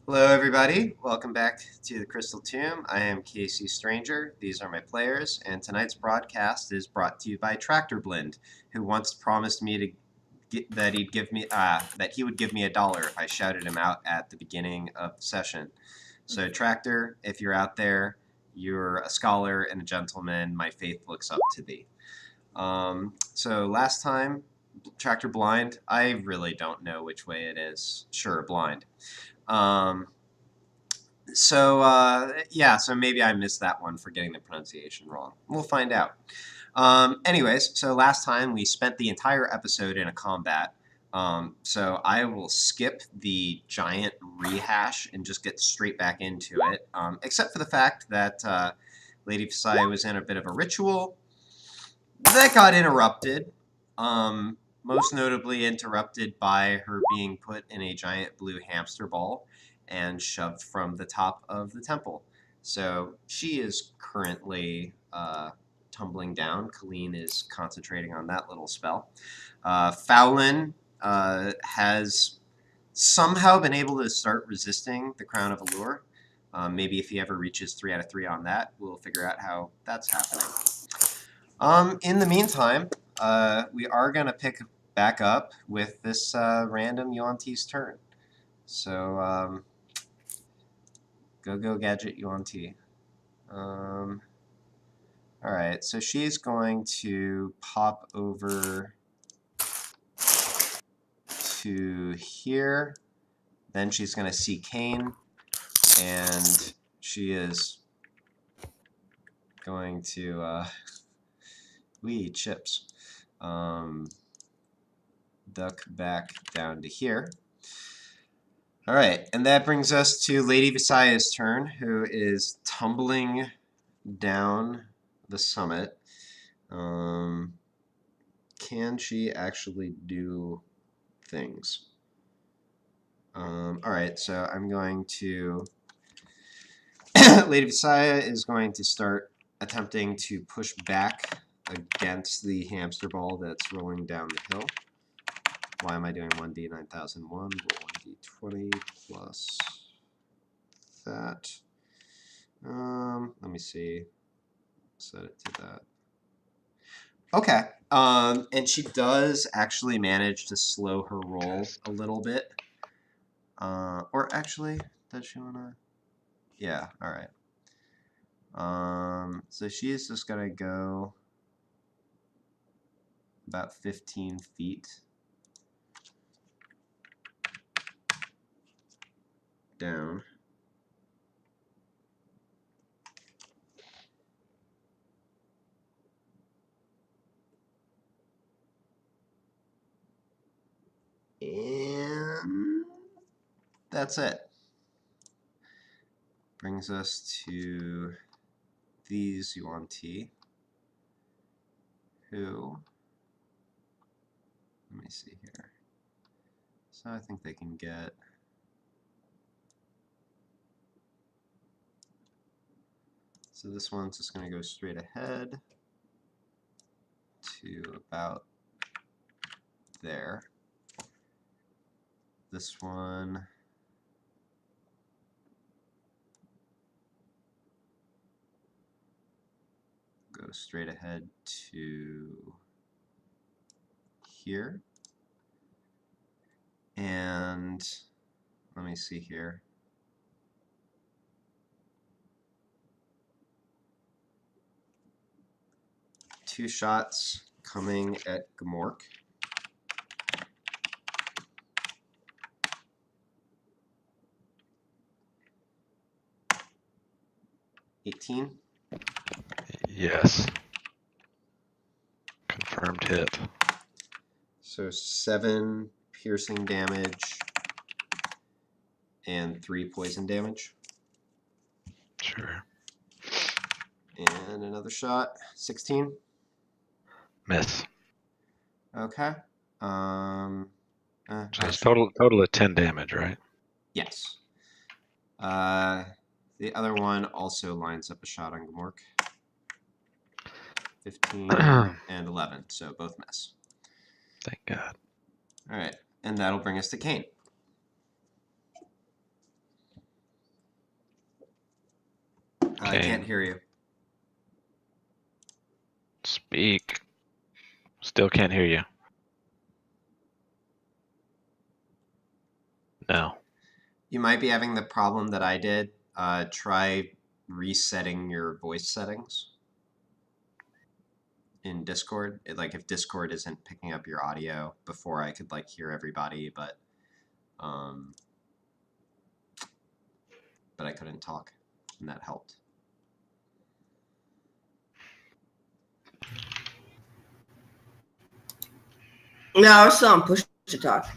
Hello, everybody. Welcome back to the Crystal Tomb. I am kcStranger. These are my players, and tonight's broadcast is brought to you by Tractor Blend, who once promised me that he would give me $1 if I shouted him out at the beginning of the session. So, Tractor, if you're out there, you're a scholar and a gentleman. My faith looks up to thee. So last time, Tractor Blind. I really don't know which way it is. Sure, blind. Um, so maybe I missed that one for getting the pronunciation wrong. We'll find out. Anyways, so last time we spent the entire episode in a combat. So I will skip the giant rehash and just get straight back into it, except for the fact that Lady Visaya was in a bit of a ritual that got interrupted. Most notably interrupted by her being put in a giant blue hamster ball and shoved from the top of the temple. So she is currently tumbling down. Colleen is concentrating on that little spell. Fowlin has somehow been able to start resisting the Crown of Allure. Maybe if he ever reaches 3 out of 3 on that, we'll figure out how that's happening. In the meantime, we are going to pick back up with this random Yuan-Ti's turn. So, go Gadget Yuan-Ti. Alright, so she's going to pop over to here. Then she's going to see Kane, and she is going to, chips. Duck back down to here. All right, and that brings us to Lady Visaya's turn, who is tumbling down the summit. Can she actually do things? All right, so I'm going to... Lady Visaya is going to start attempting to push back against the hamster ball that's rolling down the hill. Why am I doing 1D 9001? Roll 1D20 plus that. Let me see. Set it to that. Okay. And she does actually manage to slow her roll a little bit. Or actually, does she wanna? Yeah. All right. So she's just gonna go about 15 feet down. And that's it. Brings us to these Yuan-Ti, who, let me see here. So I think they can get, so this one's just going to go straight ahead to about there. This one go straight ahead to here. And let me see here. Two shots coming at Gamork. $18. Yes. Confirmed hit. So 7 piercing damage and 3 poison damage. Sure. And another shot. 16. Miss. Okay. So it's total of 10 damage, right? Yes. The other one also lines up a shot on Gamork. 15 and 11, so both miss. Thank God. All right, and that'll bring us to Kane. I can't hear you. Speak. Still can't hear you. No. You might be having the problem that I did. Try resetting your voice settings in Discord. If Discord isn't picking up your audio before I could hear everybody, but I couldn't talk, and that helped. No, I was still on push to talk.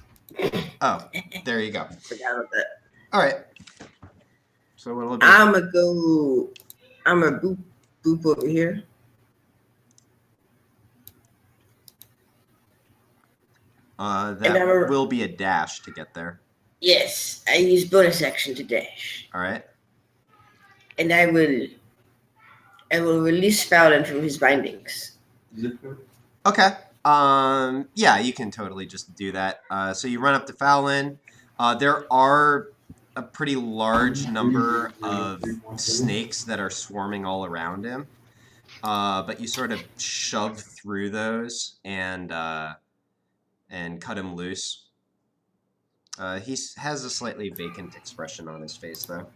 Oh, there you go. Forgot about that. All right. So what'll it be? I'm gonna boop over here. That will be a dash to get there. Yes, I use bonus action to dash. All right. And I will release Fallon from his bindings. Okay. Yeah, you can totally just do that. So you run up to Fallon. There are a pretty large number of snakes that are swarming all around him. But you sort of shove through those and cut him loose. He has a slightly vacant expression on his face, though.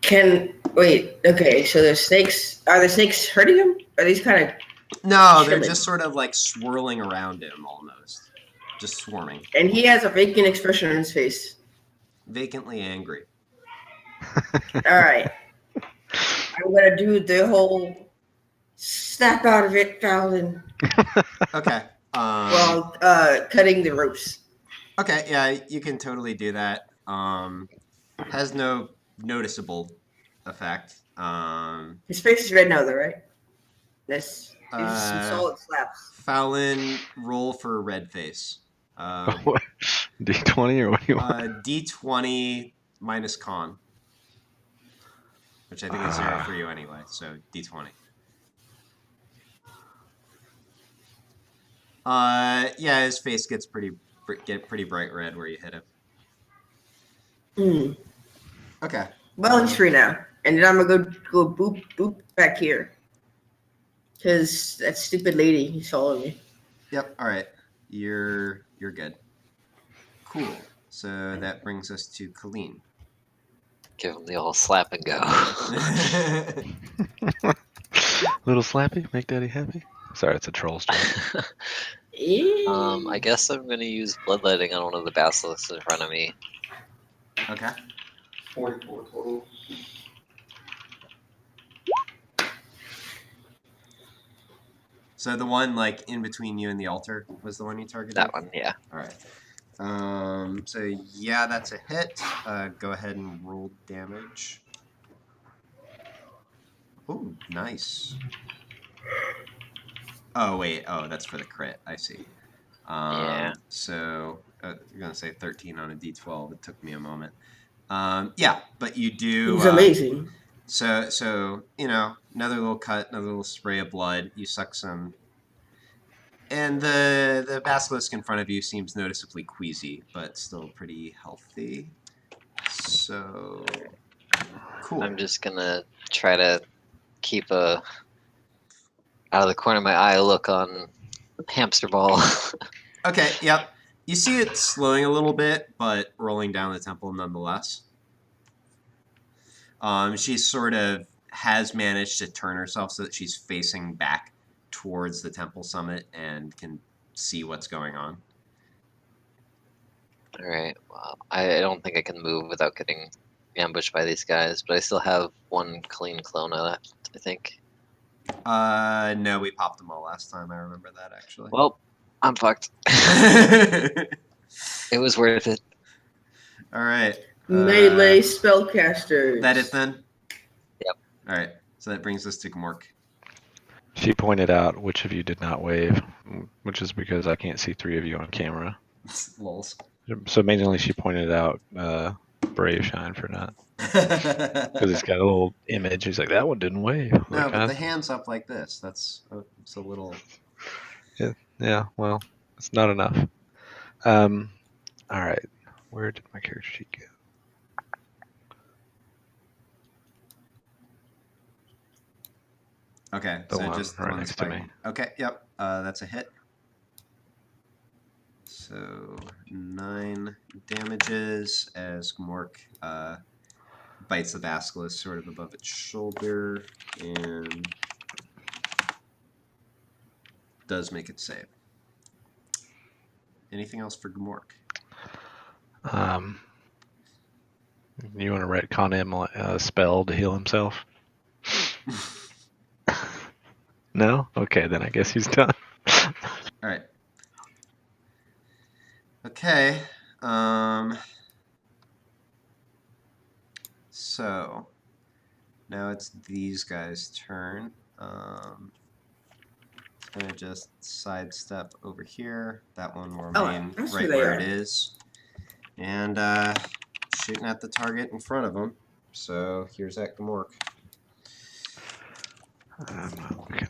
Okay, so the snakes, are the snakes hurting him? Are these kind of... No, they're just sort of swirling around him almost. Just swarming. And he has a vacant expression on his face. Vacantly angry. Alright. I'm going to do the whole snap out of it, Fallon. Okay. While cutting the ropes. Okay, yeah, you can totally do that. Has no noticeable effect. His face is red now, though, right? That's some solid slaps. Fallon, roll for red face. D20 or what do you want? D20 minus con, which I think is 0 for you anyway. So D20. Yeah, his face gets pretty bright red where you hit him. Okay. Well, he's free now, and then I'm gonna go boop back here, because that stupid lady, he's following me. Yep. All right. You're good. Cool. So that brings us to Colleen. Give him the old slap and go. Little slappy, make daddy happy. Sorry, it's a troll story. I guess I'm gonna use bloodletting on one of the basilisks in front of me. Okay. 44 total. So the one in between you and the altar was the one you targeted? That one, yeah. All right. So yeah, that's a hit. Go ahead and roll damage. Oh, nice. Oh wait. Oh, that's for the crit. I see. Yeah. So you're gonna say 13 on a D12. It took me a moment. Yeah, but you do. He's amazing. So another little cut, another little spray of blood. You suck some, and the basilisk in front of you seems noticeably queasy, but still pretty healthy. So cool. I'm just gonna try to keep a out of the corner of my eye look on Hamster Ball. Okay. Yep. You see it slowing a little bit, but rolling down the temple nonetheless. She sort of has managed to turn herself so that she's facing back towards the temple summit and can see what's going on. Alright, well, I don't think I can move without getting ambushed by these guys, but I still have one clean clona left, I think. No, we popped them all last time. I remember that, actually. Well, I'm fucked. It was worth it. All right. Melee spellcasters. That it then? Yep. All right. So that brings us to Gmork. She pointed out which of you did not wave, which is because I can't see 3 of you on camera. Lols. So mainly she pointed out Braveshine for not. Because it's got a little image. He's like, that one didn't wave. No, like, but the hand's up like this. It's a little... Yeah, well, it's not enough. All right. Where did my character sheet go? Okay, The so one just the right one next to me. spiking. Okay, yep, that's a hit. So 9 damages as Gmork bites the basilisk sort of above its shoulder and does make it save. Anything else for Gmork? You want to retcon him a spell to heal himself? No? Okay, then I guess he's done. All right. Okay. So now it's these guys' turn. Gonna just sidestep over here. That one will remain that's right where they where are. it is. And shooting at the target in front of him. So here's that Gmork. I'm not looking.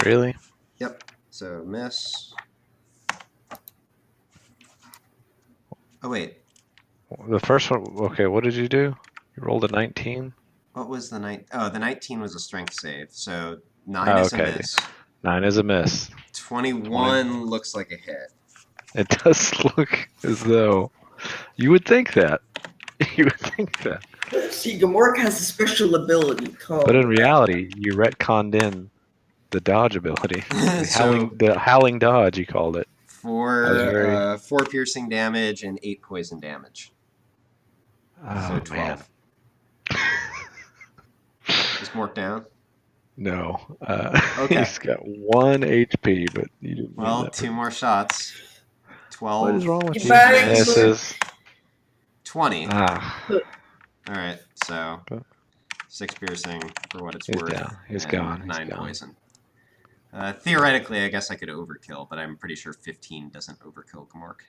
Really? Yep. So miss. Oh wait. The first one, okay, what did you do? You rolled a 19? What was the 9? Oh, the 19 was a strength save. So 9 Oh, is a okay. miss. 9 is a miss. 21 looks like a hit. It does look as though you would think that. You would think that. See, Gamork has a special ability called. But in reality, you retconned in the dodge ability. So The howling dodge, you called it. I was very... 4 piercing damage and 8 poison damage. Oh, So 12. Is Gmork down? No. Okay. He's got 1 HP, but you didn't mean Well, that. 2 more shots. 12. What is wrong with Get you? back, Misses. 20. Ah, Alright, so 6 piercing for what it's he's worth. down. He's and gone. He's 9 gone. poison. Theoretically, I guess I could overkill, but I'm pretty sure 15 doesn't overkill Gmork.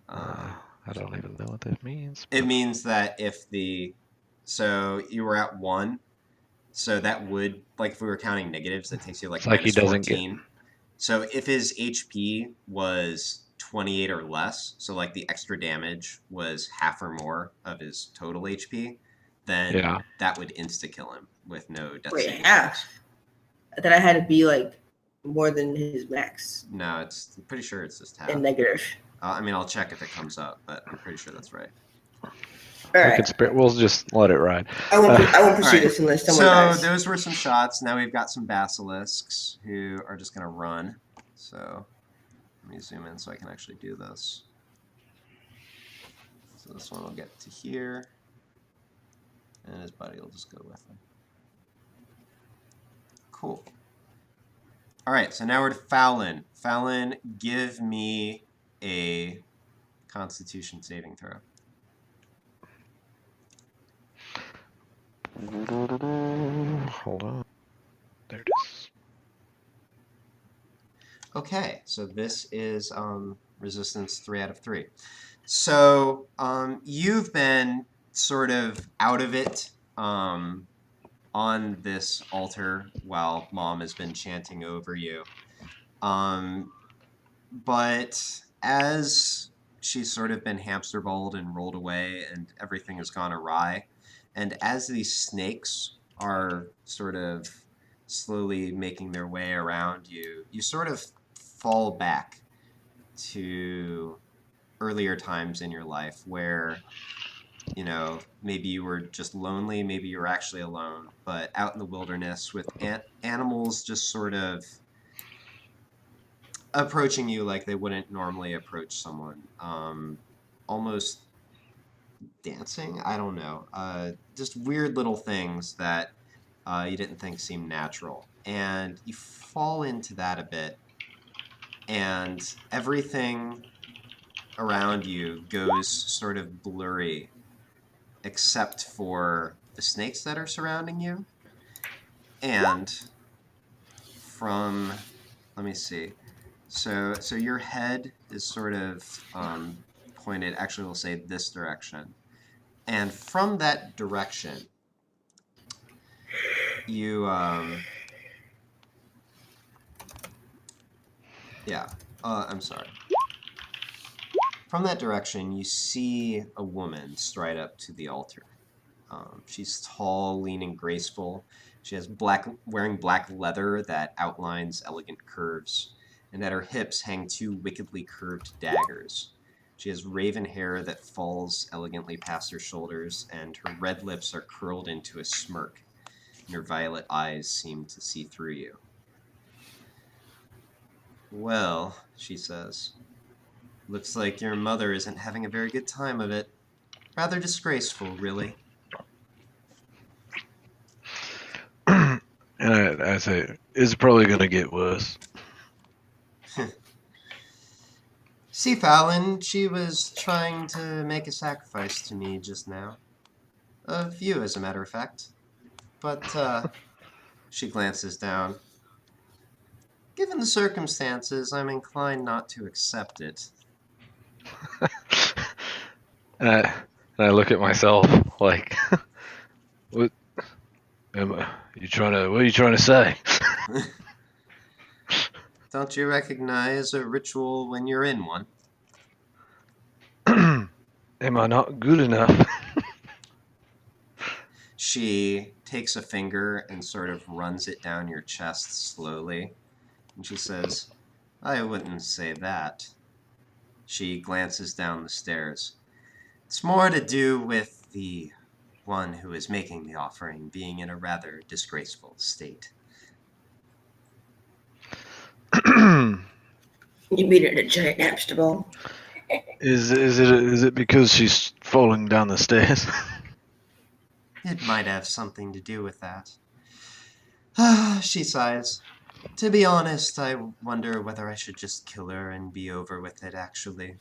I don't even know what that means. It means that if the... So you were at 1, so that would, like if we were counting negatives, that takes you like It's like he minus doesn't 14. So if his HP was 28 or less, so like the extra damage was half or more of his total HP, then that would insta-kill him with no death saving half? throws. That I had to be like more than his max. No, I'm pretty sure it's just half. And negative. I mean, I'll check if it comes up, but I'm pretty sure that's right. All right. We'll just let it ride. I won't pursue right. this unless someone dies. So those were some shots. Now we've got some basilisks who are just going to run. So let me zoom in so I can actually do this. So this one will get to here. And his buddy will just go with him. Cool. All right, so now we're to Fallon. Fallon, give me a Constitution saving throw. Hold on. There it is. Okay, so this is resistance 3 out of 3. So you've been sort of out of it on this altar while Mom has been chanting over you. But as she's sort of been hamster balled and rolled away and everything has gone awry, and as these snakes are sort of slowly making their way around you, you sort of fall back to earlier times in your life where, you know, maybe you were just lonely, maybe you were actually alone, but out in the wilderness with animals just sort of approaching you like they wouldn't normally approach someone. Almost dancing? I don't know. Just weird little things that you didn't think seemed natural. And you fall into that a bit, and everything around you goes sort of blurry except for the snakes that are surrounding you. And from, let me see. So your head is sort of pointed, actually we'll say this direction. And from that direction, you, I'm sorry. From that direction, you see a woman stride up to the altar. She's tall, lean, and graceful. She has wearing black leather that outlines elegant curves, and at her hips hang two wickedly curved daggers. She has raven hair that falls elegantly past her shoulders, and her red lips are curled into a smirk, and her violet eyes seem to see through you. Well, she says, looks like your mother isn't having a very good time of it. Rather disgraceful, really. And I say, it's probably going to get worse. See, Fallon, she was trying to make a sacrifice to me just now. Of you, as a matter of fact. But, she glances down. Given the circumstances, I'm inclined not to accept it. And I look at myself like, what are you trying to say? Don't you recognize a ritual when you're in one? Am I not good enough? She takes a finger and sort of runs it down your chest slowly. And she says, I wouldn't say that. She glances down the stairs. It's more to do with the one who is making the offering being in a rather disgraceful state. You mean it a giant hamster ball? Is it because she's falling down the stairs? It might have something to do with that. She sighs. To be honest, I wonder whether I should just kill her and be over with it, actually.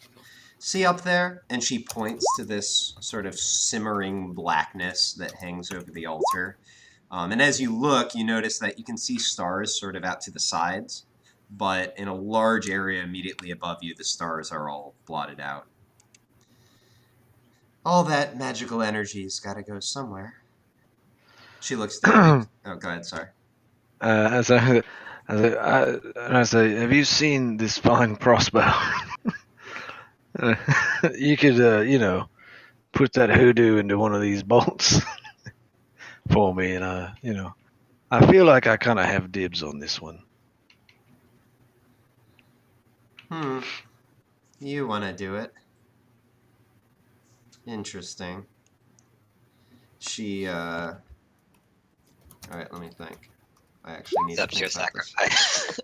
See up there? And she points to this sort of simmering blackness that hangs over the altar. And as you look, you notice that you can see stars sort of out to the sides, but in a large area immediately above you, the stars are all blotted out. All that magical energy's got to go somewhere. She looks down. Oh, go ahead, sorry. As I say, have you seen this fine crossbow? You could, put that hoodoo into one of these bolts for me, and I feel like I kind of have dibs on this one. You want to do it? Interesting. She, Alright, let me think. I actually need Accept to your think about this. sacrifice.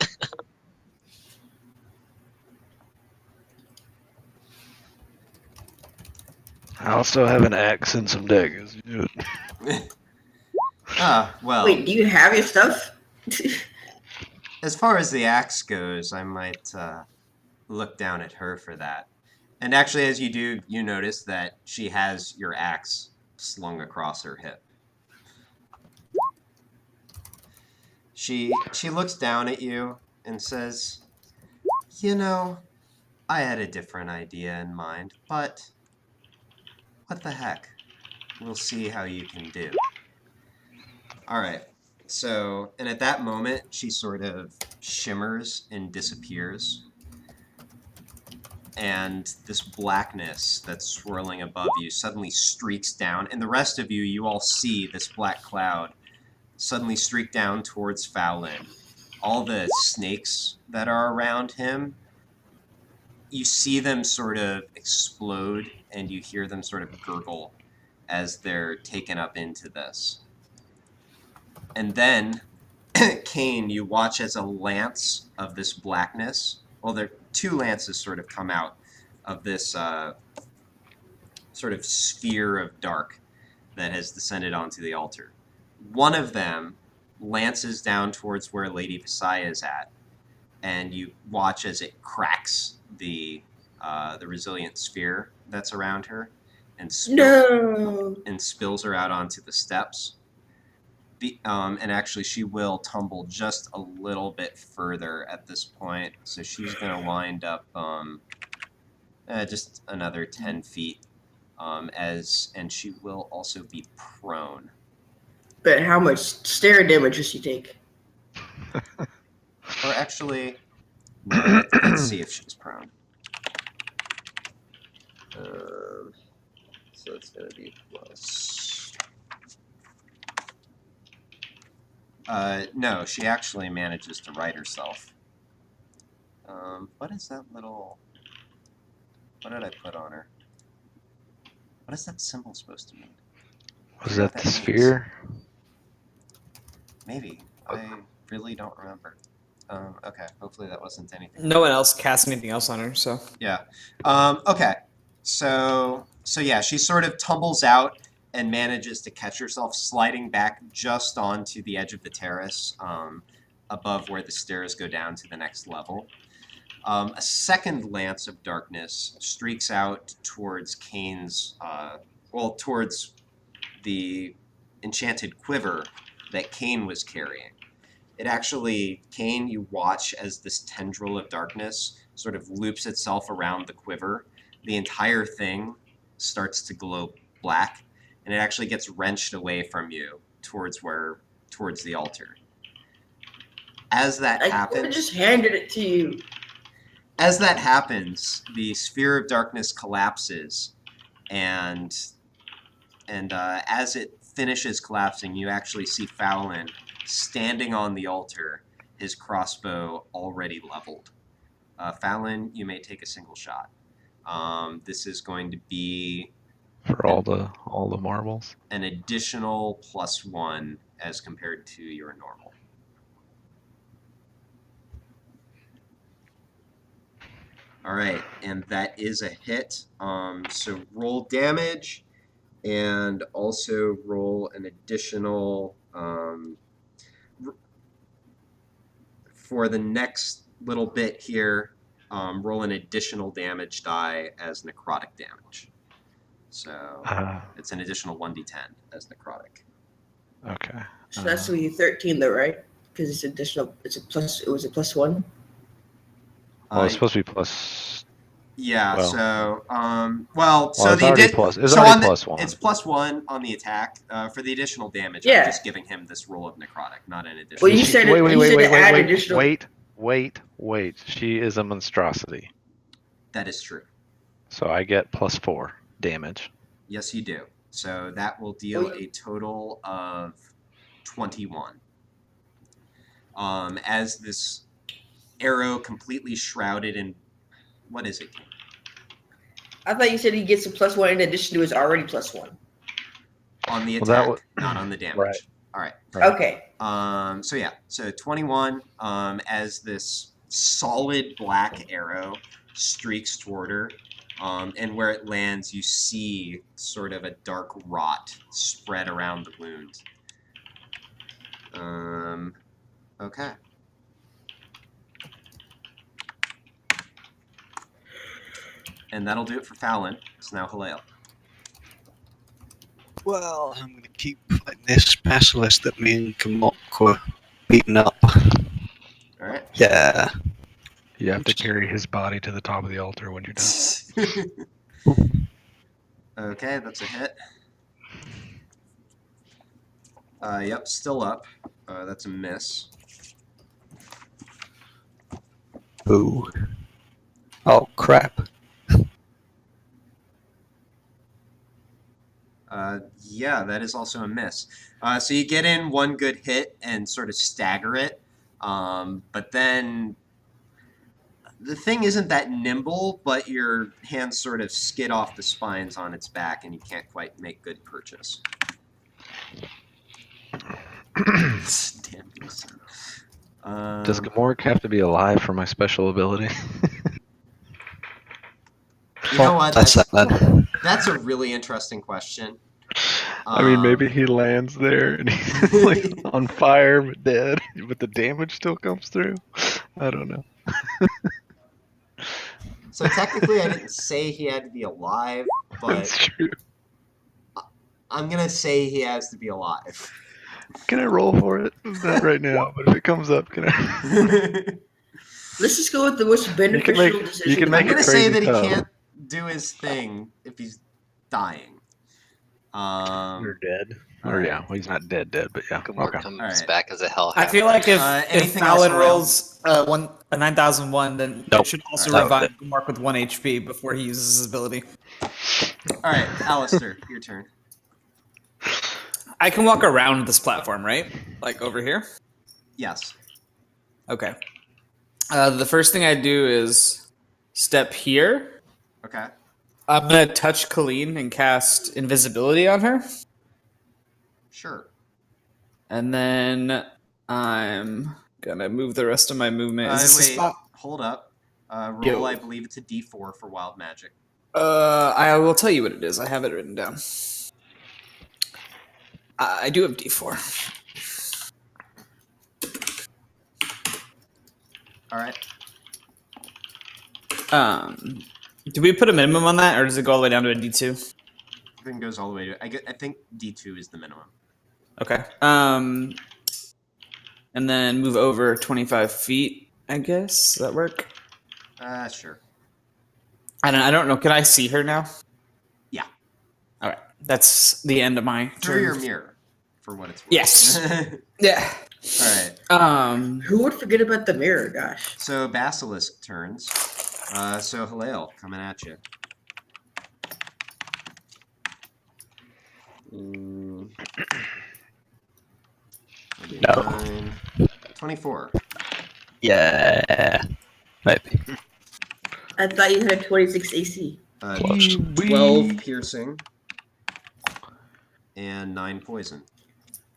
I also have an axe and some daggers. Well, Wait, do you have your stuff? as far as the axe goes, I might look down at her for that. And actually, as you do, you notice that she has your axe slung across her hip. She looks down at you and says, I had a different idea in mind, but what the heck? We'll see how you can do. Alright, so, and at that moment, she sort of shimmers and disappears. And this blackness that's swirling above you suddenly streaks down, and the rest of you, you all see this black cloud suddenly streak down towards Fallon. All the snakes that are around him, you see them sort of explode, and you hear them sort of gurgle as they're taken up into this. And then, Kane, you watch as a lance of this blackness, well, there are two lances sort of come out of this sort of sphere of dark that has descended onto the altar. One of them lances down towards where Lady Visaya is at, and you watch as it cracks the resilient sphere that's around her and spills her out onto the steps. And actually, she will tumble just a little bit further at this point, so she's going to wind up just another 10 feet, and she will also be prone. But how much stare damage does she take? Or actually, no, let's see if she's prone. So it's going to be plus No, she actually manages to right herself. What is that little... What did I put on her? What is that symbol supposed to mean? Was I don't know that what the means. sphere? Maybe. I really don't remember. Okay, hopefully that wasn't anything. No one else cast anything else on her, so. Yeah. Okay. So yeah, she sort of tumbles out and manages to catch herself sliding back just onto the edge of the terrace, above where the stairs go down to the next level. A second lance of darkness streaks out towards Kane's, towards the enchanted quiver that Kane was carrying. It actually, Kane, you watch as this tendril of darkness sort of loops itself around the quiver. The entire thing starts to glow black, and it actually gets wrenched away from you towards the altar. As that happens, I just handed it to you. As that happens, the sphere of darkness collapses, and as it finishes collapsing, you actually see Fallon standing on the altar, his crossbow already leveled. Fallon, you may take a single shot. This is going to be For all the marbles. an additional +1 as compared to your normal. All right, and that is a hit. So roll damage, and also roll an additional. For the next little bit here, roll an additional damage die as necrotic damage. So it's an additional 1d10 as necrotic. Okay. So that's going to be 13 though, right? Because it's additional. It was a +1. Well, it's supposed to be plus. Yeah. Well, So it's the already plus. It's so already on the, +1. It's +1 on the attack. For the additional damage, Yeah. I'm just giving him this roll of necrotic, not an additional. Well, you said it. Wait. She is a monstrosity. That is true. So I get +4 damage. Yes, you do. So that will deal a total of 21. As this arrow completely shrouded in, what is it? I thought you said he gets a +1 in addition to his already +1. On the Well, attack, not on the damage. Right. All right. Right. Okay. So 21, as this solid black arrow streaks toward her, and where it lands, you see sort of a dark rot spread around the wound. Okay. And that'll do it for Fallon. It's now Halil. Well, I'm going to keep fighting this specialist that me and Kamok were beating up. All right. Yeah. You have to carry his body to the top of the altar when you're done. Okay, that's a hit. Yep, still up. That's a miss. Ooh. Oh, crap. Yeah, that is also a miss. So you get in one good hit and sort of stagger it, but then the thing isn't that nimble, but your hands sort of skid off the spines on its back, and you can't quite make good purchase. Damn beast. Does Gamork have to be alive for my special ability? You know what? That's that. That's a really interesting question. I mean, maybe he lands there and he's like on fire but dead, but the damage still comes through. I don't know. So technically, I didn't say he had to be alive, That's but true. I'm gonna say he has to be alive. Can I roll for it? Not right now, but if it comes up, can I? Let's just go with the most beneficial decision. you can make I'm it gonna say crazy that he tough. can't do his thing if he's dying. You're dead. Or yeah, well, he's not dead, but yeah. Gamork Okay. comes Alright. back as a hell. I feel like if anything Fallon else around? rolls a 9001, then Nope. it should also Alright. revive Mark with 1 HP before he uses his ability. All right, Alistair, your turn. I can walk around this platform, right? Like over here? Yes. Okay. The first thing I do is step here. Okay. I'm gonna touch Colleen and cast invisibility on her, Sure. and then I'm gonna move the rest of my movement. Is this a Wait. spot? Hold up. Roll. Yo. I believe it's a D4 for wild magic. I will tell you what it is. I have it written down. I do have D4. All right. Do we put a minimum on that, or does it go all the way down to a D2? I think it goes all the way to. I think D2 is the minimum. Okay. And then move over 25 feet. I guess does that work? Sure. I don't know. Can I see her now? Yeah. All right. That's the end of my Through turn. your mirror, for what it's worth. Yes. Yeah. All right. Who would forget about the mirror? Gosh. So Basilisk turns. So Halil coming at you. No. 24. Yeah. Maybe. I thought you had a 26 AC. 12 piercing. And 9 poison.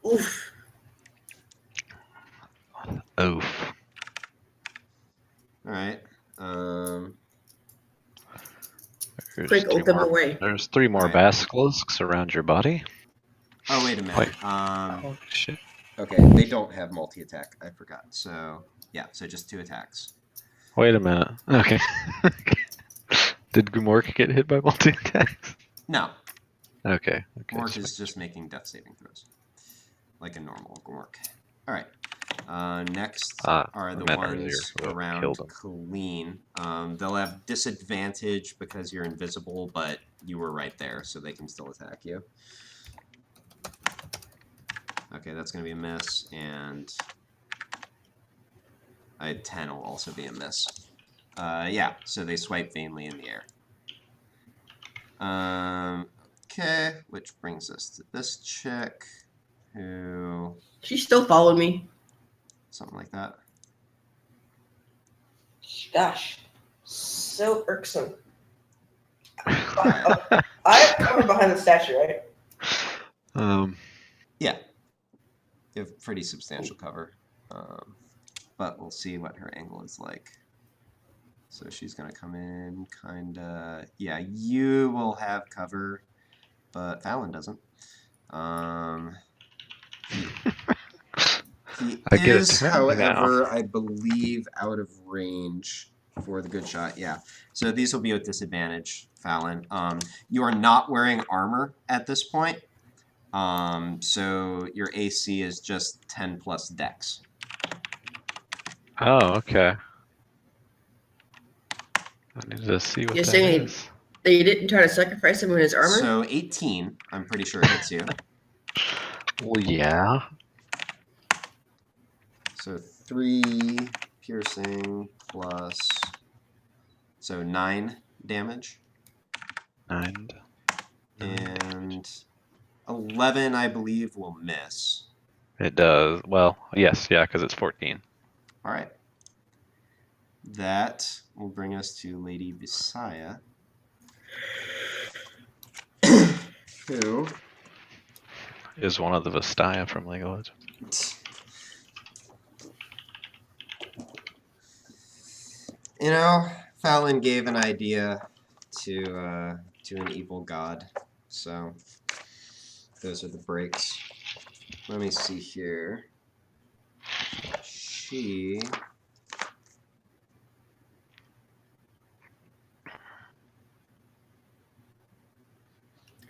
Oof. Oof. Alright. Quick, ult them away. There's 3 more Alright. basilisks around your body. Oh, wait a minute. Wait. Oh, shit. Okay, they don't have multi-attack. I forgot. So, yeah, so just 2 attacks. Wait a minute. Okay. Did Gumork get hit by multi-attacks? No. Okay. Gork is just making death saving throws. Like a normal Gork. Alright. Next are the ones around Colleen. They'll have disadvantage because you're invisible, but you were right there, so they can still attack you. Okay, that's going to be a miss, and a 10 will also be a miss. Yeah, so they swipe vainly in the air. Okay, which brings us to this chick, who... She still followed me. Something like that. Gosh. So irksome. I have cover behind the statue, right? Yeah. You have pretty substantial cover. But we'll see what her angle is like. So she's going to come in kind of... Yeah, you will have cover, but Fallon doesn't. He is, however, I believe, out of range for the good shot. Yeah. So these will be with disadvantage, Fallon. You are not wearing armor at this point. So your AC is just 10 plus dex. Oh, okay. I need to see what You're that saying is. they didn't try to sacrifice him in his armor? So 18, I'm pretty sure it hits you. Well, yeah. So 3 piercing plus... So 9 damage. 9. And 11, I believe, will miss. It does. Well, yes, yeah, because it's 14. All right. That will bring us to Lady Visaya, who Is one of the Vastaya from League of Legends. You know, Fallon gave an idea to an evil god, so those are the breaks. Let me see here. She...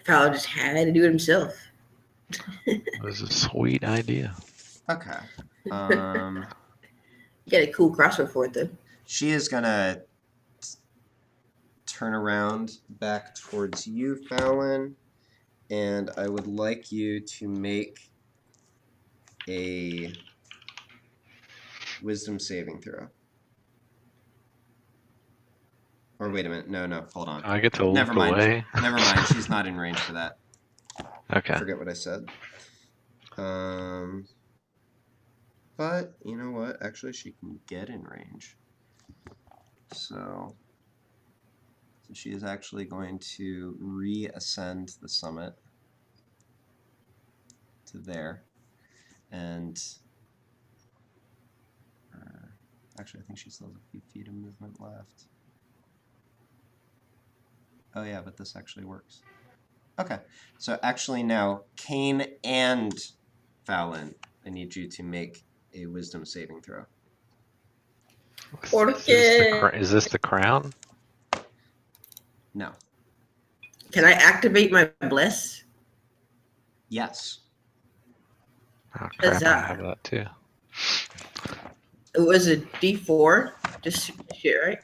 Fowler just had to do it himself. It was a sweet idea. Okay. You got a cool crossbow for it, though. She is gonna turn around back towards you, Fallon, and I would like you to make a wisdom saving throw. Or wait a minute, no, hold on. I get to look Never mind. away. Never mind, she's not in range for that. Okay. I forget what I said. But you know what? Actually, she can get in range. So she is actually going to reascend the summit to there. And actually, I think she still has a few feet of movement left. Oh yeah, but this actually works. Okay, so actually now, Kane and Fallon, I need you to make a wisdom saving throw. Porque. Is this the crown? No. Can I activate my bless? Yes. Oh crap! I Huzzah. have that too. It was a D4. Just shit, right?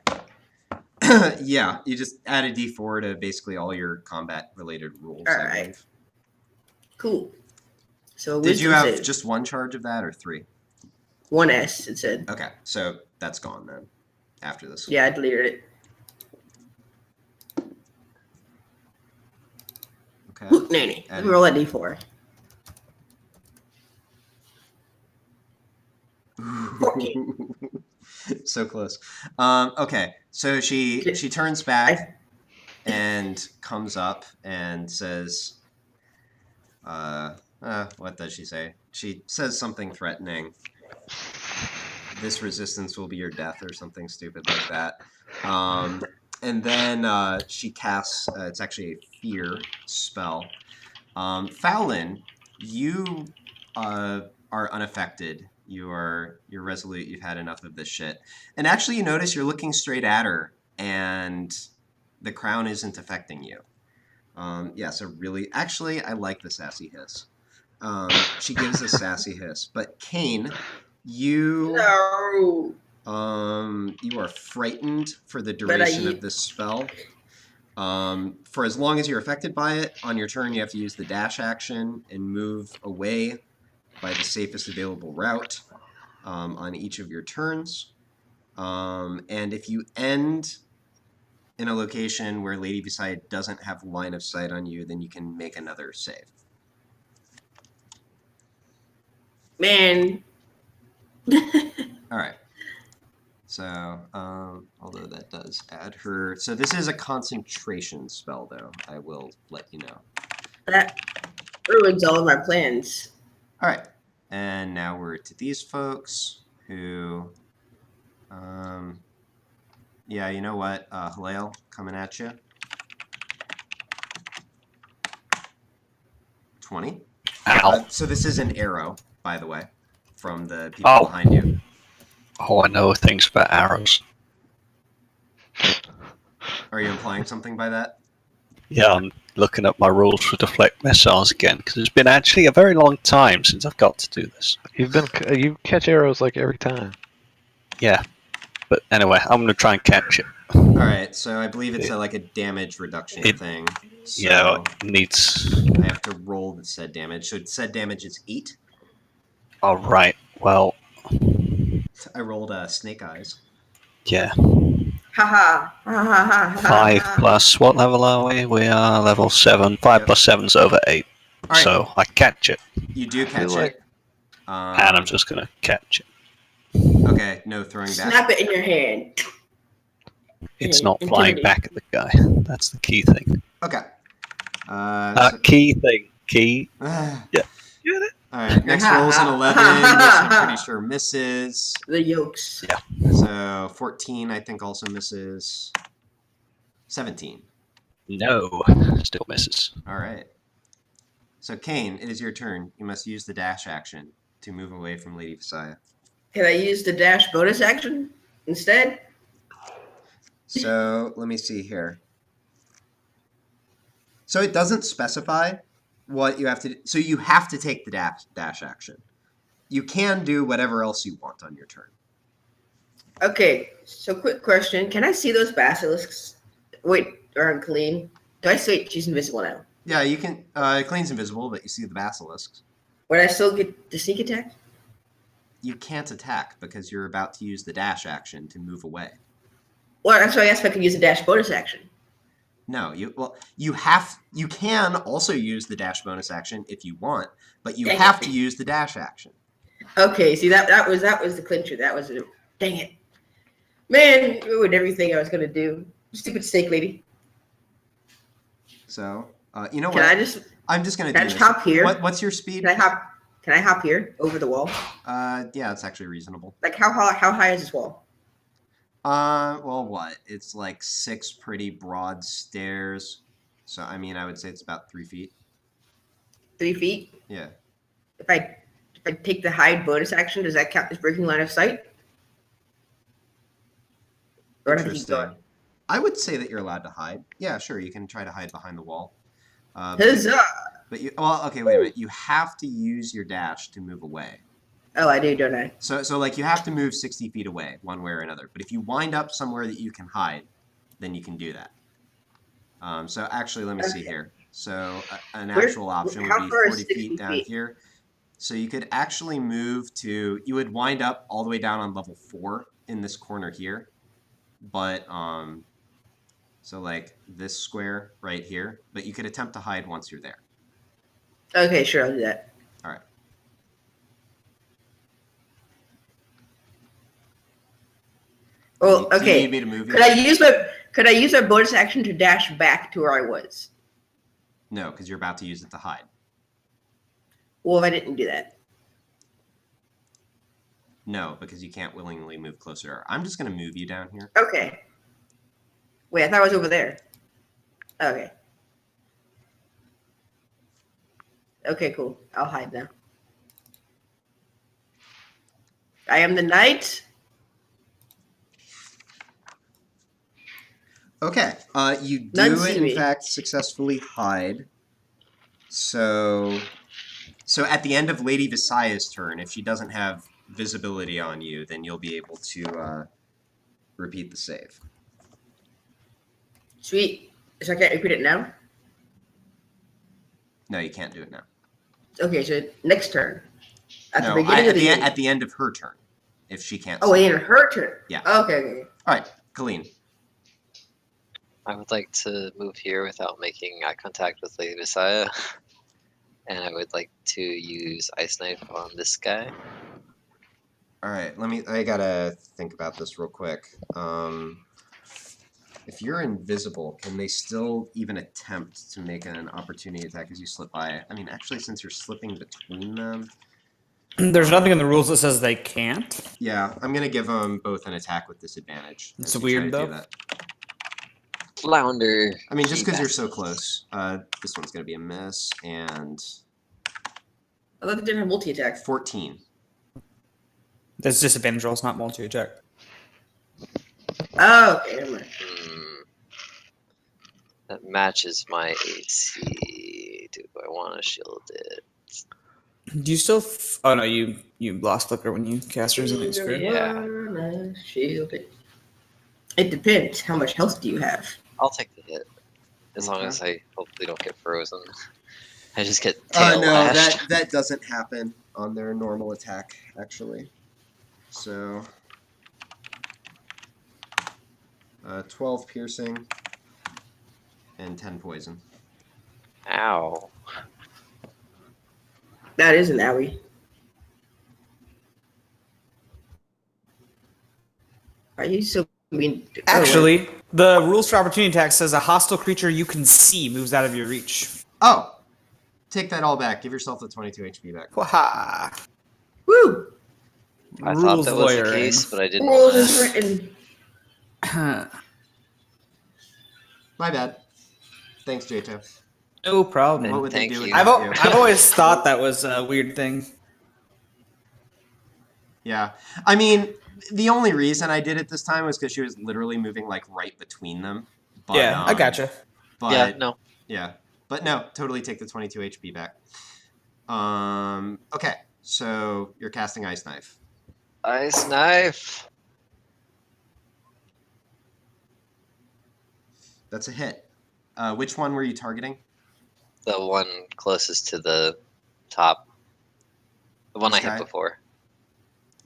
Yeah, you just add a d4 to basically all your combat-related rules. All I right. believe. Cool. So Did you wisdom have save. just one charge of that or 3? 1S, it said. Okay, so that's gone then. After this. Yeah, I deleted it. Okay. Hoot nanny. Let me roll that D4. 14. So close. Okay, so she turns back and comes up and says, what does she say? She says something threatening. This resistance will be your death or something stupid like that. And then she casts, it's actually a fear spell. Fallon, you are unaffected. You're resolute. You've had enough of this shit. And actually, you notice you're looking straight at her, and the crown isn't affecting you. Yeah, so really, actually, I like the sassy hiss. She gives a sassy hiss. But Kane, you No. you are frightened for the duration of this spell. For as long as you're affected by it, on your turn you have to use the dash action and move away by the safest available route on each of your turns. And if you end in a location where Lady Beside doesn't have line of sight on you, then you can make another save. Man. All right. So, although that does add her... So this is a concentration spell, though. I will let you know. That ruins all of my plans. All right. And now we're to these folks who... yeah, you know what? Halal, coming at you. 20. Ow. So this is an arrow, by the way, from the people behind you. Oh, I know things about arrows. Are you implying something by that? Yeah, I'm looking up my rules for deflect missiles again because it's been actually a very long time since I've got to do this. You catch arrows like every time. Yeah, but anyway, I'm gonna try and catch it. All right, so I believe it's like a damage reduction thing. So yeah, it needs. I have to roll the said damage. So said damage is 8. All right. Well, I rolled snake eyes. yeah. Ha ha. 5 plus what level are we? We are level 7. 5 plus 7's over 8. All right. So I catch it, You do catch it. and I'm just gonna catch it. Okay, no throwing back. Snap it in your hand. It's not flying back at the guy. That's the key thing. Okay. Key thing. Key. Yeah. Get it? All right, next roll's an 11, which I'm pretty sure misses. The yolks. Yeah. So 14, I think, also misses. 17. No, still misses. All right. So Kane, it is your turn. You must use the dash action to move away from Lady Visaya. Can I use the dash bonus action instead? So let me see here. So it doesn't specify what you have to do. So you have to take the dash action. You can do whatever else you want on your turn. Okay, so quick question. Can I see those basilisks? Wait, around Colleen. Do I say she's invisible now? Yeah, you can. Clean's invisible, but you see the basilisks. Would I still get the sneak attack? You can't attack because you're about to use the dash action to move away. Well, that's why I asked if I could use the dash bonus action. No, you can also use the dash bonus action if you want, but you have to use the dash action. Okay, see that was the clincher. That was it. Dang it, man! Ruined everything I was gonna do. Stupid snake lady. So, you know Can what? I just I'm just gonna can I do just this. hop here? What's your speed? Can I hop here over the wall? Yeah, it's actually reasonable. Like how high is this wall? Well, what? It's like 6 pretty broad stairs. So, I mean, I would say it's about 3 feet. 3 feet. Yeah. If I take the hide bonus action, does that count as breaking line of sight? Or do I have to keep going? Interesting. I would say that you're allowed to hide. Yeah, sure. You can try to hide behind the wall. Huzzah! But you, well, okay, wait a minute. You have to use your dash to move away. Oh, I do, don't I? So like you have to move 60 feet away, one way or another. But if you wind up somewhere that you can hide, then you can do that. So actually, let me see here. So an actual option would be 40 feet down here. So you could actually move to, you would wind up all the way down on level 4 in this corner here. But, so like this square right here, but you could attempt to hide once you're there. Okay, sure, I'll do that. All right. Well, Do you okay. need me to move you? Could I use my bonus action to dash back to where I was? No, because you're about to use it to hide. Well, if I didn't do that. No, because you can't willingly move closer. I'm just going to move you down here. Okay. Wait, I thought I was over there. Okay. Okay, cool. I'll hide now. I am the knight. Okay. You None do, see in me. fact, successfully hide. So at the end of Lady Visaya's turn, if she doesn't have visibility on you, then you'll be able to repeat the save. Sweet. So I can't repeat it now? No, you can't do it now. Okay, so next turn. At No, the beginning of the at game. the end of her turn, if she can't. Oh, see in her turn. Yeah. Okay. All right, Colleen. I would like to move here without making eye contact with Lady Messiah. And I would like to use Ice Knife on this guy. All right, I gotta think about this real quick. If you're invisible, can they still even attempt to make an opportunity attack as you slip by? I mean, actually, since you're slipping between them. There's nothing in the rules that says they can't. Yeah, I'm gonna give them both an attack with disadvantage. It's as you try weird, to do though. that. Flounder. I mean, just because you're so close. This one's gonna be a miss, and I thought they didn't have multi-attack. 14. That's disadvantage rolls, not multi-attack. Oh, okay, never mind. That matches my AC. Do I want to shield it? Do you still? Oh no, you lost flicker when you cast Resilience Spirit. Yeah. Shield it. It depends. How much health do you have? I'll take the hit. As long Okay. as I hopefully don't get frozen. I just get tail No, lashed. that doesn't happen on their normal attack, actually. So, 12 piercing and 10 poison. Ow. That is an owie. Are you so mean? Actually, the rules for opportunity attack says a hostile creature you can see moves out of your reach. Oh! Take that all back. Give yourself the 22 HP back. Waha! Woo! I thought Rules that was the lawyer. case, but I didn't. Rules wanna- is written. My bad. Thanks, Jato. No problem. What would they Thank do you. without you? I've always thought that was a weird thing. Yeah. I mean, the only reason I did it this time was because she was literally moving, like, right between them. But, Yeah, I gotcha. But, Yeah, no. Yeah. But no, totally take the 22 HP back. Okay, so you're casting Ice Knife. Ice Knife. That's a hit. Which one were you targeting? The one closest to the top. The one This I hit guy? before.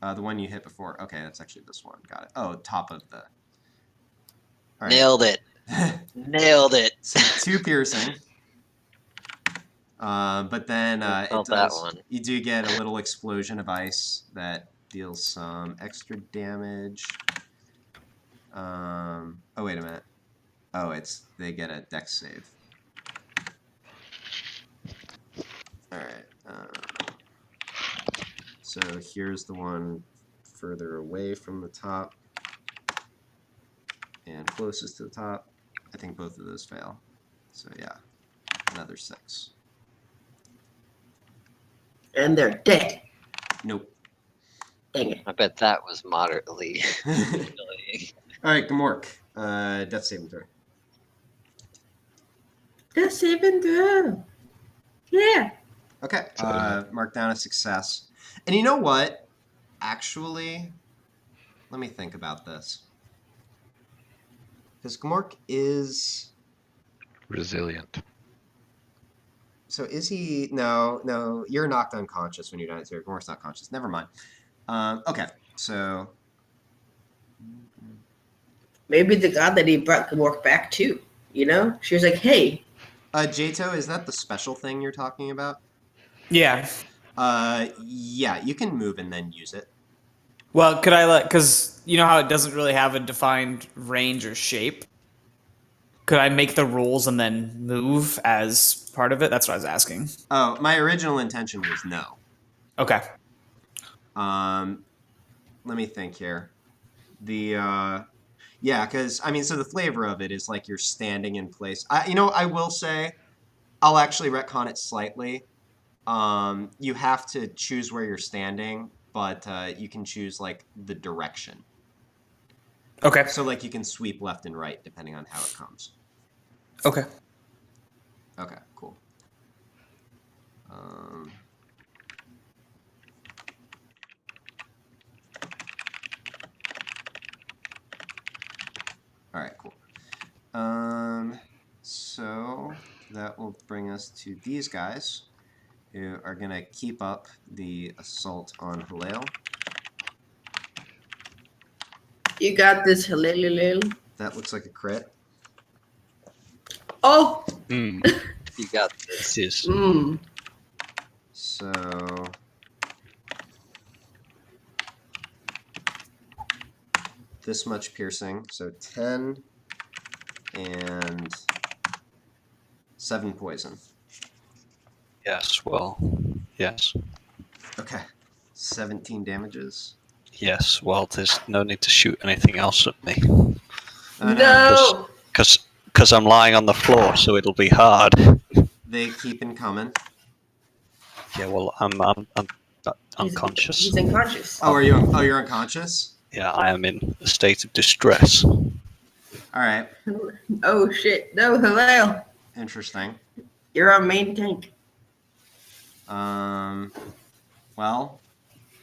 The one you hit before. Okay, that's actually this one. Got it. Oh, top of the... All right. Nailed it. Nailed it. So 2 piercing. But then it Felt that does. one. You do get a little explosion of ice that deals some extra damage. Oh wait a minute. Oh, they get a dex save. All right. So here's the one further away from the top and closest to the top. I think both of those fail. So yeah, another 6. And they're dead. Nope. Dang it. I bet that was moderately All humiliating. right, Gamork. Death saving throw. That's even good. Yeah. Okay. So- Mark down a success. And you know what? Actually, let me think about this. Because Gamork is. Resilient. So is he? No. You're knocked unconscious when you're down here. Gamork's not conscious. Never mind. Okay. So. Maybe the god that he brought Gamork back to. You know? She was like, hey. Jato, is that the special thing you're talking about? Yeah. Yeah, you can move and then use it. Well, could I because you know how it doesn't really have a defined range or shape? Could I make the rules and then move as part of it? That's what I was asking. Oh, my original intention was no. Okay. Let me think here. Yeah, because I mean, so the flavor of it is like you're standing in place. I will say, I'll actually retcon it slightly. You have to choose where you're standing, but you can choose like the direction. Okay. So like you can sweep left and right depending on how it comes. Okay. Okay, cool. All right, cool. So that will bring us to these guys, who are gonna keep up the assault on Halil. You got this, Halil. That looks like a crit. Oh! Hmm. You got this. This is Mmm. So this much piercing, so 10 and 7 poison. yes. Well, yes. Okay, 17 damages. Yes. Well, there's no need to shoot anything else at me No! because I'm lying on the floor, so it'll be hard. They keep in coming. Yeah. Well, I'm unconscious. He's unconscious. Oh, you're unconscious? Yeah, I am in a state of distress. All right, Oh shit. No, Halil. interesting. You're our main tank. Well,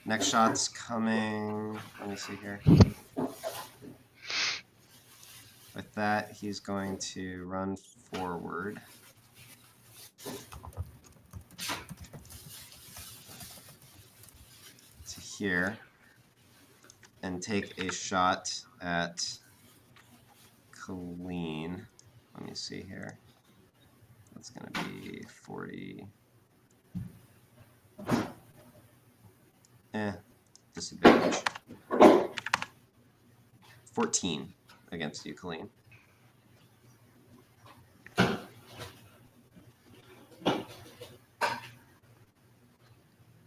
next shot's coming. Let me see here. With that, he's going to run forward. To here. And take a shot at Colleen. Let me see here. That's going to be 40. Disadvantage. 14 against you, Colleen.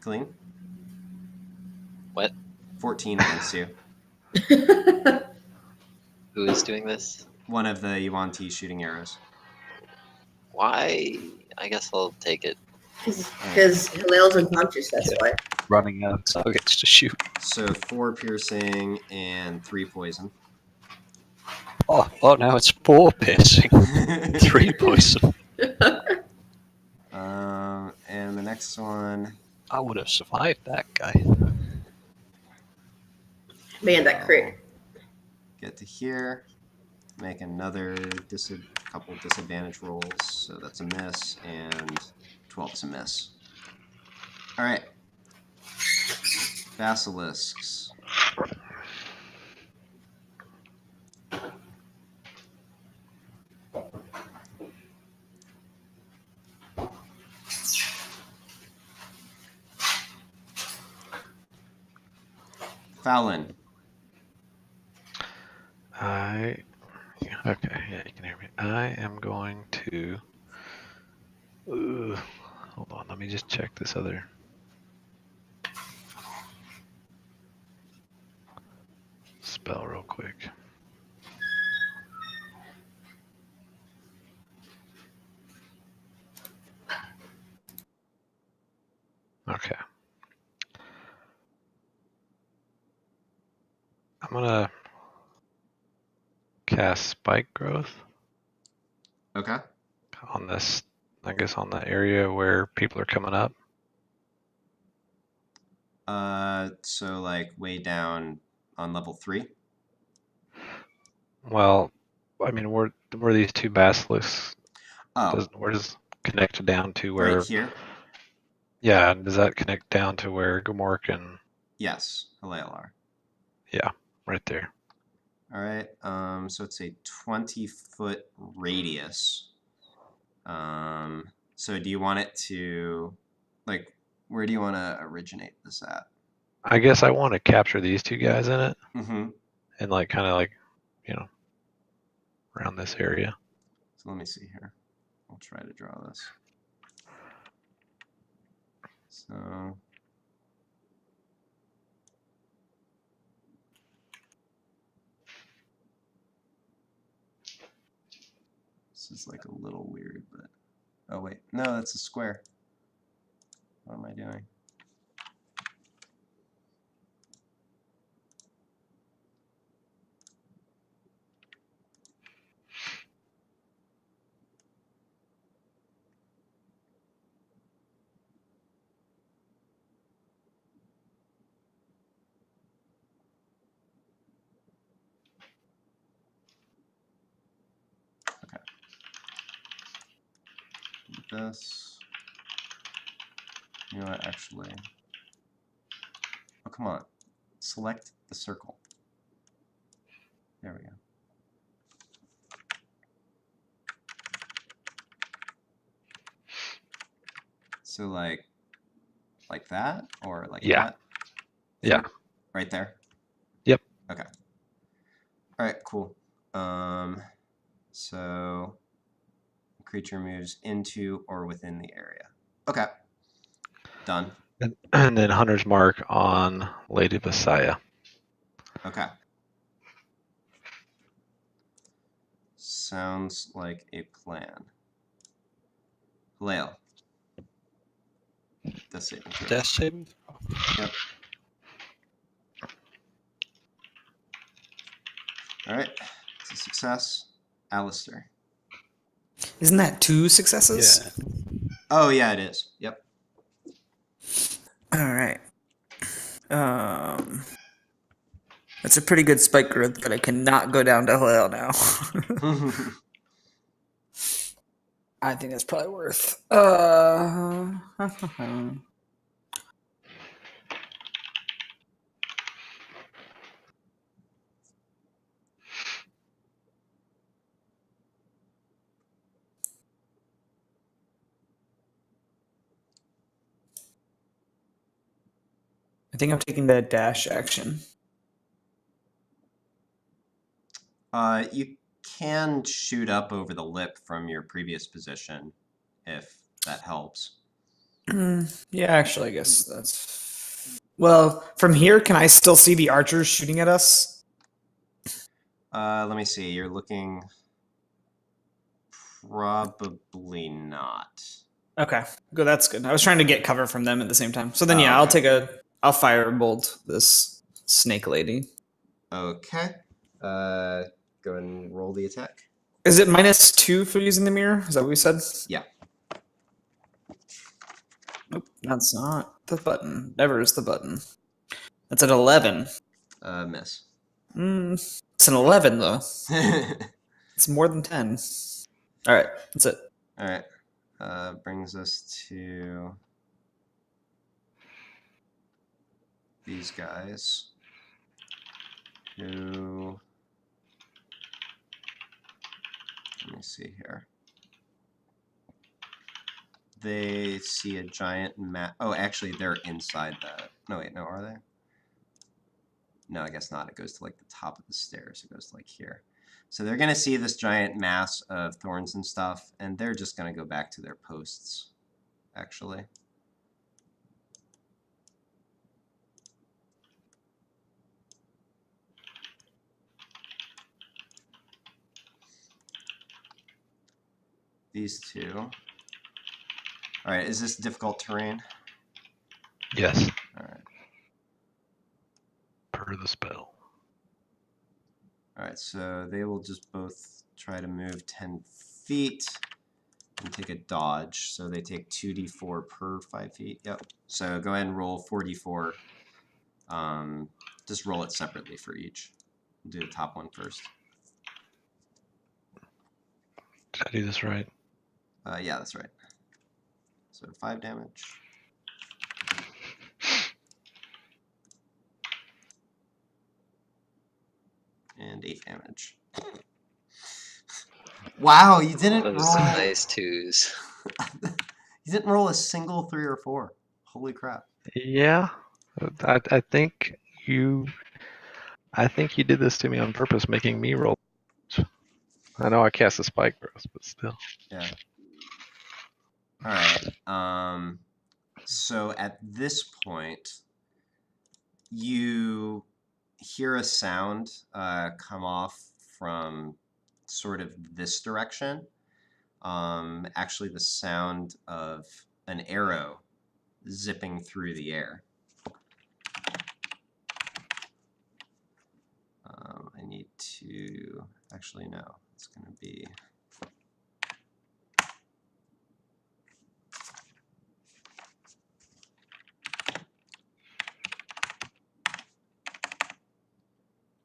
Colleen? What? 14 against you. Who is doing this? One of the Yuan Ti shooting arrows. Why? I guess I'll take it. Because Halil's unconscious, that's Yeah. why. Running out of targets to shoot. So 4 piercing and 3 poison. Oh, now it's 4 piercing, 3 poison. And the next one. I would have survived that guy. Man, that crit. Get to here. Make another couple disadvantage rolls. So that's a miss, and 12 is a miss. All right. Basilisks. Fallon. Okay, yeah, you can hear me. I am going to. Hold on, let me just check this other. Spell real quick. Okay. I'm gonna cast Spike Growth Okay. on this, I guess, on the area where people are coming up. So like way down on level 3. Well, I mean, where these two basilisks? Oh, Where does connect down to right where? here. Yeah, does that connect down to where Gomork and? Yes, Halal are. Yeah, right there. All right. So it's a 20-foot radius. So do you want it to, like, where do you want to originate this at? I guess I want to capture these two guys in it, Mm-hmm. and like kind of like, around this area. So let me see here. I'll try to draw this. So this is like a little weird, but oh wait, no, that's a square. What am I doing? Okay. This. You know what, actually. Oh, come on. Select the circle. There we go. So like that, or like Yeah. that? Yeah. Right there? Yep. Okay. All right, cool. So creature moves into or within the area. Okay. Done. And then Hunter's Mark on Lady Messiah. Okay. Sounds like a plan. Halal. Death saving throw. Death saving. Yep. All right. It's a success. Alistair. Isn't that 2 successes? Yeah. Oh, yeah, it is. Yep. All right. That's a pretty good spike growth, but I cannot go down to Halal now. I think that's probably worth. I think I'm taking the dash action. You can shoot up over the lip from your previous position, if that helps. Yeah, actually, I guess that's. Well, from here, can I still see the archers shooting at us? Let me see. You're looking. Probably not. Okay, good. That's good. I was trying to get cover from them at the same time. So then, Oh, yeah, okay. I'll firebolt this snake lady. Okay. Go and roll the attack. Is it -2 for using the mirror? Is that what we said? Yeah. Nope, that's not the button. Never is the button. That's an 11. Miss. It's an 11 though. It's more than 10. All right, that's it. All right. Brings us to these guys who. Let me see here. They see a giant map. Oh, actually, they're inside that. No, wait, no, are they? No, I guess not. It goes to like the top of the stairs. It goes to like here. So they're going to see this giant mass of thorns and stuff, and they're just going to go back to their posts, actually. These two. All right, is this difficult terrain? Yes. All right. Per the spell. All right, so they will just both try to move 10 feet and take a dodge. So they take 2d4 per 5 feet. Yep. So go ahead and roll 4d4. Just roll it separately for each. Do the top one first. Did I do this right? Yeah, that's right. So 5 damage. And 8 damage. Wow, you didn't Those roll. are some nice 2s. You didn't roll a single 3 or 4. Holy crap. Yeah. I think you did this to me on purpose, making me roll. I know I cast a spike burst, but still. Yeah. All right. So at this point, you hear a sound come off from sort of this direction. Actually, the sound of an arrow zipping through the air. I need to actually no. It's going to be.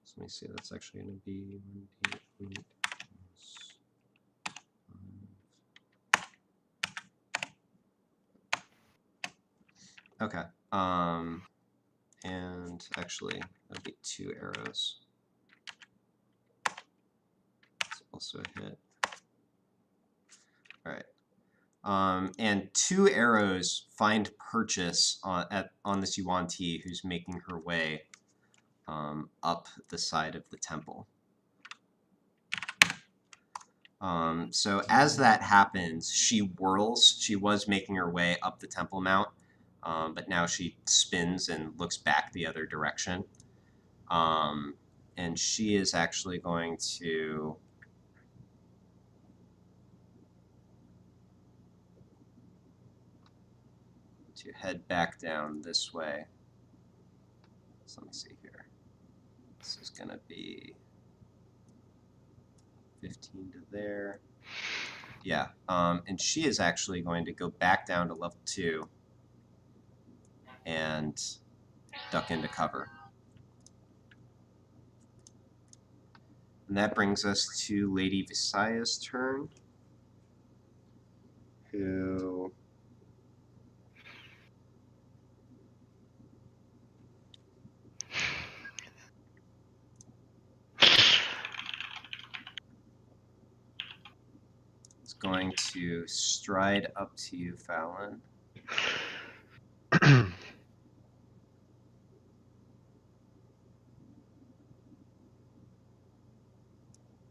So let me see. That's actually going to be 1d8 Okay. And actually, that'll be 2 arrows. It's also a hit. All right. And 2 arrows find purchase on this Yuan-Ti who's making her way up the side of the temple. So as that happens, she whirls. She was making her way up the temple mount, but now she spins and looks back the other direction. And she is actually going to head back down this way. So let me see here. This is going to be 15 to there. Yeah, and she is actually going to go back down to level 2 and duck into cover. And that brings us to Lady Visaya's turn, who is going to stride up to you, Fallon.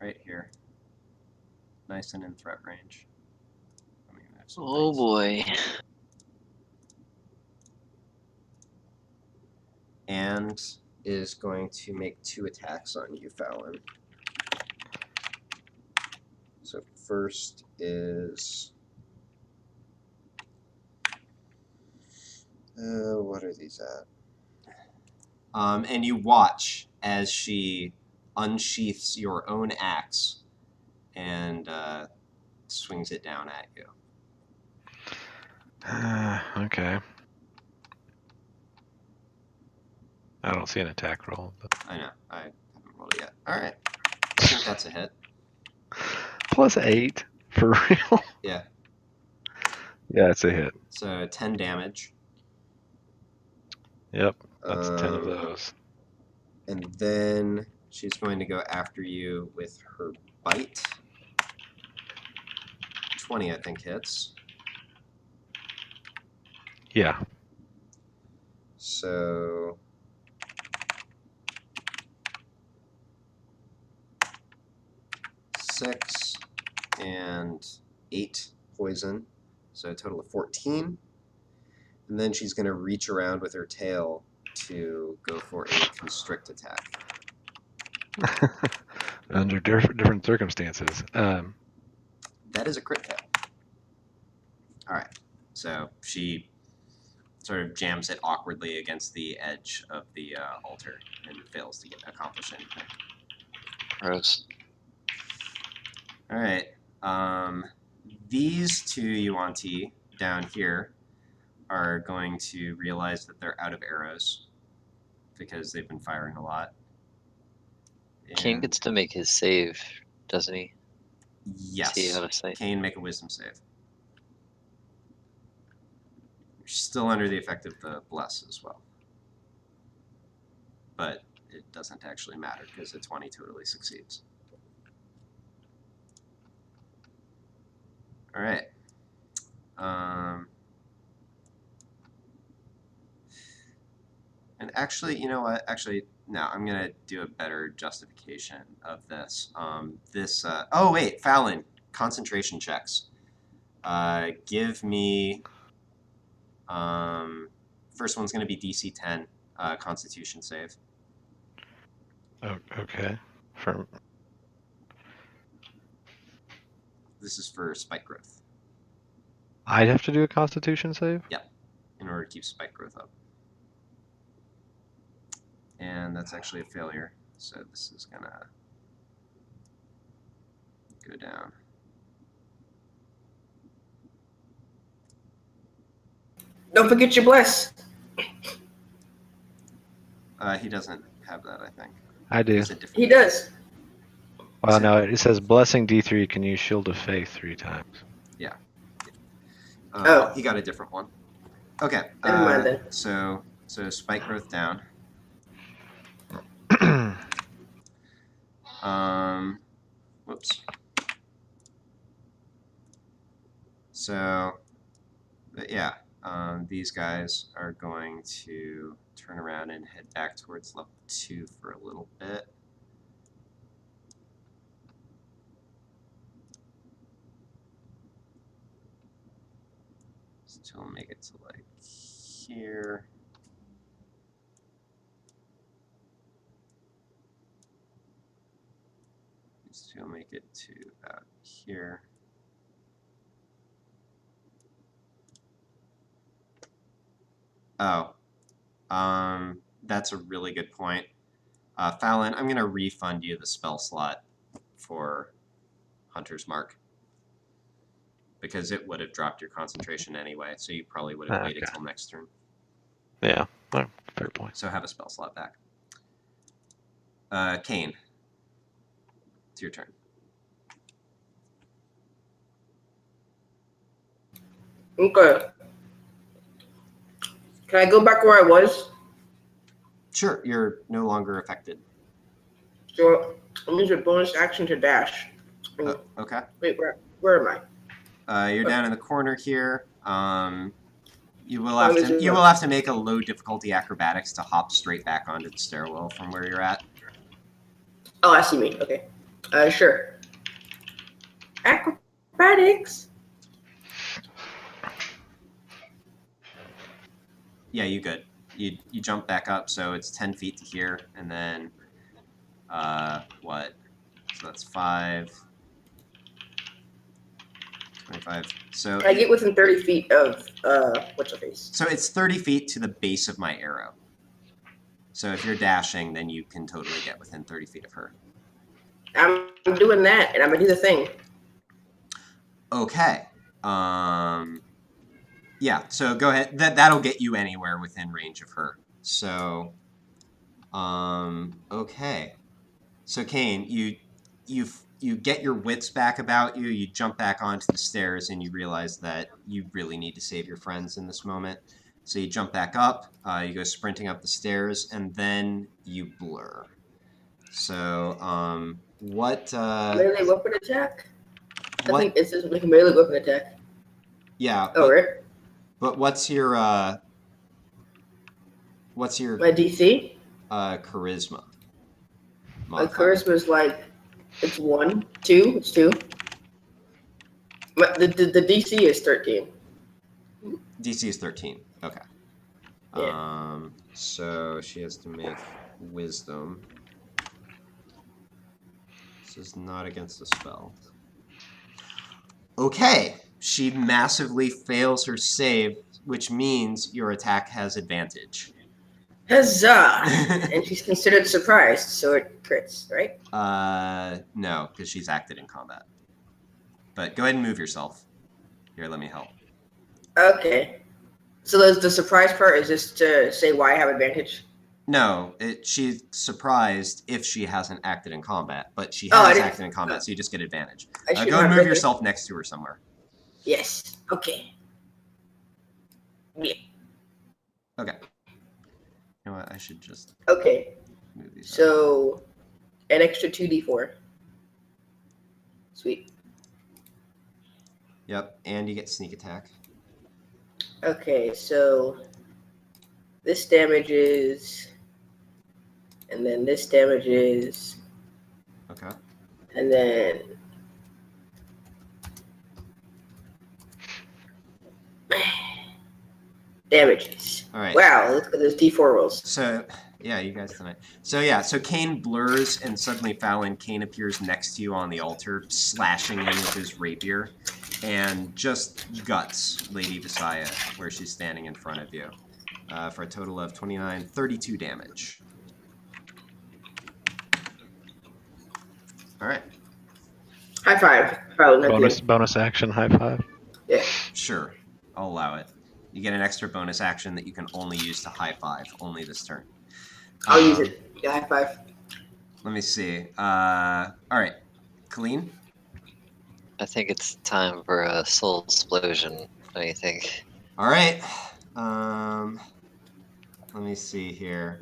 Right here. Nice and in threat range. Let me move some Oh things. boy. And is going to make 2 attacks on you, Fallon. So first is... what are these at? And you watch as she unsheaths your own axe and swings it down at you. Okay. I don't see an attack roll, but I know. I haven't rolled it yet. All right. I think that's a hit. +8 for real. Yeah. Yeah, it's a hit. So 10 damage. Yep, that's 10 of those. And then she's going to go after you with her bite. 20, I think, hits. Yeah. So 6 and 8 poison, so a total of 14. And then she's going to reach around with her tail to go for a constrict attack. Under different circumstances. That is a crit fail. All right, so she sort of jams it awkwardly against the edge of the altar and fails to accomplish anything. Gross. All right, these two Yuan-Ti down here are going to realize that they're out of arrows because they've been firing a lot. Kane And gets to make his save, doesn't he? yes, Is he out of sight? Kane, make a wisdom save. You're still under the effect of the bless as well, but it doesn't actually matter because a 20 totally succeeds. All right. And actually, you know what? Actually, no, I'm going to do a better justification of this. Oh, wait, Fallon, concentration checks. Give me, first one's going to be DC 10, Constitution save. Okay. This is for spike growth, I'd have to do a Constitution save? in order to keep spike growth up. And that's actually a failure, so this is going to go down. Don't forget your bless. He doesn't have that, I think. I do. It's a different- He does. Well, no, it says Blessing D3 can use Shield of Faith 3 times. Oh. He got a different one. Okay. Never mind then. So spike growth down. Whoops. So, but yeah, these guys are going to turn around and head back towards level 2 for a little bit. So we'll make it to like here. These two will make it to about here. Oh, that's a really good point. Fallon, I'm going to refund you the spell slot for Hunter's Mark, because it would have dropped your concentration anyway, so you probably would have waited Okay. till next turn. Yeah, fair point. So have a spell slot back. Kane, it's your turn. Okay. Can I go back where I was? Sure, you're no longer affected. So I'm using a bonus action to dash. Okay. Wait, where am I? You're down in the corner here. You will Oh, have this to is you right. will have to make a low difficulty acrobatics to hop straight back onto the stairwell from where you're at. Oh, I see me. Okay. Sure. Acrobatics. Yeah, you good. You jump back up, so it's 10 feet to here, and then what? So that's 5, 25. So I get within 30 feet of what's her face? So it's 30 feet to the base of my arrow. So if you're dashing, then you can totally get within 30 feet of her. I'm doing that, and I'm gonna do the thing. Okay. Yeah, so go ahead. That'll get you anywhere within range of her. So, okay. So Kane, you get your wits back about you. You jump back onto the stairs, and you realize that you really need to save your friends in this moment. So you jump back up. You go sprinting up the stairs, and then you blur. So, what? Melee weapon attack. I What? think it says like a melee weapon attack. Yeah. Oh, right. But what's your My DC. charisma? My modifier? charisma is like It's 1, 2. It's 2. But the DC is 13. DC is 13. Okay. Yeah. So she has to make wisdom. This is not against the spell. Okay. She massively fails her save, which means your attack has advantage. Huzzah! And she's considered surprised, so it crits, right? No, because she's acted in combat. But go ahead and move yourself. Here, let me help. Okay. So the surprise part is just to say why I have advantage? No, she's surprised if she hasn't acted in combat, but she has acted in combat, so you just get advantage. Go and move yourself next to her somewhere. Yes. Okay. Yeah. Okay. You know what? I should just Okay. move these. So, an extra 2d4. Sweet. Yep, and you get sneak attack. Okay, so this damages, and then this damages, Okay. and then damages. All right. Wow, look at those d4 rolls. So, yeah, you guys tonight. So, yeah, so Kane blurs, and suddenly Fallon, Kane appears next to you on the altar, slashing in with his rapier, and just guts Lady Visaya, where she's standing in front of you, for a total of 32 damage. All right. High five. Probably not Bonus action high five. Yeah. Sure, I'll allow it. You get an extra bonus action that you can only use to high five, only this turn. I'll use it. Yeah, high five. Let me see. All right, Colleen? I think it's time for a soul explosion. What do you think? All right. Let me see here.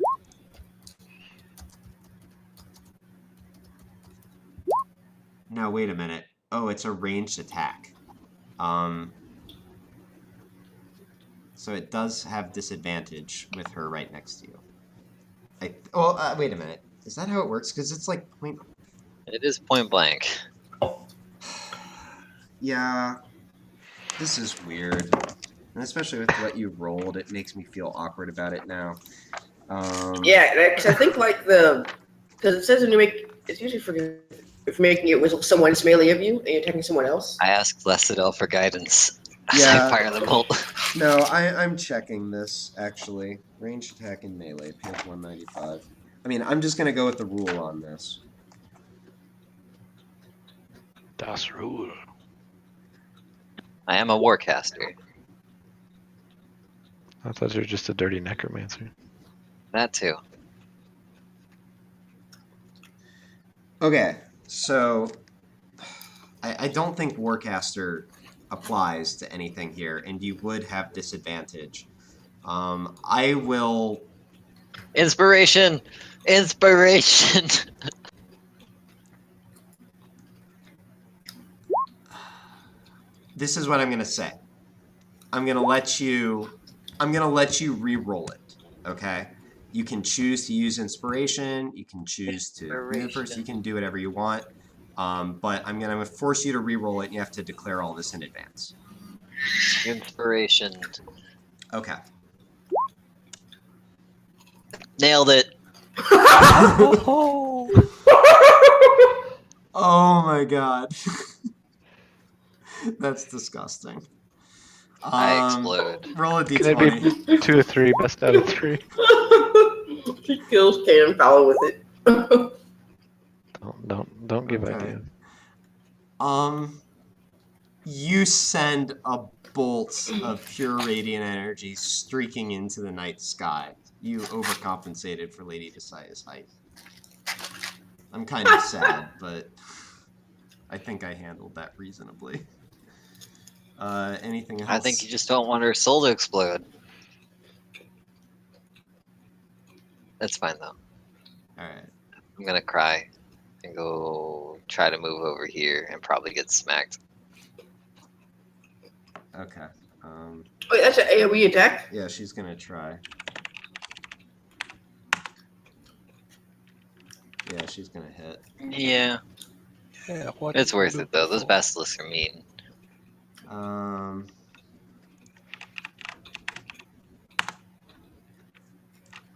No, wait a minute. Oh, it's a ranged attack. So it does have disadvantage with her right next to you. Wait a minute. Is that how it works? Because it's like point. It is point blank. Yeah. This is weird. And especially with what you rolled, it makes me feel awkward about it now. Yeah, because I think because it says when you make, it's usually for if making it with someone's melee of you and you're attacking someone else. I asked Lessadel for guidance as Yeah. I fire the bolt. No, I'm checking this, actually. Ranged attack in melee, page 195. I mean, I'm just going to go with the rule on this. Das Rule. I am a warcaster. I thought you were just a dirty necromancer. That too. Okay, so I don't think Warcaster applies to anything here, and you would have disadvantage. I will... Inspiration! Inspiration! This is what I'm going to say. I'm going to let you re-roll it, okay? You can choose to use inspiration. You can choose to move first. You can do whatever you want. But I'm going to force you to re-roll it, and you have to declare all this in advance. Inspiration. Okay. Nailed it. Oh my god. That's disgusting. I explode. Roll a Can it d20. be 2 or 3, best out of 3? She kills Kane and Fallon with it. Don't give Okay. ideas. You send a bolt of pure radiant energy streaking into the night sky. You overcompensated for Lady Visaya's height. I'm kind of sad, but I think I handled that reasonably. Anything else? I think you just don't want her soul to explode. That's fine though. Alright. I'm gonna cry and go try to move over here and probably get smacked. Okay. Wait, that's an AoE attack? Yeah, she's gonna try. Yeah, she's gonna hit. Yeah. Yeah, what It's did you worth do it though. Those before? basilisks are mean.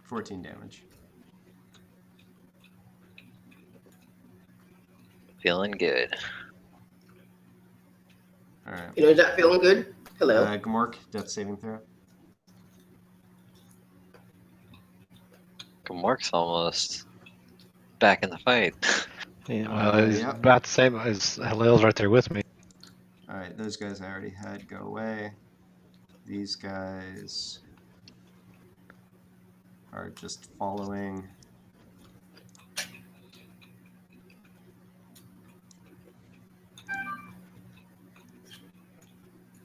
14 damage. Feeling good. All right. You know, is that feeling good? Hello. Gmork, death saving throw. Gmork's almost back in the fight. Yeah, well, he's Yep. about the same as Halil's right there with me. All right, those guys I already had go away. These guys are just following.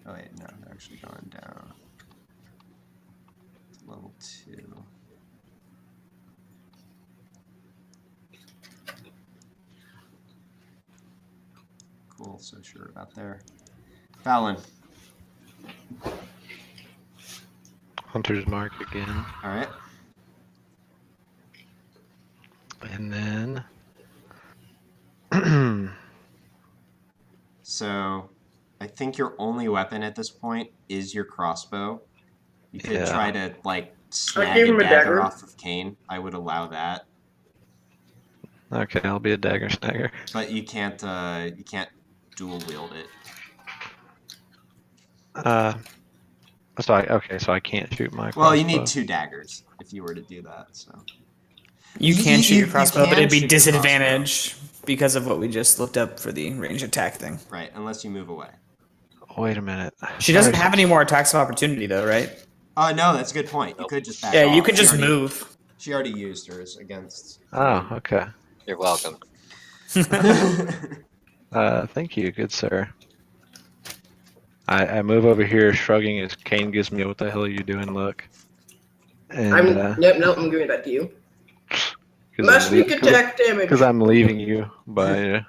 Oh wait, no, they're actually going down to level 2. Cool, so sure about there. Fallon. Hunter's Mark again. All right. And then So I think your only weapon at this point is your crossbow. You could Yeah. try to like I snag gave a him a dagger dagger. off of Kane. I would allow that, okay, I'll be a dagger snagger. but you can't dual wield it. So I can't shoot my crossbow. Well, you need 2 daggers if you were to do that. So You can shoot your crossbow, but can it'd be shoot your crossbow. disadvantage because of what we just looked up for the range attack thing. Right, unless you move away. Wait a minute. She doesn't have any more attacks of opportunity, though, right? Oh no, that's a good point. You could just back Yeah, off. you could just She already- move. She already used hers against. Oh, okay. You're welcome. Thank you, good sir. I move over here, shrugging as Kane gives me a "What the hell are you doing?" look. And No, I'm giving that to you. Must make attack damage. because I'm leaving you by.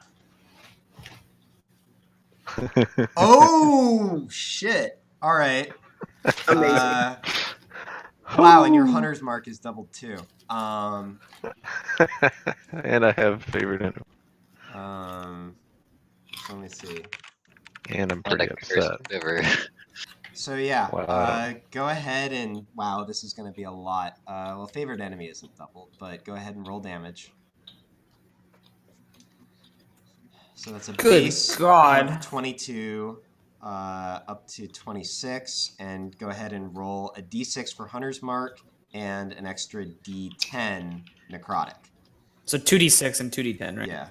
Oh shit! All right. Amazing. Wow, and your hunter's mark is doubled too. And I have favorite enemy. Let me see. And I'm And pretty a cursed upset. river. So yeah, Wow. go ahead and wow, this is going to be a lot. Well, favorite enemy isn't doubled, but go ahead and roll damage. So that's a Good base God. of 22 up to 26, and go ahead and roll a d6 for hunter's mark and an extra d10 necrotic. So 2d6 and 2d10, right? Yeah.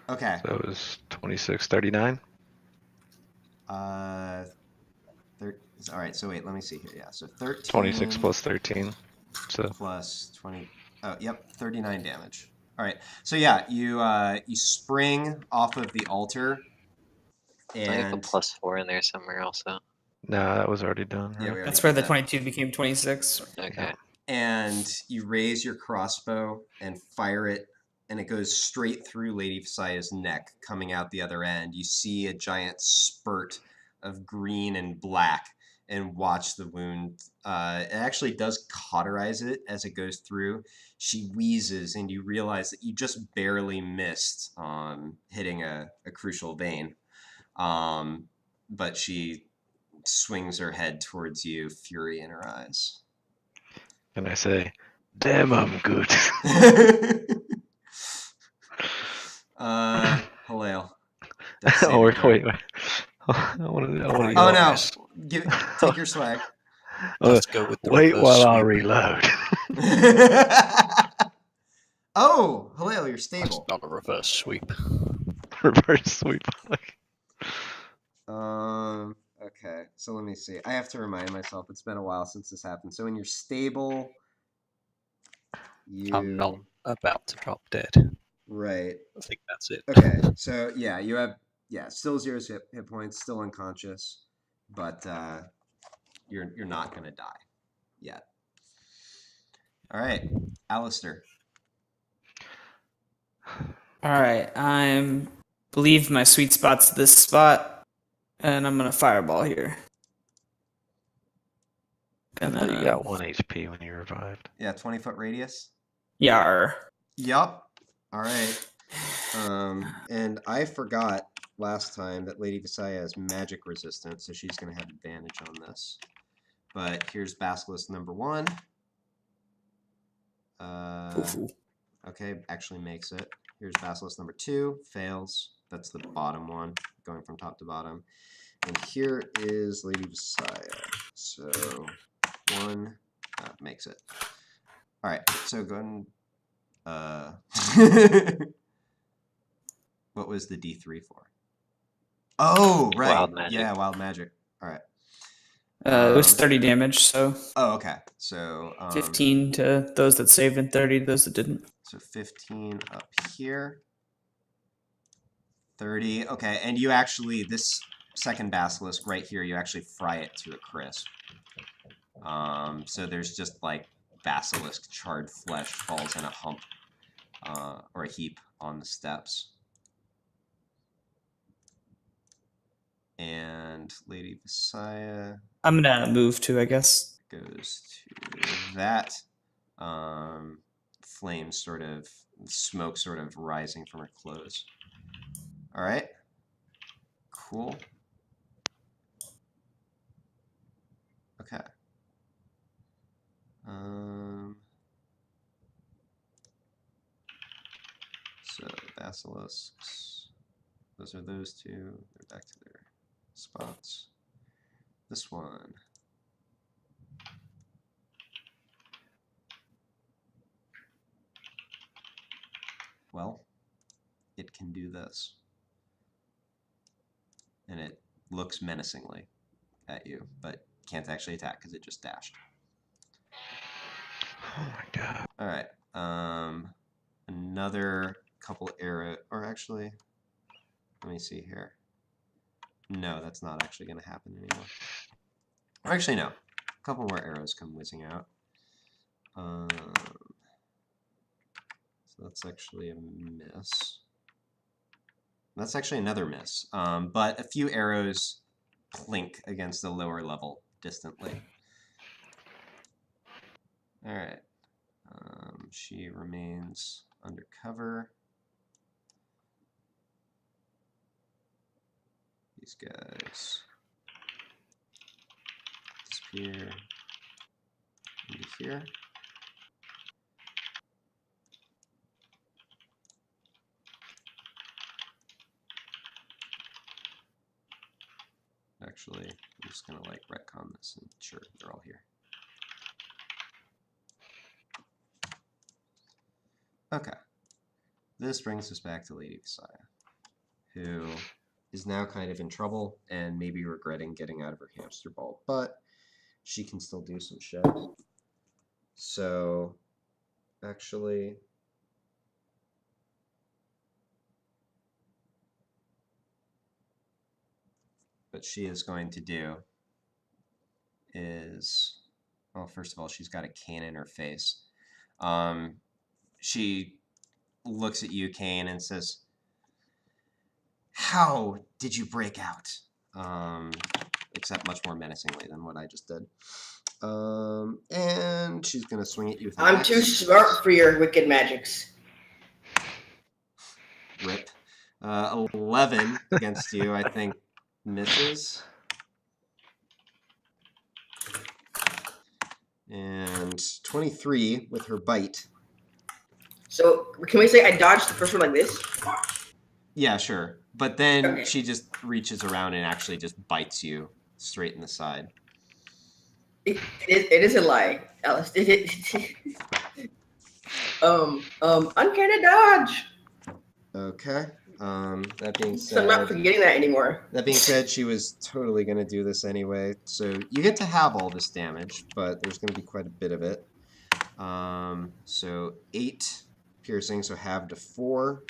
Okay. So it was 2639. All right. So wait, let me see here. Yeah. So 13. 26 plus 13. So plus 20. Oh, yep, 39 damage. All right. So yeah, you spring off of the altar, I have a and +4 in there somewhere also. no, that was already done. yeah, Right? we That's already where did the that. 22 became 26. Okay. And you raise your crossbow and fire it, and it goes straight through Lady Visaya's neck, coming out the other end. You see a giant spurt of green and black, and watch the wound. It actually does cauterize it as it goes through. She wheezes, and you realize that you just barely missed hitting a crucial vein. But she swings her head towards you, fury in her eyes. And I say, "Damn, I'm good." Halal. Oh, wait. I want to. Oh no! Take your swag. Let's go with the Wait reverse while I sweep. reload. Oh, Halal, you're That's stable. not a reverse sweep. Reverse sweep. Okay, so let me see. I have to remind myself. It's been a while since this happened. So when you're stable, I'm not about to drop dead. Right. I think that's it. Okay, so yeah, you have still 0 hit points, still unconscious, but you're not gonna die yet. All right, Alistair. All right, I believe my sweet spot's this spot. And I'm gonna fireball here. I thought you got 1 HP when you revived. Yeah, 20-foot radius. Yar. Yup. All right. And I forgot last time that Lady Visaya is magic resistant, so she's going to have advantage on this. But here's Basilisk number 1. Okay, actually makes it. Here's Basilisk number 2. Fails. That's the bottom one, going from top to bottom. And here is Lady Visaya. So 1 makes it. All right, so go ahead and what was the D3 for? Oh, right. Wild magic. Yeah, wild magic. All right. It was 30 damage, so. Oh, okay. So 15 to those that saved and 30 to those that didn't. So 15 up here. 30. Okay, and you actually, this second basilisk right here, you actually fry it to a crisp. So there's just like basilisk charred flesh falls in a hump or a heap on the steps. And Lady Visaya I'm gonna move to, I guess. goes to that. Flame sort of, smoke sort of rising from her clothes. All right. Cool. Okay. So basilisks, those are those two. They're back to their spots. This one. Well, it can do this. And it looks menacingly at you, but can't actually attack because it just dashed. Oh my god. All right. Another couple arrows, or actually, let me see here. No, that's not actually going to happen anymore. Or actually, no. A couple more arrows come whizzing out. So that's actually a miss. That's actually another miss. But a few arrows clink against the lower level distantly. All right. She remains under cover. These guys disappear into here. Actually, I'm just gonna like retcon this and sure they're all here. Okay. This brings us back to Lady Visaya, who is now kind of in trouble and maybe regretting getting out of her hamster ball, but she can still do some shit. So, actually, what she is going to do is, well, first of all, she's got a cane in her face. She looks at you, Kane, and says, "How did you break out?" Except much more menacingly than what I just did. And she's gonna swing at you with an I'm axe. too smart for your wicked magics. Rip. 11 against you, I think, misses. And 23 with her bite. So can we say I dodged the first one like this? Yeah, sure. But then Okay. she just reaches around and actually just bites you straight in the side. It is a lie, Alice. Uncanny dodge. Okay. That being So I'm not said, forgetting that anymore. that being said, she was totally going to do this anyway. So you get to have all this damage, but there's going to be quite a bit of it. So 8 piercing, so halved to 4.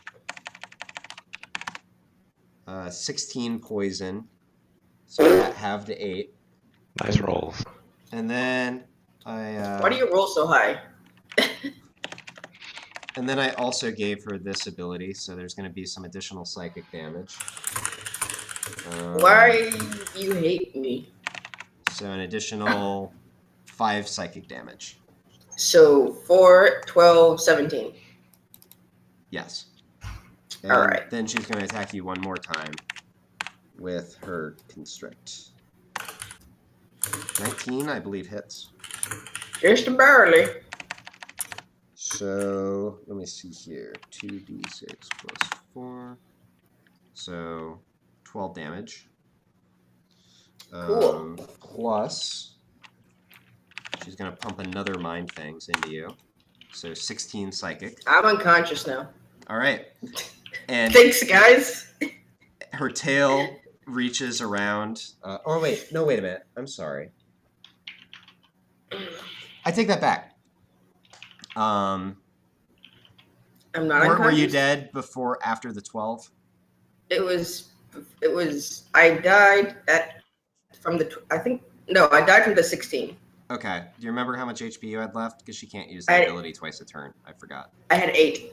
16 poison, so halved to 8. Nice rolls. And then I... Why do you roll so high? And then I also gave her this ability, so there's going to be some additional psychic damage. Why do you hate me? So an additional 5 psychic damage. So 4, 12, 17. Yes. And All right. then she's going to attack you one more time with her constrict. 19, I believe, hits. Just barely. So let me see here. 2d6 plus 4. So 12 damage. Cool. Plus, she's going to pump another Mind Fangs into you. So 16 psychic. I'm unconscious now. All right. And Thanks, guys. her tail reaches around. Wait a minute. I'm sorry. I take that back. I'm not unconscious. Were you dead after the 12? It was. I died from the. I died from the 16. Okay. Do you remember how much HP you had left? Because she can't use the ability twice a turn. I forgot. I had 8.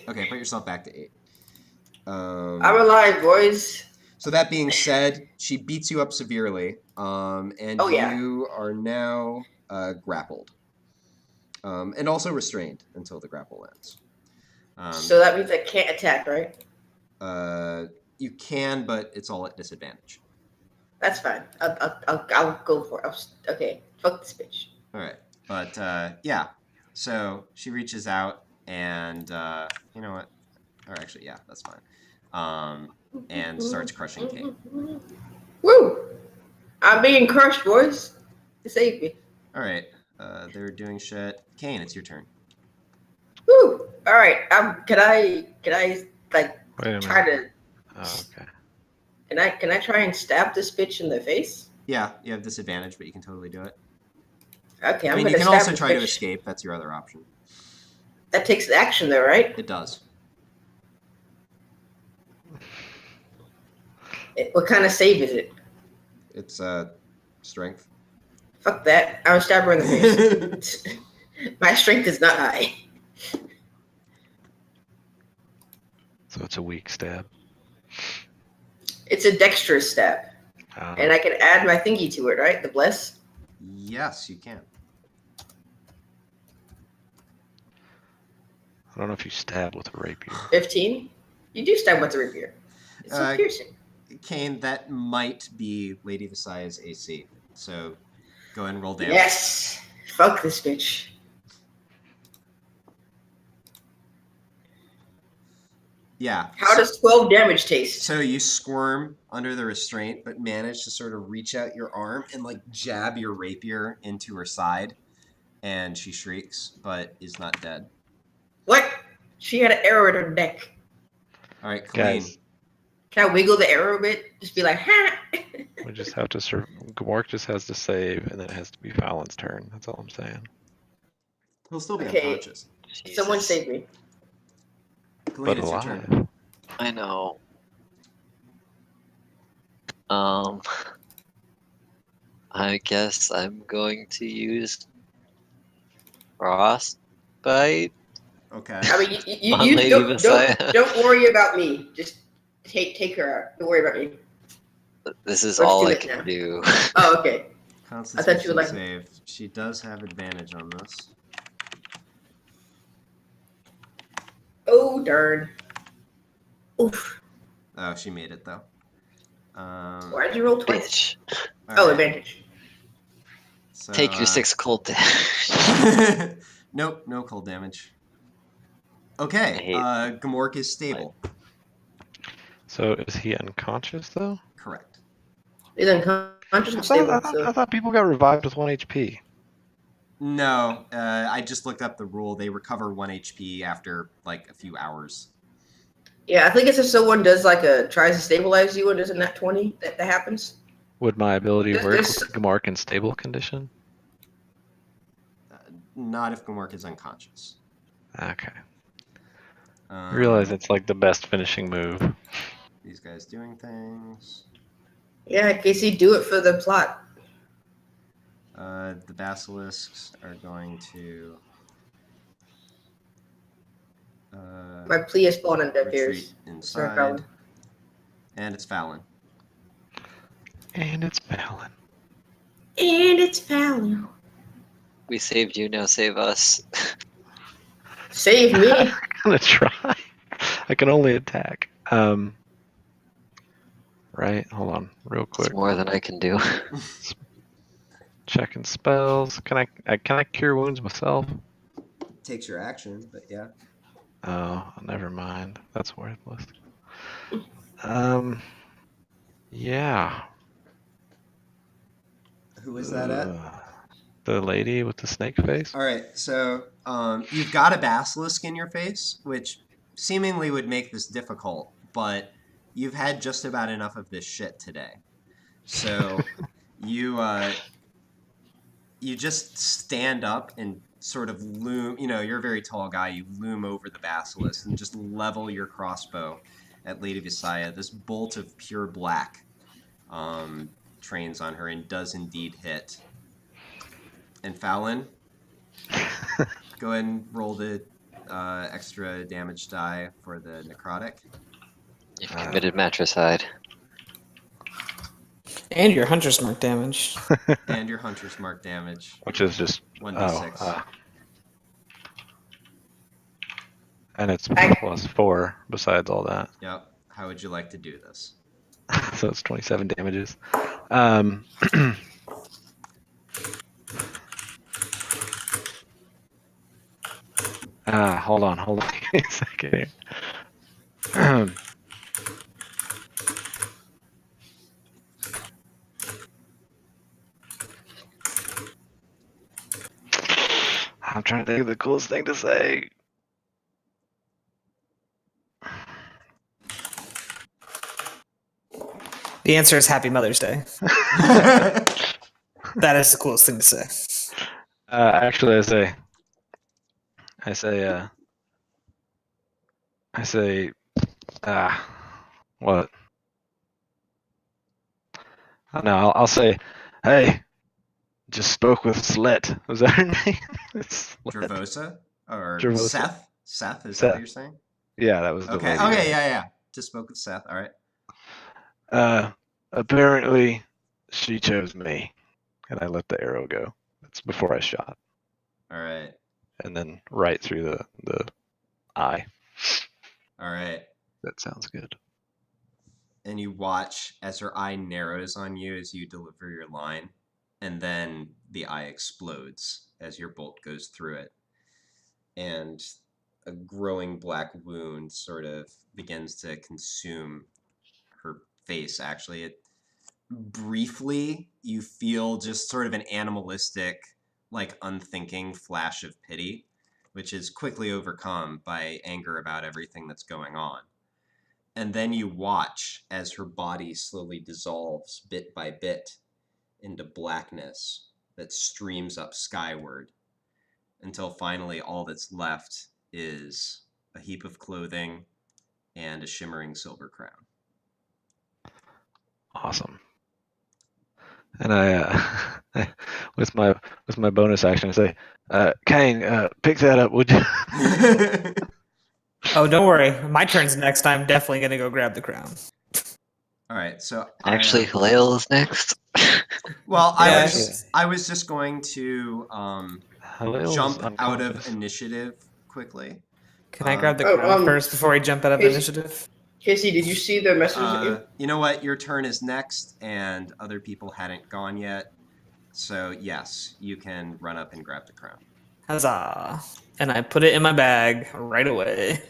Okay, put yourself back to 8. I'm alive, boys. So that being said, she beats you up severely, and you are now grappled, and also restrained until the grapple ends. So that means I can't attack, right? You can, but it's all at disadvantage. That's fine. I'll go for it. Okay, fuck this bitch. All right, but yeah. So she reaches out, and you know what? Or actually, yeah, that's fine. And starts crushing Kane. Woo! I'm being crushed, boys. Save me. All right, they're doing shit. Kane, it's your turn. Woo! All right. Can I like Wait a try minute. to? Oh, okay. Can I try and stab this bitch in the face? Yeah, you have disadvantage, but you can totally do it. Okay, I I'm mean, gonna you can stab also this try to bitch. escape. That's your other option. That takes action, though, right? It does. What kind of save is it? It's strength. Fuck that. I will stab her in the face. My strength is not high. So it's a weak stab. It's a dexterous stab. And I can add my thingy to it, right? The bless? Yes, you can. I don't know if you stab with a rapier. 15? You do stab with the rapier. It's so piercing. Kane, that might be Lady Visayas' AC. So go ahead and roll damage. Yes! Fuck this bitch. Yeah. How does 12 damage taste? So you squirm under the restraint, but manage to sort of reach out your arm and like jab your rapier into her side. And she shrieks, but is not dead. What? She had an arrow in her neck. All right, Colleen. Guys, Can I wiggle the arrow a bit? Just be like, ha! we just have to Gamork just has to save, and then it has to be Fallon's turn. That's all I'm saying. He'll still be Okay. unconscious. Someone Jesus. save me. Colleen, But it's your turn. alive. I know. I guess I'm going to use Frostbite. Okay. I mean, On you Lady don't Visaya. worry about me. Just take her out. Don't worry about me. This is Let's all do I it can now. do. Oh, okay. Constitution you would like- save. She does have advantage on this. Oh, darn. Oof. Oh, she made it though. Why'd you roll twice? Bitch. All right. Advantage. So, Take your 6 cold damage. Nope, no cold damage. I Okay, hate- Gamork is stable. So is he unconscious though? Correct. He's unconscious and stable. I thought people got revived with 1 HP. No, I just looked up the rule. They recover 1 HP after like a few hours. Yeah, I think it's if someone does tries to stabilize you and there's a nat 20 that happens. Would my ability There's- work there's- with Gamork in stable condition? Not if Gamork is unconscious. Okay. I realize it's like the best finishing move. These guys doing things. Yeah, Casey, do it for the plot. The basilisks are going to My plea is spawned on deaf retreat ears. Sorry, inside. Fallon. And it's Fallon. And it's Palin. And it's Palin. We saved you, now save us. Save me. I'm gonna try. I can only attack. Right. Hold on, real It's quick. more than I can do. Checking spells. Can I cure wounds myself? Takes your action, but yeah. Oh, never mind. That's worthless. Yeah. Who is that at? The lady with the snake face. All right, so you've got a basilisk in your face, which seemingly would make this difficult, but you've had just about enough of this shit today. So you just stand up and sort of loom. You're a very tall guy. You loom over the basilisk and just level your crossbow at Lady Visaya. This bolt of pure black trains on her and does indeed hit. And Fallon, go ahead and roll the extra damage die for the necrotic. You've committed matricide. And your hunter's mark damage. And your hunter's mark damage. Which is just 1d6. And it's +4 besides all that. Yep. How would you like to do this? So it's 27 damages. Hold on a second here. I'm trying to think of the coolest thing to say. The answer is Happy Mother's Day. That is the coolest thing to say. Actually, I say, what? No, I'll say, hey, just spoke with Slet. Was that her name? Dravosa? Or Dravosa. Seth? Seth, is that Seth. what you're saying? Yeah, that was the Okay, lady. okay, yeah. Just spoke with Seth, all right. Apparently, she chose me, and I let the arrow go. That's before I shot, All right, and then right through the eye. all right. That sounds good. And you watch as her eye narrows on you as you deliver your line, and then the eye explodes as your bolt goes through it. And a growing black wound sort of begins to consume her face. Actually, it briefly you feel just sort of an animalistic, like unthinking flash of pity, which is quickly overcome by anger about everything that's going on. And then you watch as her body slowly dissolves bit by bit into blackness that streams up skyward until finally all that's left is a heap of clothing and a shimmering silver crown. Awesome. And I, with my bonus action, I say, Kane, pick that up, would you? Oh, don't worry. My turn's next. I'm definitely going to go grab the crown. All right, so Actually, Halil is next. well, Yeah. I was just going to Halil's jump out of unconscious. initiative quickly. Can I grab the crown first before I jump out of Casey- initiative? Casey, did you see the message? You know what? Your turn is next, and other people hadn't gone yet. So yes, you can run up and grab the crown. Huzzah. And I put it in my bag right away.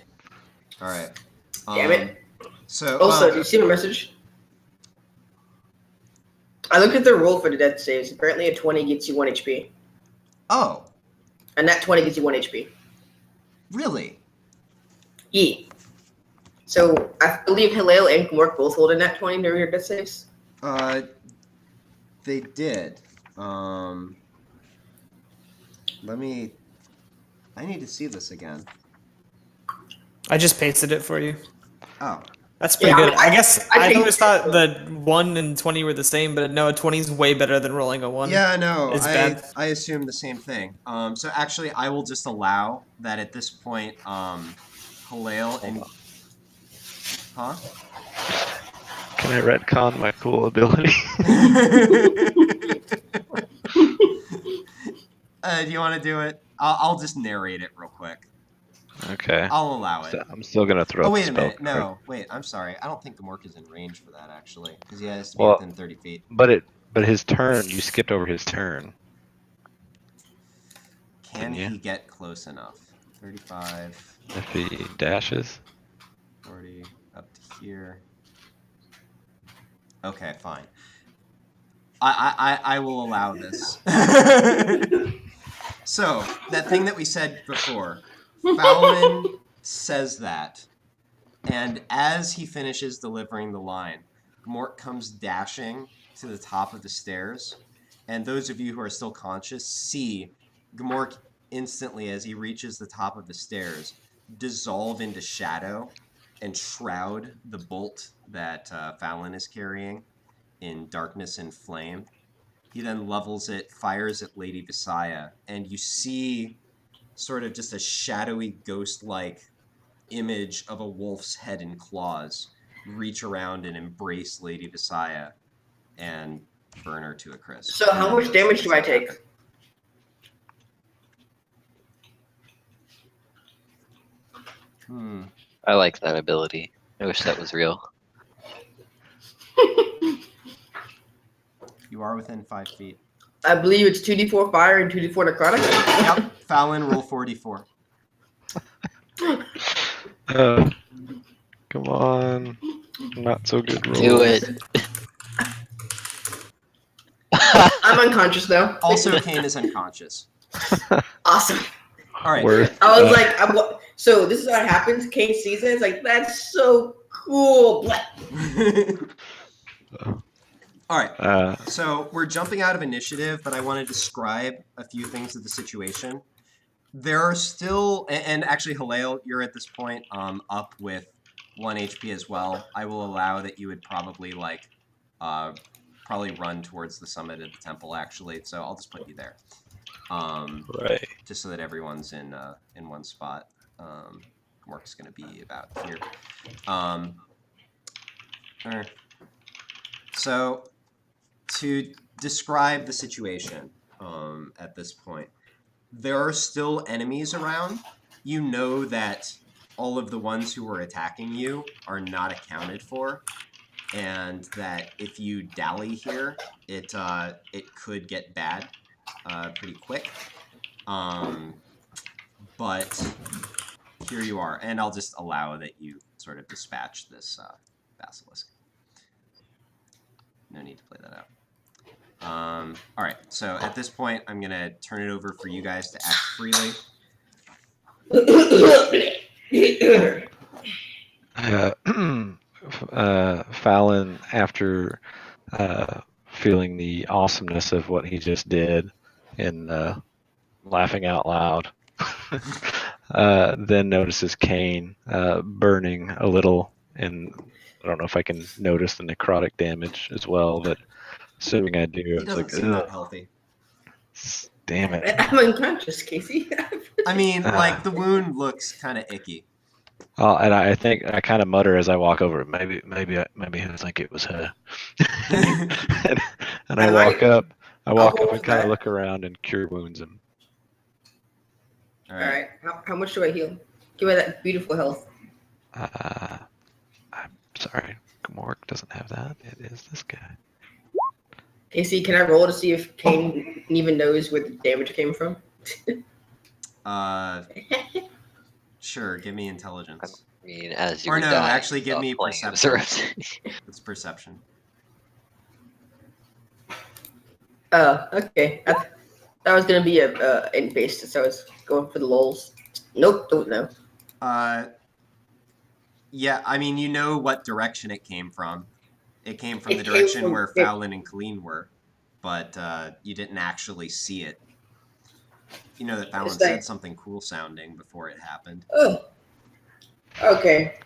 All right. Damn it. So Also, did you see my message? I looked at the roll for the death saves. Apparently, a 20 gets you 1 HP. Oh, And that 20 gets you 1 HP. really? Yeah. So, I believe Halil and Gmork both hold a nat 20 during your death saves. They did. I need to see this again. I just pasted it for you. Oh, That's pretty Yeah, good. I guess I think- always thought the 1 and 20 were the same, but no, a 20 is way better than rolling a 1. yeah, no, It's bad. I assumed the same thing. So actually, I will just allow that at this point, Halil and... Huh? Can Can I retcon my cool ability? Do you want to do it? I'll just narrate it real quick. Okay. I'll allow it. So I'm still gonna throw. Oh, up wait the a spell minute. card. No, wait. I'm sorry. I don't think Gamork is in range for that actually, because he has to be Well, within 30 feet. But his turn. You skipped over his turn. Can Yeah. he get close enough? 35, If he dashes. 40, up to here. Okay, fine. I will allow this. So, that thing that we said before, Fallon says that, and as he finishes delivering the line, Mort comes dashing to the top of the stairs, and those of you who are still conscious see Gamork instantly, as he reaches the top of the stairs, dissolve into shadow and shroud the bolt that Fallon is carrying in darkness and flame. He then levels it, fires at Lady Visaya, and you see sort of just a shadowy, ghost-like image of a wolf's head and claws reach around and embrace Lady Visaya and burn her to a crisp. So how much damage do I take? I like that ability. I wish that was real. You are within 5 feet. I believe it's 2d4 fire and 2d4 necrotic. Yep. Fallon, roll 44. Come on. Not so good roll. Do it. I'm unconscious though. Also, Kane is unconscious. Awesome. All right. Worth. I was like, so this is how it happens. Kane sees it. It's like, that's so cool. All right. Uh, So we're jumping out of initiative, but I want to describe a few things of the situation. There are still, and actually, Halil, you're at this point up with 1 HP as well. I will allow that you would probably probably run towards the summit of the temple, actually. So I'll just put you there, Right. just so that everyone's in one spot. Work's going to be about here. So to describe the situation at this point, there are still enemies around. You know that all of the ones who were attacking you are not accounted for, and that if you dally here, it could get bad pretty quick. But here you are, and I'll just allow that you sort of dispatch this basilisk. No need to play that out. All right, so at this point, I'm going to turn it over for you guys to act freely. Fallon, after feeling the awesomeness of what he just did and laughing out loud, then notices Kane burning a little, and I don't know if I can notice the necrotic damage as well, but assuming I do, He it's doesn't like, seem that ugh, healthy. damn it. I'm unconscious, Casey. I mean, like, the wound looks kind of icky. Oh, and I think I kind of mutter as I walk over. Maybe he'll think it was her. and I walk up. I walk up and kind of look around and cure wounds him. All All right. right. How much do I heal? Give me that beautiful health. I'm sorry, Gamork doesn't have that. It is this guy. Casey, can I roll to see if Kane even knows where the damage came from? Sure, give me intelligence. I mean, as you Or were no, dying, actually give stop me playing perception. Observation. It's perception. Oh, okay. That was gonna be a int based, so I was going for the lols. Nope, don't know. Yeah, I mean, you know what direction it came from. It came from It the came direction from- where Fallon and Colleen were, but you didn't actually see it. You know that Fallon It's like- said something cool sounding before it happened. Oh. Okay.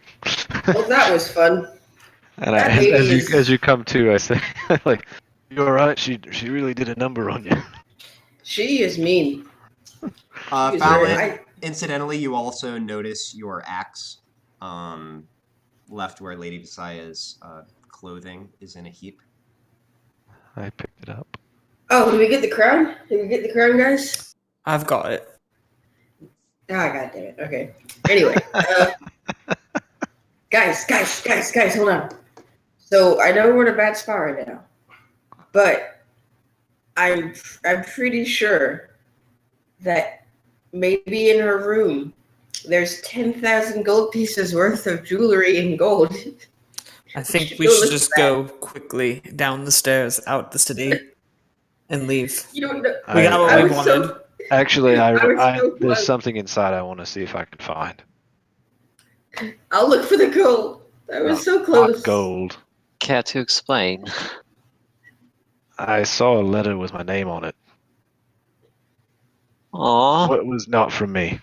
Well, that was fun. And That lady as you come to, I say, like, you all right? She really did a number on you. She is mean. She is Fallon, very- incidentally, you also notice your axe left where Lady Visaya's clothing is in a heap. I picked it up. Oh, did we get the crown? Did we get the crown, guys? I've got it. Ah, god damn it. Okay. Anyway, guys, hold on. So I know we're in a bad spot right now, but I'm pretty sure that maybe in her room there's 10,000 gold pieces worth of jewelry in gold. I think we should just go quickly down the stairs, out the city, and leave. You don't know. We got what we wanted. Actually, so there's close. something inside I want to see if I can find. I'll look for the gold. I was so Not close. gold. Care to explain? I saw a letter with my name on it. Aww. What was not from me.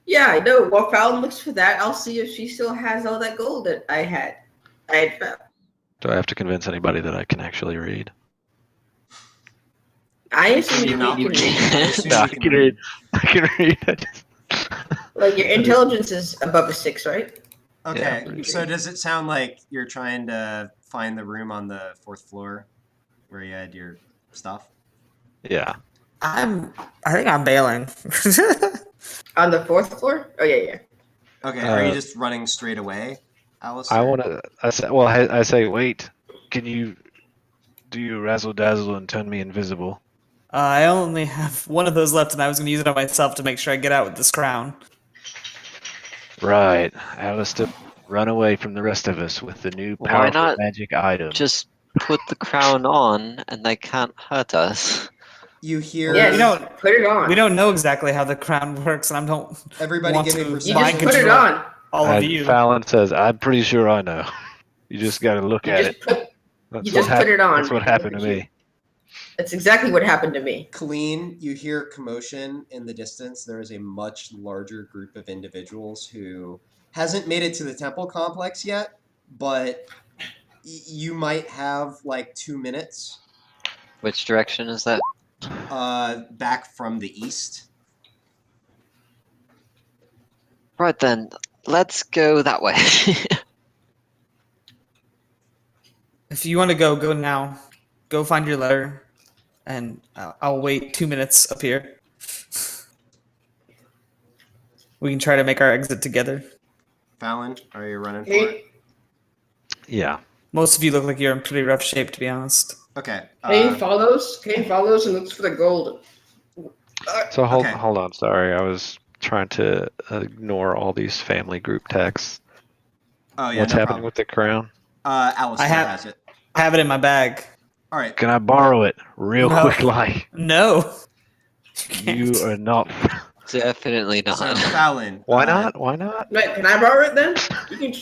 Yeah, I know. While Fallon looks for that, I'll see if she still has all that gold that I had found. Do I have to convince anybody that I can actually read? I assume you not can read. read. I assume No, you I can can read. read. I can read. I just... Like your intelligence is above a 6, right? Okay, Yeah. so does it sound like you're trying to find the room on the 4th floor where you had your stuff? Yeah. I think I'm bailing. On the 4th floor? Oh yeah. Okay, are you just running straight away, Alice? I want to. I say, wait. Can you do your razzle dazzle and turn me invisible? I only have one of those left, and I was going to use it on myself to make sure I get out with this crown. Right, Alistair, run away from the rest of us with the new Why powerful not magic item. Just put the crown on, and they can't hurt us. You hear Yes, put it on. We don't know exactly how the crown works, and I don't everybody want give me to You perception. just mind put it control on. all of you. Fallon says, "I'm pretty sure I know. You just got to look You at just it." put. That's You what just put it on. That's what happened to me. That's exactly what happened to me. Colleen, you hear commotion in the distance. There is a much larger group of individuals who hasn't made it to the temple complex yet, but you might have like 2 minutes Which direction is that? back from the east. Right then, let's go that way. If you want to go now. Go find your letter, and I'll wait 2 minutes up here. We can try to make our exit together. Fallon, are you running for Hey, it? Yeah. Most of you look like you're in pretty rough shape, to be honest. Okay. Kane follows and looks for the gold. So hold Okay. on. Sorry, I was trying to ignore all these family group texts. Oh yeah, What's no happening problem. with the crown? Alistair has it. I have it in my bag. All right. Can I borrow it real No. quick? Like No. you are not. Definitely not. So Fallon, Why not? Why not? Wait, can I borrow it then? You can.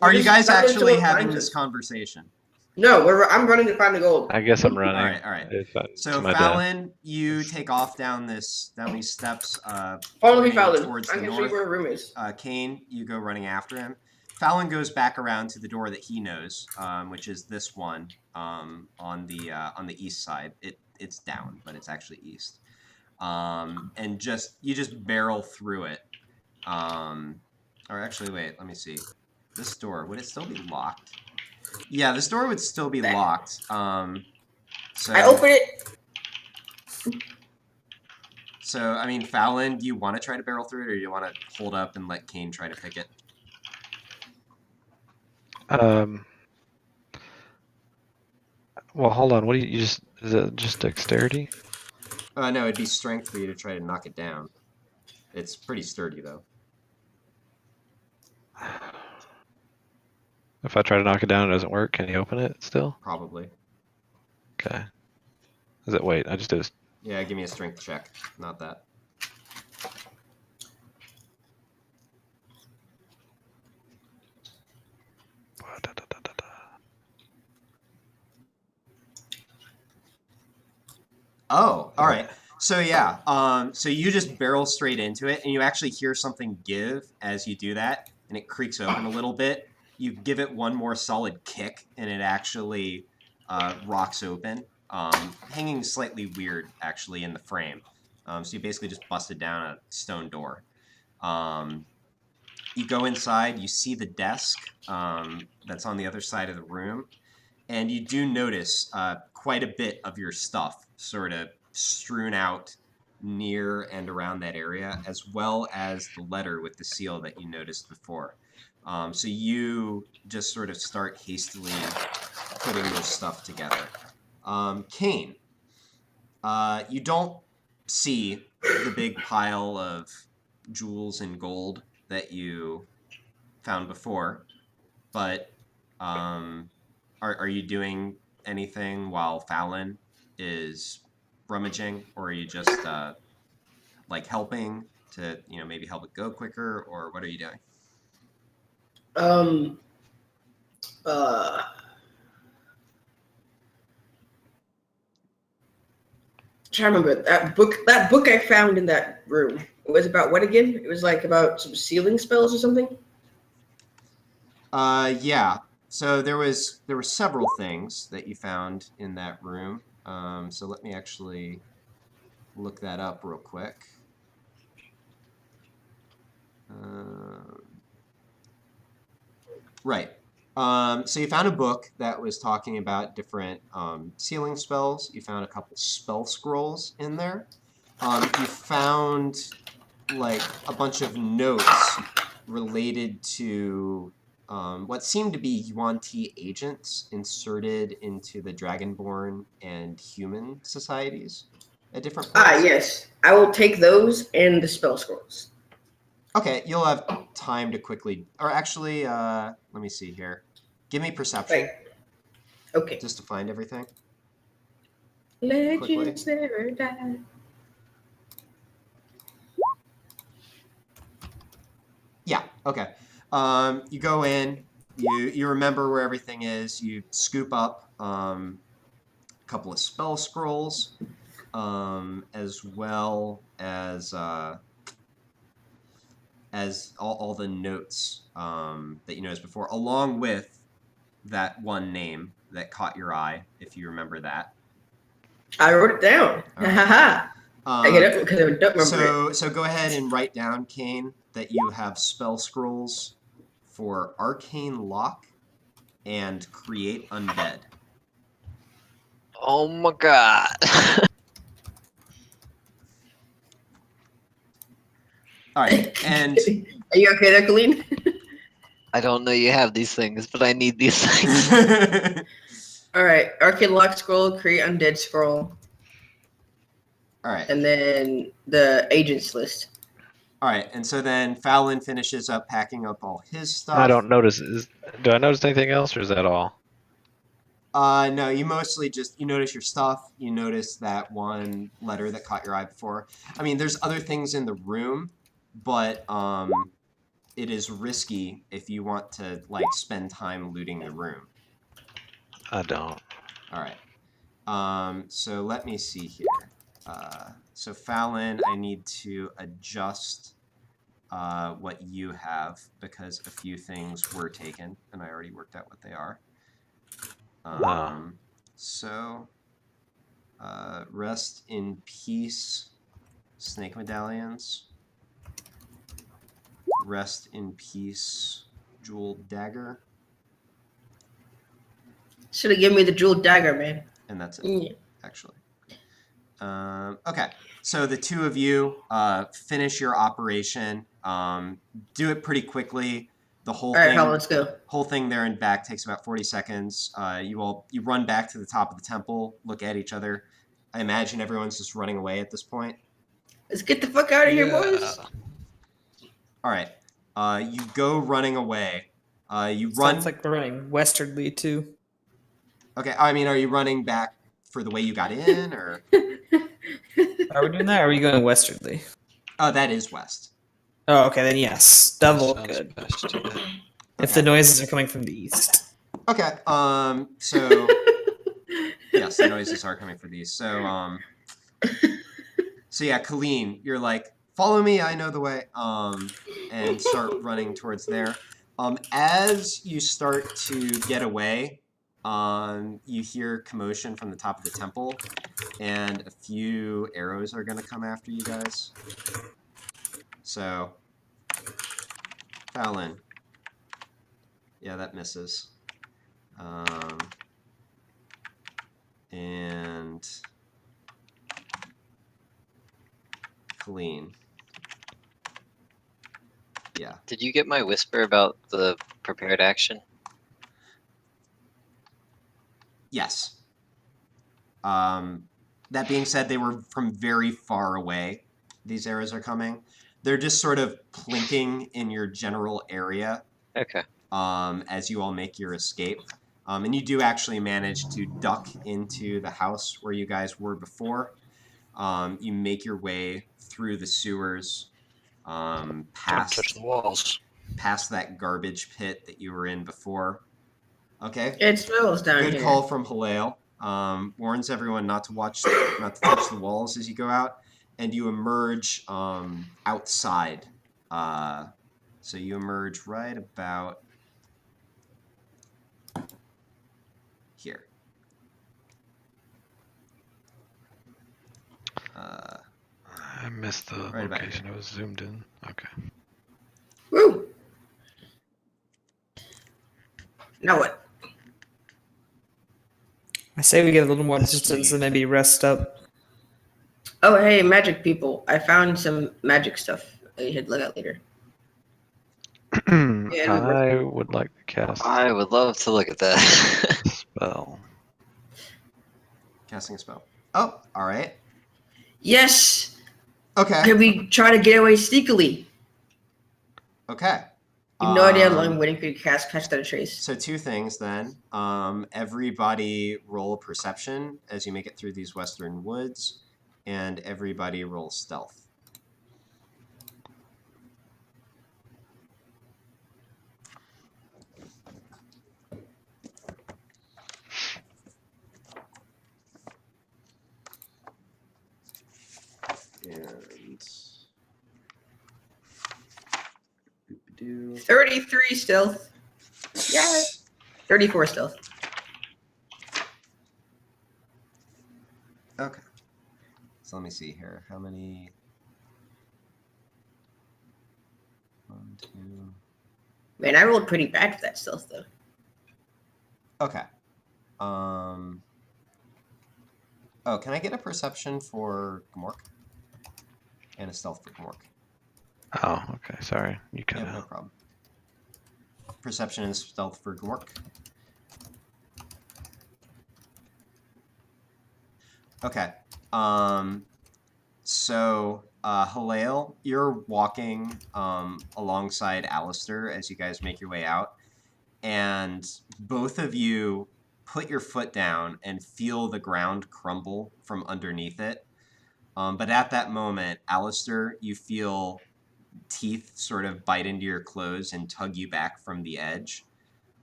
Are you guys run into actually it, having find this it. conversation? No, I'm running to find the gold. I guess I'm running. All right. To So my death. Fallon, you take off down these steps. Follow me, running Fallon. towards I the can show north. you where her room is. Kane, you go running after him. Fallon goes back around to the door that he knows, which is this one on the east side. It's down, but it's actually east. And you just barrel through it. Or actually, wait, let me see. This door, would it still be locked? Yeah, this door would still be locked. So I open it. So, I mean, Fallon, do you want to try to barrel through it, or do you want to hold up and let Kane try to pick it? Well, hold on. What do you just? Is it just dexterity? No, it'd be strength for you to try to knock it down. It's pretty sturdy, though. If I try to knock it down, it doesn't work. Can you open it still? Probably. Okay. Is it? Wait, I just did. Yeah, give me a strength check. Not that. Oh, all right. So yeah, so you just barrel straight into it, and you actually hear something give as you do that, and it creaks open a little bit. You give it one more solid kick, and it actually rocks open, hanging slightly weird actually in the frame. So you basically just busted down a stone door. you go inside, you see the desk that's on the other side of the room, and you do notice quite a bit of your stuff sort of strewn out near and around that area, as well as the letter with the seal that you noticed before. So you just sort of start hastily putting your stuff together. Kane, you don't see the big pile of jewels and gold that you found before, but are you doing anything while Fallon is rummaging, or are you just like helping to maybe help it go quicker, or what are you doing? Uh, trying to remember that book. That book I found in that room. It was about what again? It was like about some sealing spells or something. Yeah. So there were several things that you found in that room. So let me actually look that up real quick. Right. So you found a book that was talking about different sealing spells. You found a couple spell scrolls in there. You found like a bunch of notes related to what seemed to be Yuan-Ti agents inserted into the Dragonborn and human societies at different points. Ah, yes. I will take those and the spell scrolls. Okay, you'll have time to quickly, or actually, let me see here. Give me perception. Right. Okay. Just to find everything. Legends never die. Yeah. Okay. You go in. You remember where everything is. You scoop up a couple of spell scrolls, as well as all the notes that you noticed before, along with that one name that caught your eye, if you remember that. I wrote it down. All right. Ha I get it because I don't remember it. So go ahead and write down, Kane, that you have spell scrolls for Arcane Lock and Create Undead. Oh my god. All right, and Are you okay there, Colleen? I don't know you have these things, but I need these things. All right, Arcane Lock scroll, Create Undead scroll, all right, and then the agents list. all right, and so then Fallon finishes up packing up all his stuff. I don't notice. Do I notice anything else, or is that all? No, you mostly just, you notice your stuff. You notice that one letter that caught your eye before. I mean, there's other things in the room, but it is risky if you want to like spend time looting the room. I don't. All right. So let me see here. So Fallon, I need to adjust what you have because a few things were taken, and I already worked out what they are. So rest in peace, snake medallions. Rest in peace, jeweled dagger. Should have given me the jeweled dagger, man. And that's it, actually. Okay, so the two of you finish your operation. Do it pretty quickly. The whole thing. All right, let's go. Whole thing there and back takes about 40 seconds. You run back to the top of the temple, look at each other. I imagine everyone's just running away at this point. Let's get the fuck out of here, boys. All right. You go running away. You run. Sounds like we're running westwardly too. Okay. I mean, are you running back for the way you got in, or? Are we doing that? Or are we going westwardly? Oh, that is west. Oh, okay, then yes. Double Sounds good. best, yeah. If the noises are coming from the east. Okay. So yes, the noises are coming from the east. So so yeah, Colleen, you're like, follow me, I know the way. And start running towards there. As you start to get away, you hear commotion from the top of the temple, and a few arrows are going to come after you guys. So Fallon. Yeah, that misses. And Colleen. Yeah. Did you get my whisper about the prepared action? Yes. That being said, they were from very far away. These arrows are coming. They're just sort of plinking in your general area. Okay. As you all make your escape. And you do actually manage to duck into the house where you guys were before. You make your way through the sewers, Don't touch the walls. past that garbage pit that you were in before. Okay. It smells down Good here. call from Halal. Warns everyone not to touch the walls as you go out, and you emerge outside. So you emerge right about here. I missed the Right about location. It was zoomed in. Okay. Woo! Now what? I say we get a little more distance and maybe rest up. Oh, hey, magic people. I found some magic stuff that you should look at later. I would like to cast I would love to look at that. a spell. Casting a spell. Oh, all right. Yes! Okay. Can we try to get away sneakily? Okay. You have no idea how long I'm waiting for you to catch that a trace. So 2 things then. Everybody roll perception as you make it through these western woods, and everybody roll stealth. And 33 stealth. Yeah. 34 stealth. Okay. So let me see here. How many? 1, 2. Man, I rolled pretty bad for that stealth though. Okay. Oh, can I get a perception for Gmork? And a stealth for Gmork. Oh, okay. Sorry. You cut Yeah, no out. problem. Perception and stealth for Gmork. Okay. So Halal, you're walking alongside Alistair as you guys make your way out, and both of you put your foot down and feel the ground crumble from underneath it. But at that moment, Alistair, you feel teeth sort of bite into your clothes and tug you back from the edge.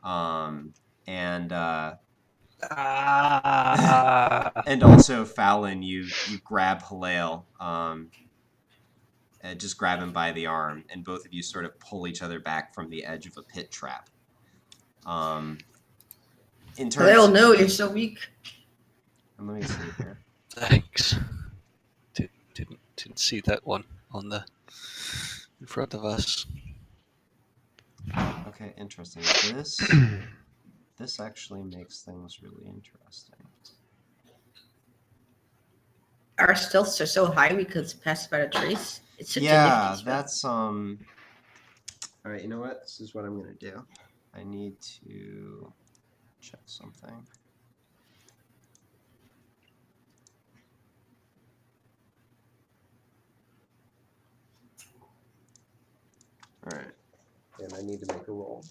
And also Fallon, you grab Halal, and just grab him by the arm, and both of you sort of pull each other back from the edge of a pit trap. In terms, They'll know you're so weak. and let me see here. Thanks. Didn't see that one on the in front of us. Okay, interesting. This actually makes things really interesting. Our stealths are so high we could pass by a trace. It's such a Yeah, nifty spell. that's All right, you know what? This is what I'm gonna do. I need to check something. All right, and I need to make a roll.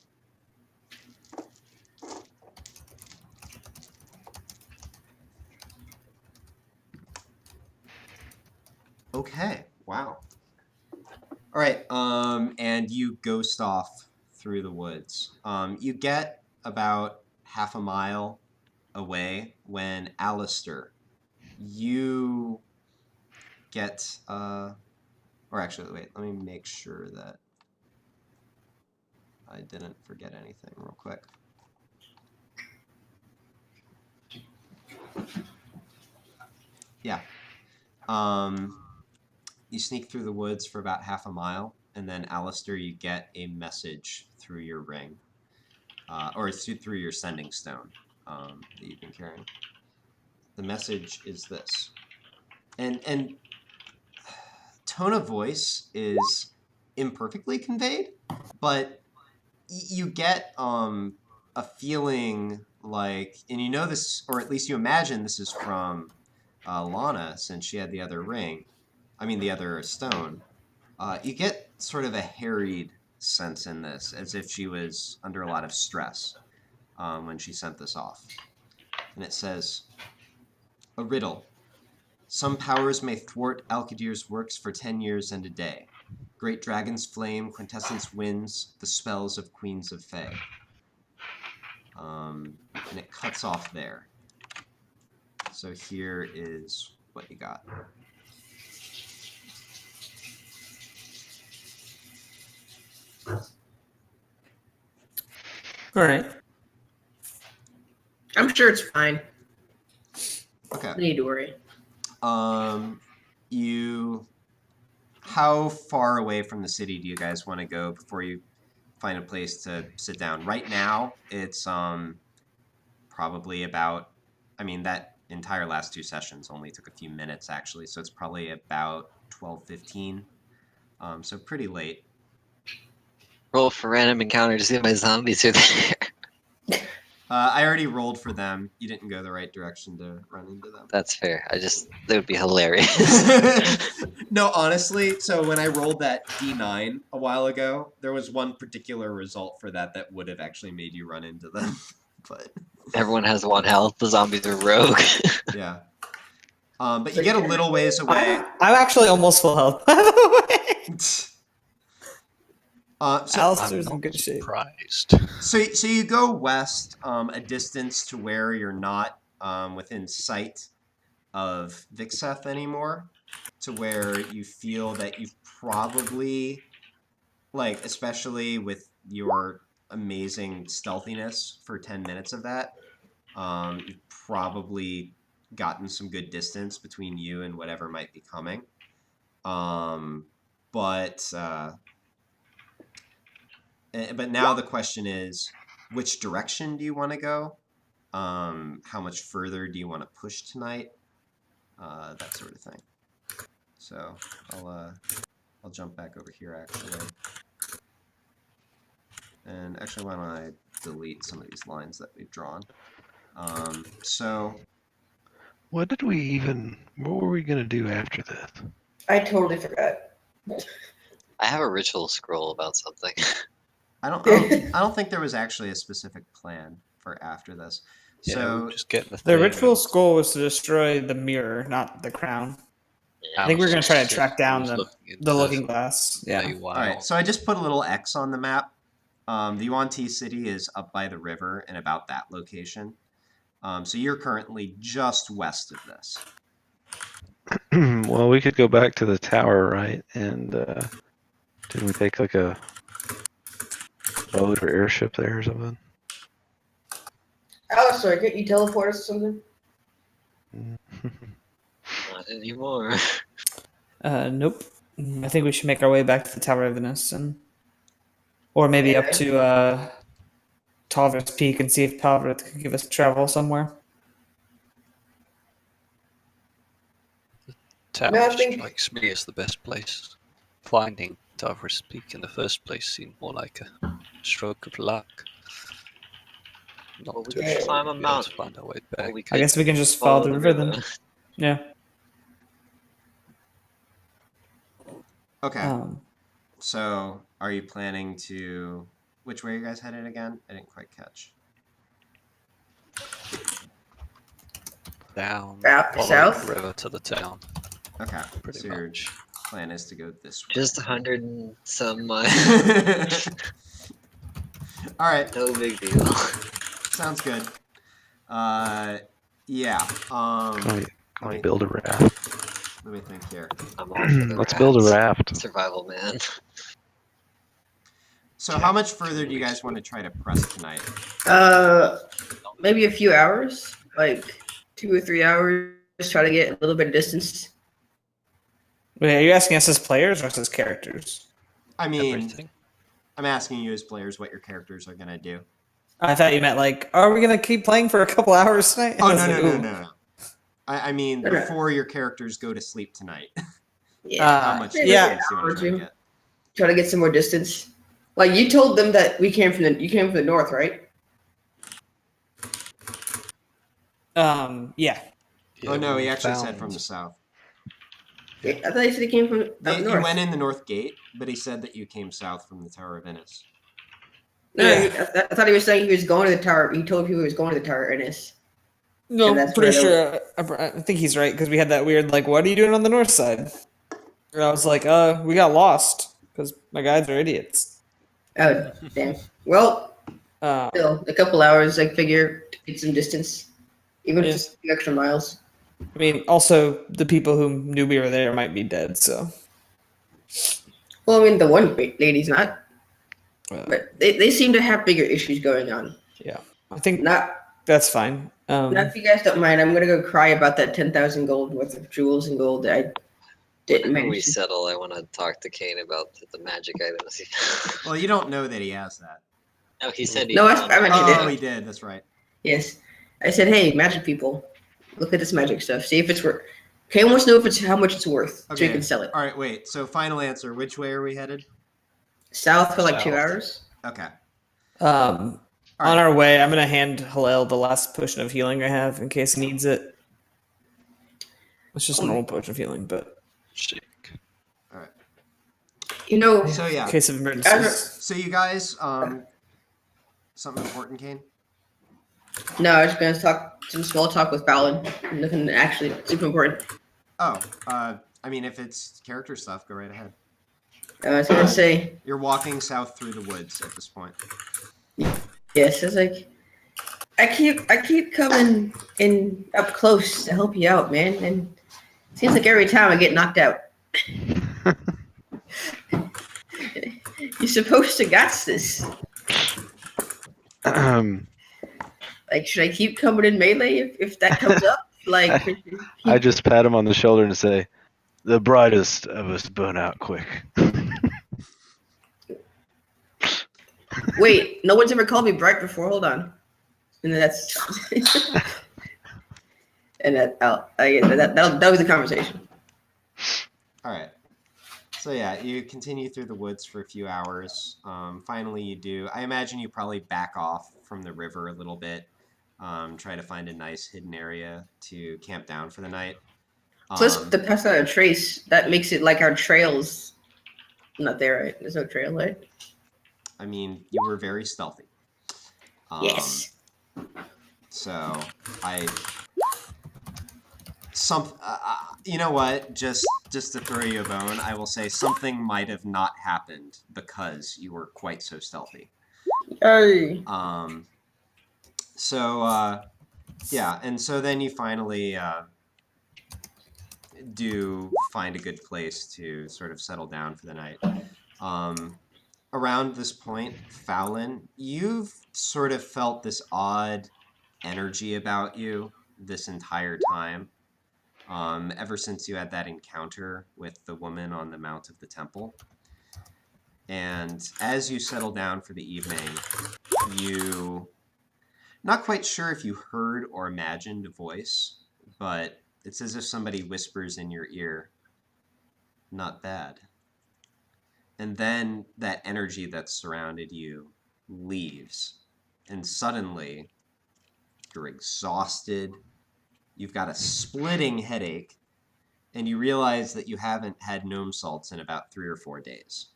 Okay. Wow. All right. And you ghost off through the woods. You get about half a mile away when Alistair, you get or actually wait, let me make sure that I didn't forget anything real quick. Yeah. You sneak through the woods for about half a mile, and then Alistair, you get a message through your ring, or through your sending stone that you've been carrying. The message is this, and tone of voice is imperfectly conveyed, but you get a feeling like, and you know this, or at least you imagine this is from Lana, since she had the other ring. I mean, the other stone. You get sort of a harried sense in this, as if she was under a lot of stress when she sent this off. And it says, "A riddle. Some powers may thwart Alkadir's works for 10 years and a day. Great dragon's flame, quintessence winds, the spells of queens of Fae." And it cuts off there. So here is what you got. All right. I'm sure it's fine. Okay. No need to worry. How far away from the city do you guys want to go before you find a place to sit down? Right now, it's probably about, I mean, that entire last 2 sessions only took a few minutes, actually, so it's probably about 12:15, so pretty late. Roll for random encounter to see if my zombies are there. I already rolled for them. You didn't go the right direction to run into them. That's fair. That would be hilarious. No, honestly, so when I rolled that D9 a while ago, there was one particular result for that would have actually made you run into them. But Everyone has 1 health. The zombies are rogue. yeah. But you get a little ways away. I'm actually almost full health, by the way. So, Alistair's I'm in good not shape. surprised. so you go west a distance to where you're not within sight of Vixeth anymore, to where you feel that you've probably, like, especially with your amazing stealthiness for 10 minutes of that, you've probably gotten some good distance between you and whatever might be coming. But now the question is, which direction do you want to go? How much further do you want to push tonight? That sort of thing. So I'll jump back over here, actually. And actually, why don't I delete some of these lines that we've drawn? So What were we going to do after this? I totally forgot. I have a ritual scroll about something. I don't think there was actually a specific plan for after this. Yeah, So we're just getting The thing ritual and- goal was to destroy the mirror, not the crown. I think we're was going to try to just track down was the looking looking into glass. Yeah. a while. all right, so I just put a little X on the map. The Yuan-Ti city is up by the river and about that location. So you're currently just west of this. Well, we could go back to the tower, right? And didn't we take like a boat or airship there or something? Alistair, can't you teleport us or something? Not anymore. Nope. I think we should make our way back to the Tower of Venice, or maybe up to Talvrit's Peak and see if Talvrit could give us travel somewhere. Tower No, I think- strikes me as the best place. Finding Tavris Peak in the first place seemed more like a stroke of luck. Not Well, we too could sure climb a we'll be able to mountain. find our way Or back. we I could guess we can just follow the river then. Yeah. Okay. Um, So are you planning to? Which way are you guys headed again? I didn't quite catch. Down, South? follow the river to the town. Okay. Pretty So your much. plan is to go this way. Just 100 and some miles. All right. No big deal. Sounds good. Yeah. Can Let we me- build a raft? Let me think here. I'm all for the Let's build a rats. raft. Survival, man. So how much further do you guys want to try to press tonight? Maybe a few hours, like 2 or 3 hours. Just try to get a little bit of distance. wait, are you asking us as players or us as characters? I mean, everything. I'm asking you as players what your characters are gonna do. I thought you meant like, are we gonna keep playing for a couple hours tonight? Oh I was no, like, no, no, ooh. no, no. I mean, No, no. before your characters go to sleep tonight, Yeah. how much maybe yeah. distance do you an hour want or to try to two. get? Try to get some more distance. Like you told them that you came from the north, right? Yeah. Oh no, he we actually said found- from the south. Yeah. I thought he said he came from up He north. went in the north gate, but he said that you came south from the Tower of Venice. No, Yeah. I thought he was saying he was going to the tower. He told people he was going to the Tower Ernest. No, And that's pretty where sure. I think he's right because we had that weird like, what are you doing on the north side? And I was like, we got lost because my guides are idiots. Oh, damn. Well, Uh, still, a couple hours, I figure, to get some distance. Even Yeah. just a few extra miles. I mean, also the people who knew we were there might be dead, so. Well, I mean, the one lady's not. Uh, But they seem to have bigger issues going on. yeah, I think Not that's fine. if you guys don't mind, I'm going to go cry about that 10,000 gold worth of jewels and gold that I didn't When we manage. settle, I want to talk to Kane about the magic items. Well, you don't know that he has that. No, he said he. No, I mentioned Oh, it. he did. That's right. Yes. I said, hey, magic people, look at this magic stuff. See if it's worth. Kane wants to know if it's how much it's worth so Okay. he can sell it. All right, wait. So, final answer. Which way are we headed? South for like 2 South. hours. Okay. On right. our way, I'm gonna hand Hillel the last potion of healing I have in case he needs it. It's just a normal potion of healing, but Sick. All right. You know, So in yeah. case of emergencies. So you guys, something important, Kane? no, I was going to talk some small talk with Fallon. Nothing actually super important. Oh, I mean, if it's character stuff, go right ahead. I was going to say, You're walking south through the woods at this point. yes, it's like I keep coming in up close to help you out, man, and it seems like every time I get knocked out. You're supposed to got this. Like, should I keep coming in melee if that comes up? Like, I just pat him on the shoulder and say, "The brightest of us burn out quick." wait, no one's ever called me bright before. Hold on, and that's and that was the conversation. All right. So yeah, you continue through the woods for a few hours. Finally, you do. I imagine you probably back off from the river a little bit. Try to find a nice hidden area to camp down for the night. Plus, the pest out a trace that makes it like our trails not there, right? There's no trail, right? I mean, you were very stealthy. Yes. So you know what? Just to throw you a bone, I will say something might have not happened because you were quite so stealthy. Hey. Yeah, and so then you finally do find a good place to sort of settle down for the night. Around this point, Fallon, you've sort of felt this odd energy about you this entire time. Ever since you had that encounter with the woman on the Mount of the Temple. And as you settle down for the evening, you... Not quite sure if you heard or imagined a voice, but it's as if somebody whispers in your ear, "Not bad." And then that energy that surrounded you leaves. And suddenly, you're exhausted. You've got a splitting headache. And you realize that you haven't had gnome salts in about 3 or 4 days.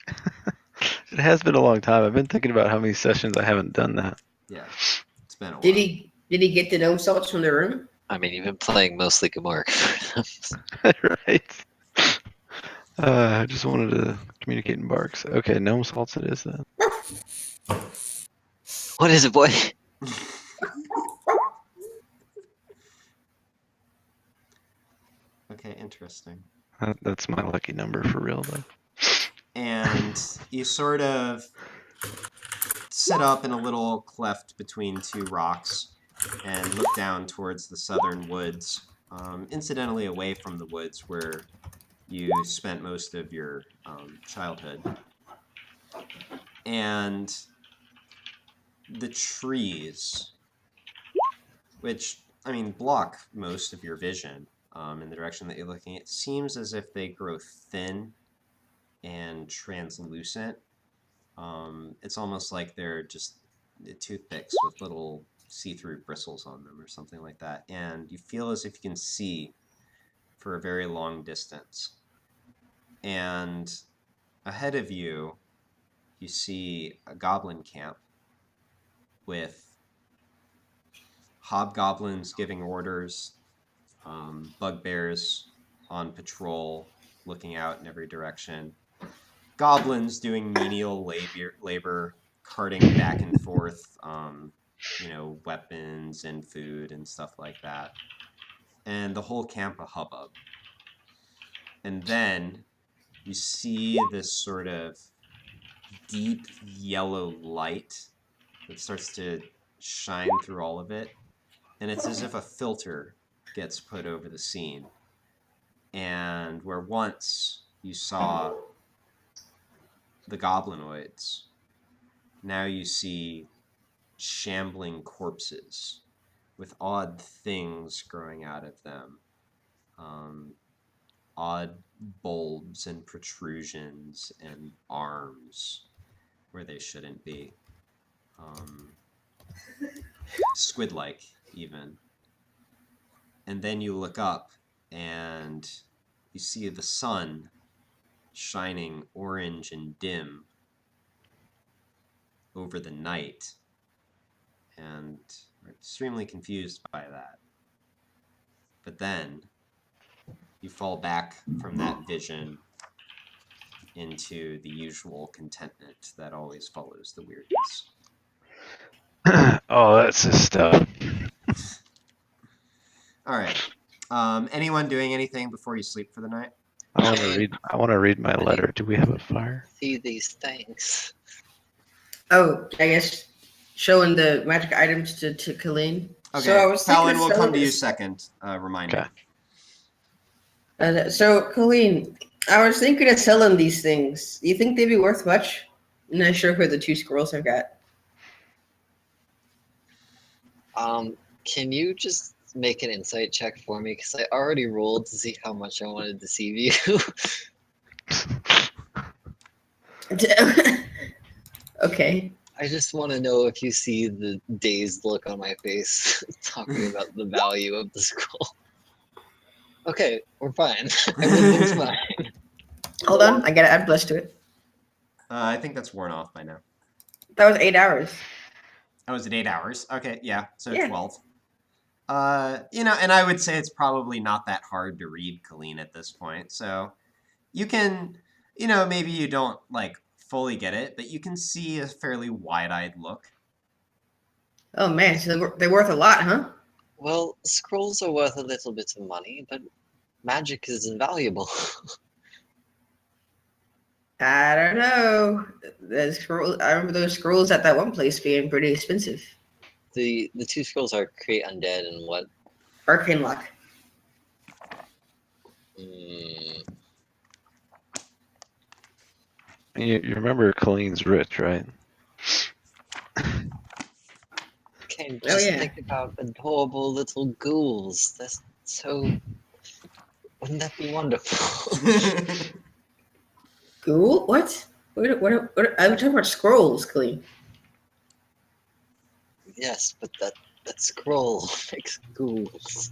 It has been a long time. I've been thinking about how many sessions I haven't done that. Yeah, it's been a while. Did he get the gnome salts from the room? I mean, you've been playing mostly Gamork. Right. I just wanted to communicate in barks. Okay, gnome salts it is then. What is it, boy? Okay, interesting. That's my lucky number for real, though. And you sort of sit up in a little cleft between two rocks and look down towards the southern woods, incidentally away from the woods where you spent most of your childhood. And the trees, which, I mean, block most of your vision in the direction that you're looking, it seems as if they grow thin and translucent. It's almost like they're just toothpicks with little see-through bristles on them or something like that. And you feel as if you can see for a very long distance. And ahead of you, you see a goblin camp with hobgoblins giving orders, bugbears on patrol, looking out in every direction, goblins doing menial labor carting back and forth, weapons and food and stuff like that, and the whole camp a hubbub. And then you see this sort of deep yellow light that starts to shine through all of it, and it's as if a filter gets put over the scene. And where once you saw the goblinoids, now you see shambling corpses with odd things growing out of them, odd bulbs and protrusions and arms where they shouldn't be, squid-like even. And then you look up and you see the sun shining orange and dim over the night, and are extremely confused by that. But then you fall back from that vision into the usual contentment that always follows the weirdness. Oh, that's his stuff. All right. Anyone doing anything before you sleep for the night? I want to read my letter. Do we have a fire? See these things. Oh, I guess showing the magic items to Colleen. Okay, So I was thinking Paladin, of we'll come selling to you this- second. Remind me. Okay. So Colleen, I was thinking of selling these things. Do you think they'd be worth much? I'm not sure who the 2 squirrels I've got. Can you just make an insight check for me? Because I already rolled to see how much I want to deceive you. Okay. I just want to know if you see the dazed look on my face talking about the value of the scroll. Okay, we're fine. Everything's fine. Hold on. I gotta add bless to it. I think that's worn off by now. That was 8 hours. Oh, is it 8 hours? Okay, yeah, so Yeah. 12. And I would say it's probably not that hard to read Colleen at this point. So you can, maybe you don't fully get it, but you can see a fairly wide-eyed look. Oh man, so they're worth a lot, huh? Well, scrolls are worth a little bit of money, but magic is invaluable. I don't know. The scroll. I remember those scrolls at that one place being pretty expensive. The 2 scrolls are create undead and what? Arcane lock. Mm, You remember Colleen's rich, right? okay, Oh, just yeah. think about adorable little ghouls. That's so. Wouldn't that be wonderful? Ghoul? What? What? I'm talking about scrolls, Colleen. Yes, but that scroll makes ghouls.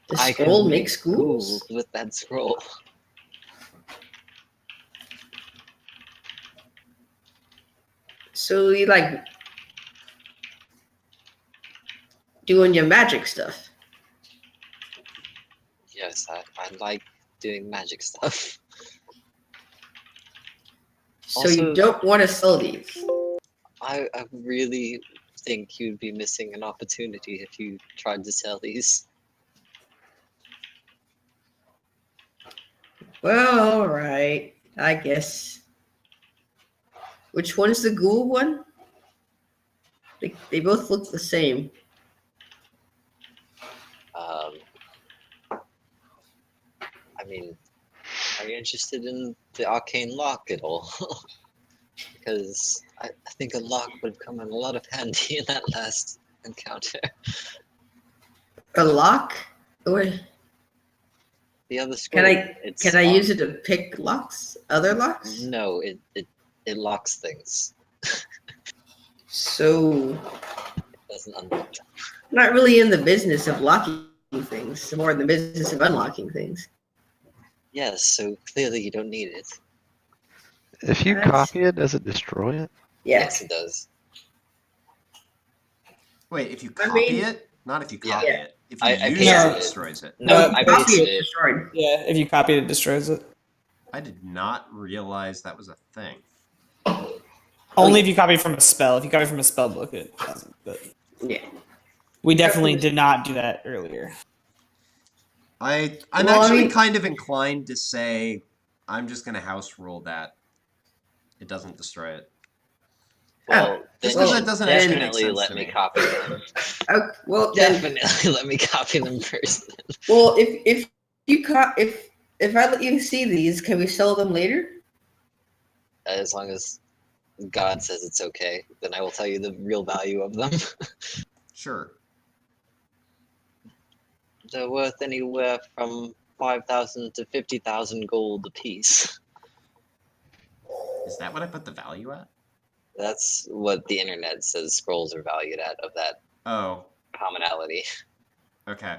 The I could scroll make makes ghouls? with that scroll. So you doing your magic stuff. Yes, I like doing magic stuff. So Also- you don't want to sell these. I really think you'd be missing an opportunity if you tried to sell these. Well, all right. I guess. Which one's the ghoul one? They both look the same. I mean, Are you interested in the arcane lock at all? Because I think a lock would have come in a lot of handy in that last encounter. A lock? Wait, The other scroll. can I use it to pick locks? Other locks? No, it locks things. So, It doesn't unlock them. I'm not really in the business of locking things. I'm more in the business of unlocking things. Yes, so clearly you don't need it. If you That's- copy it, does it destroy it? Yeah. Yes, it does. Wait, if you I copy mean- it? Not if you Yeah. copy it. If you I use pasted it, it. it destroys it. No, I copy pasted it it. destroyed. Yeah, if you copy it, it destroys it. I did not realize that was a thing. Only if you copy from a spell. If you copy from a spell book, it doesn't. But Yeah. we definitely did not do that earlier. I'm Well, I actually mean- kind of inclined to say I'm just going to house rule that it doesn't destroy it. Well, Just then 'cause you that doesn't actually make definitely sense let to me me. copy them. Oh, well, then, Definitely let me copy them first. well, if I let you see these, can we sell them later? As long as God says it's okay, then I will tell you the real value of them. Sure. They're worth anywhere from 5,000 to 50,000 gold apiece. Is that what I put the value at? That's what the internet says scrolls are valued at of that Oh, commonality. okay.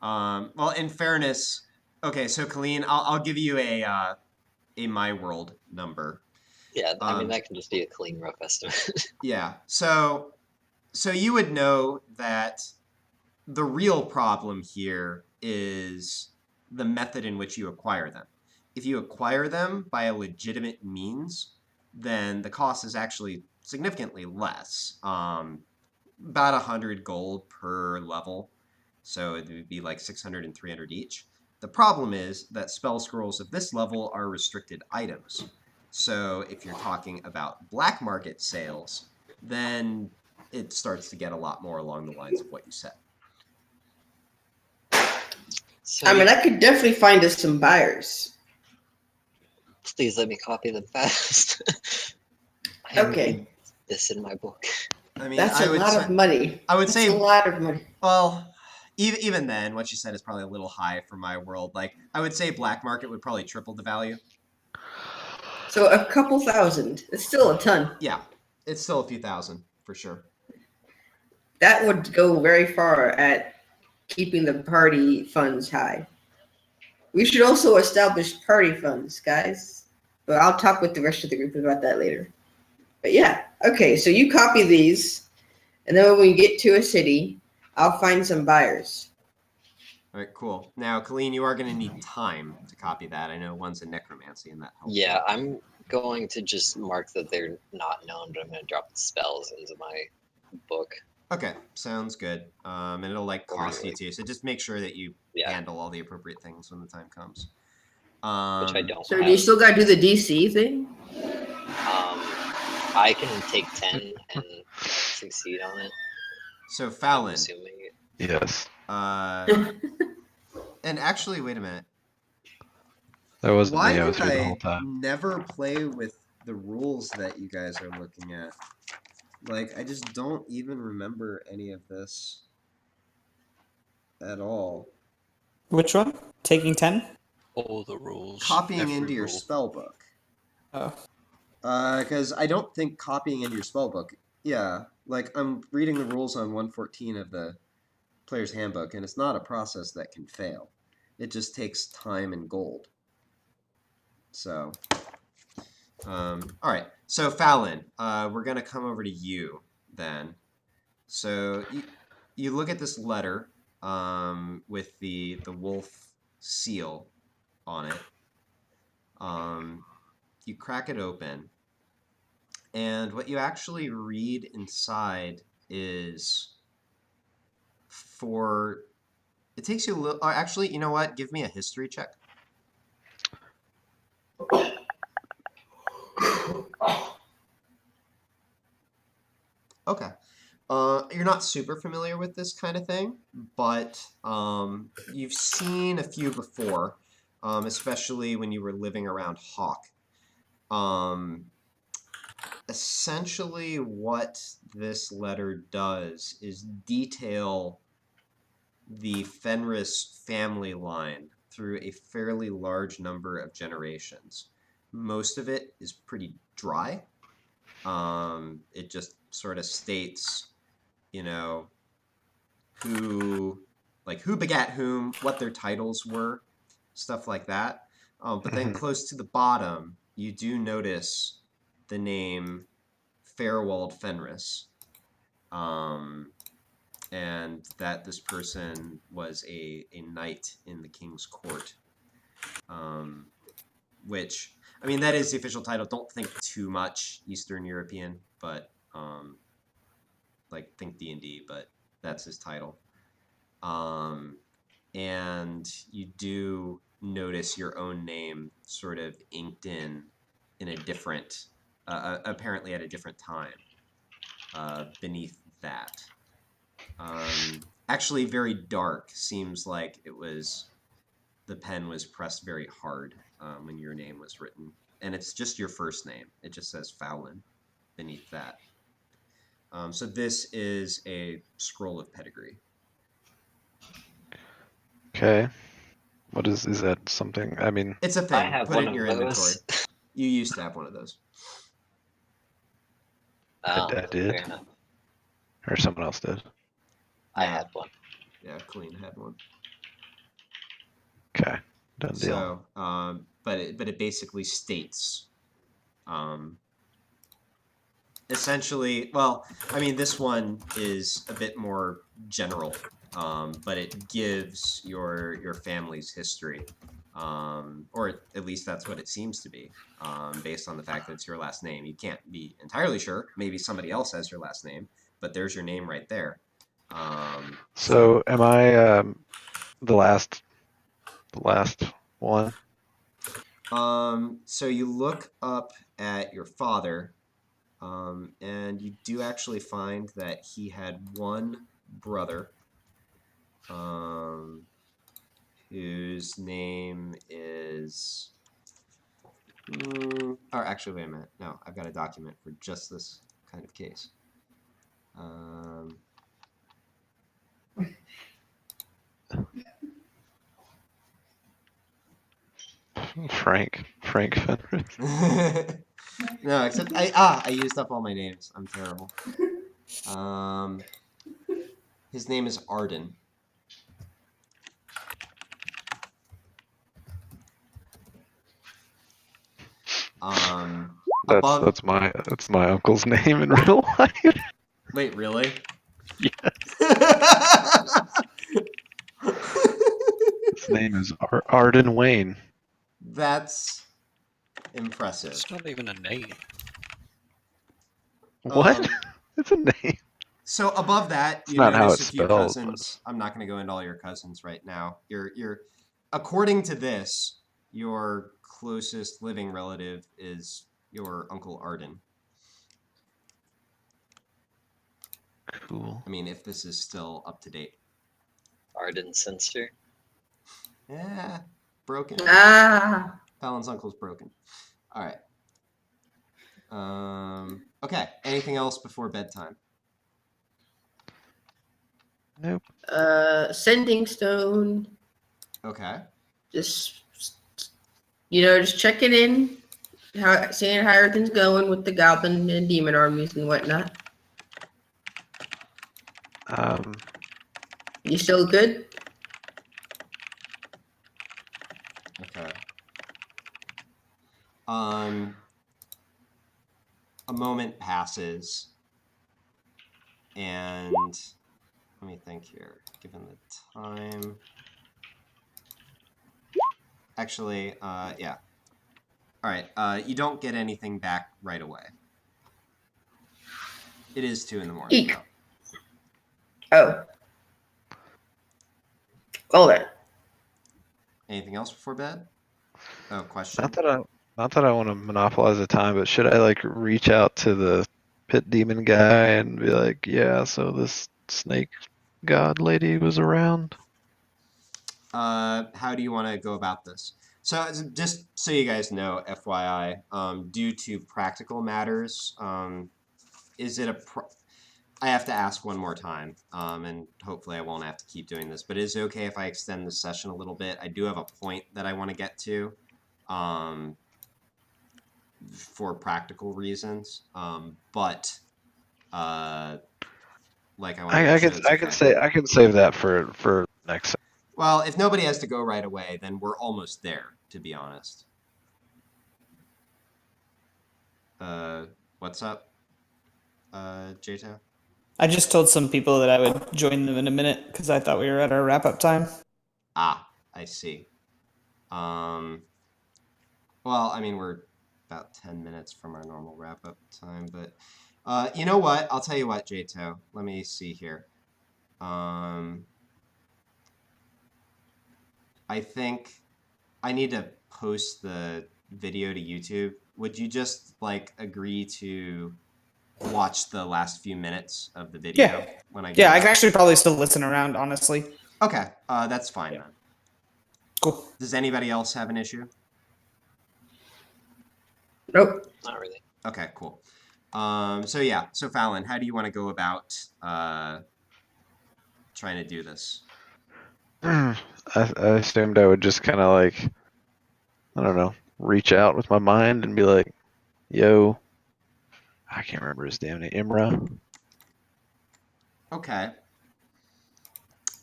Well, in fairness, okay. So, Colleen, I'll give you a my world number. Yeah, I mean Um, that can just be a clean rough estimate. Yeah. So you would know that the real problem here is the method in which you acquire them. If you acquire them by a legitimate means, then the cost is actually significantly less. About 100 gold per level. So it would be like 600 and 300 each. The problem is that spell scrolls of this level are restricted items. So if you're talking about black market sales, then it starts to get a lot more along the lines of what you said. So I mean, I could definitely find us some buyers. please let me copy them fast. I Okay. need this in my book. I mean, That's I a would lot say, of money. I would That's say, a lot of money. well, even then, what you said is probably a little high for my world. Like, I would say black market would probably triple the value. So a couple thousand. It's still a ton. Yeah, it's still a few thousand for sure. That would go very far at keeping the party funds high. We should also establish party funds, guys. But I'll talk with the rest of the group about that later. But yeah, okay, so you copy these, and then when we get to a city, I'll find some buyers. All right, cool. Now, Colleen, you are going to need time to copy that. I know one's in necromancy, and that helps. Yeah, I'm going to just mark that they're not known, but I'm going to drop the spells into my book. Okay, sounds good. And it'll like cost you too. So just make sure that you Yeah, handle all the appropriate things when the time comes. which I don't So have. do you still gotta do the DC thing? I can take 10 and succeed on it. So I'm Fallon, assuming. Yes. and actually, wait a minute. That wasn't Why me. I was did here the I whole time. never play with the rules that you guys are looking at? Like, I just don't even remember any of this at all. Which one? Taking 10? All the rules. Copying every into your rule. spell book. Oh. Because I don't think copying into your spell book. Yeah, like I'm reading the rules on 114 of the player's handbook, and it's not a process that can fail. It just takes time and gold. So, all right. So Fallon, we're gonna come over to you then. So you look at this letter with the wolf seal on it. You crack it open, and what you actually read inside is it takes you a little. Actually, you know what? Give me a history check. Okay. You're not super familiar with this kind of thing, but you've seen a few before. especially when you were living around Hawk. Essentially, what this letter does is detail the Fenris family line through a fairly large number of generations. Most of it is pretty dry. It just sort of states, who begat whom, what their titles were, stuff like that. But then close to the bottom, you do notice the name Fairwald Fenris, and that this person was a knight in the king's court, which, I mean, that is the official title. Don't think too much Eastern European, but think D&D, but that's his title. And you do notice your own name sort of inked in a different, apparently at a different time, beneath that. Actually very dark. Seems like the pen was pressed very hard when your name was written. And it's just your first name. It just says Fowlin beneath that. So this is a scroll of pedigree. Okay. What is that something? I mean, It's a I thing. have Put one it in your of inventory. those. You used to have one of those. Oh, I did. fair enough. or someone else did. I had one. Yeah, Colleen had one. Okay. Done deal. So, but it basically states, essentially, well, I mean, this one is a bit more general, but it gives your family's history, or at least that's what it seems to be, based on the fact that it's your last name. You can't be entirely sure. Maybe somebody else has your last name, but there's your name right there. So am I the last one? So you look up at your father, and you do actually find that he had one brother, whose name is. Or actually, wait a minute. No, I've got a document for just this kind of case. Frank Fenris. No, except I used up all my names. I'm terrible. His name is Arden. That's my uncle's name in real life. Wait, really? Yes. His name is Arden Wayne. That's impressive. It's not even a name. What? It's a name. So above that, you not how notice it's a few spelled, cousins. I'm not going to go into all your cousins right now. You're according to this, your closest living relative is your Uncle Arden. Cool. I mean, if this is still up to date. Arden Sensor. Yeah, broken. Ah. Fallon's uncle's broken. All right. Okay. Anything else before bedtime? Nope. Sending stone. Okay. Just just checking in, seeing how everything's going with the goblin and demon armies and whatnot. You still good? Okay. A moment passes, and let me think here. Given the time, actually, yeah. All right. You don't get anything back right away. It is 2 a.m. Eek. Oh. Hold on. Anything else before bed? Oh, question. Not that I want to monopolize the time, but should I reach out to the pit demon guy and be like, yeah, so this snake god lady was around? how do you want to go about this? So just so you guys know, FYI, due to practical matters, is it I have to ask one more time, and hopefully I won't have to keep doing this, but is it okay if I extend the session a little bit? I do have a point that I want to get to, for practical reasons, but like I want to make sure that's okay. I can save that for next. Well, if nobody has to go right away, then we're almost there, to be honest. What's up, Jato? I just told some people that I would join them in a minute because I thought we were at our wrap-up time. Ah, I see. Well, I mean, we're about 10 minutes from our normal wrap-up time, but you know what? I'll tell you what, Jato. Let me see here. I think I need to post the video to YouTube. Would you just like agree to watch the last few minutes of the video when I get I can actually probably still listen around, honestly. Okay, that's fine then. Cool. Does anybody else have an issue? Nope. Not really. Okay, cool. So Fallon, how do you want to go about trying to do this? I assumed I would just kind of like, I don't know, reach out with my mind and be like, yo, I can't remember his damn name, Imra. Okay.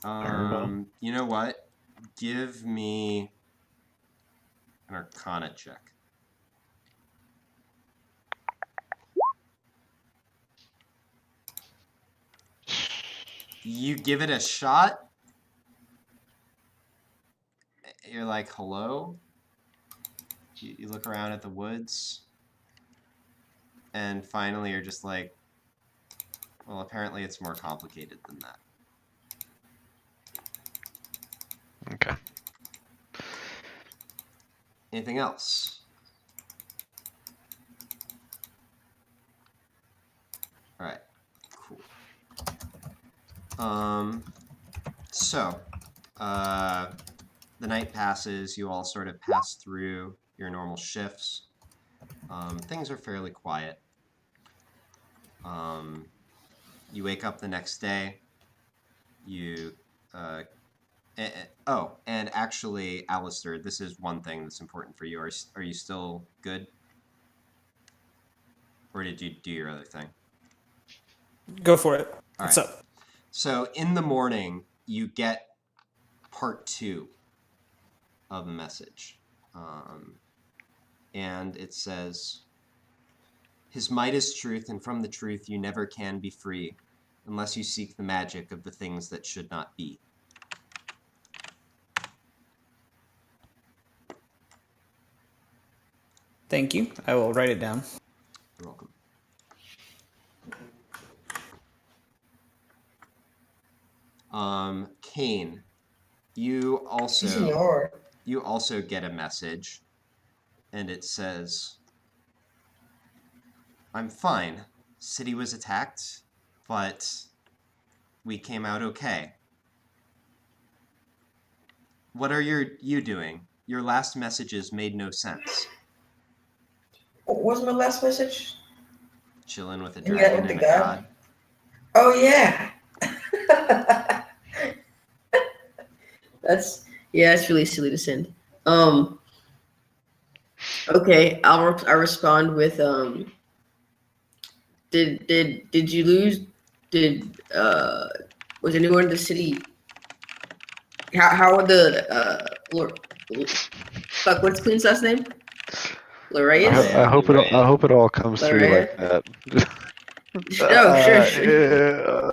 You know what? Give me an Arcana check. You give it a shot. You're like, hello? You look around at the woods. And finally you're just like, well, apparently it's more complicated than that. Okay. Anything else? All right, cool. The night passes, you all sort of pass through your normal shifts. Things are fairly quiet. You wake up the next day. And actually, Alistair, this is one thing that's important for you. Are you still good? Or did you do your other thing? Go for it. All What's right. up? So in the morning, you get part 2 of the message. And it says, his might is truth, and from the truth you never can be free, unless you seek the magic of the things that should not be. Thank you. I will write it down. You're welcome. Kane, you also get a message, and it says, I'm fine. City was attacked, but we came out okay. What are you doing? Your last messages made no sense. What was my last message? Chilling with a dragon and a god. Oh yeah. That's really silly to send. Okay, I respond with Did you lose? Was anyone in the city? How are the fuck? What's Queen's last name? Lorraine? I hope it all comes through like that. Sure. Yeah.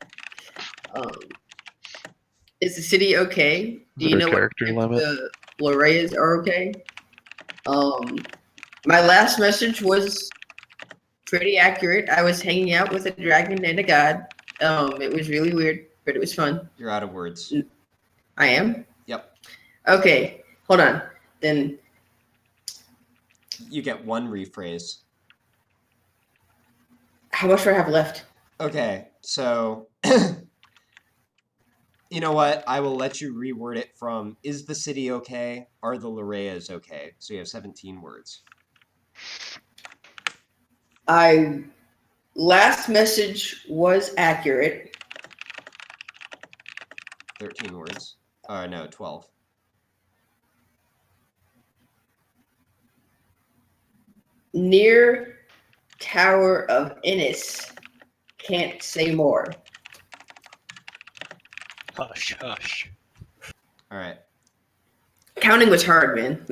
Is the city okay? Do you know what the Lorraines are okay? My last message was pretty accurate. I was hanging out with a dragon and a god. It was really weird, but it was fun. You're out of words. I am? Yep. Okay, hold on. Then you get one rephrase. How much do I have left? Okay, so You know what? I will let you reword it from "Is the city okay?" Are the Lareas okay? So you have 17 words. Last message was accurate. 13 words. No, 12. Near Tower of Innis. Can't say more. Hush, hush. All right. Counting was hard, man.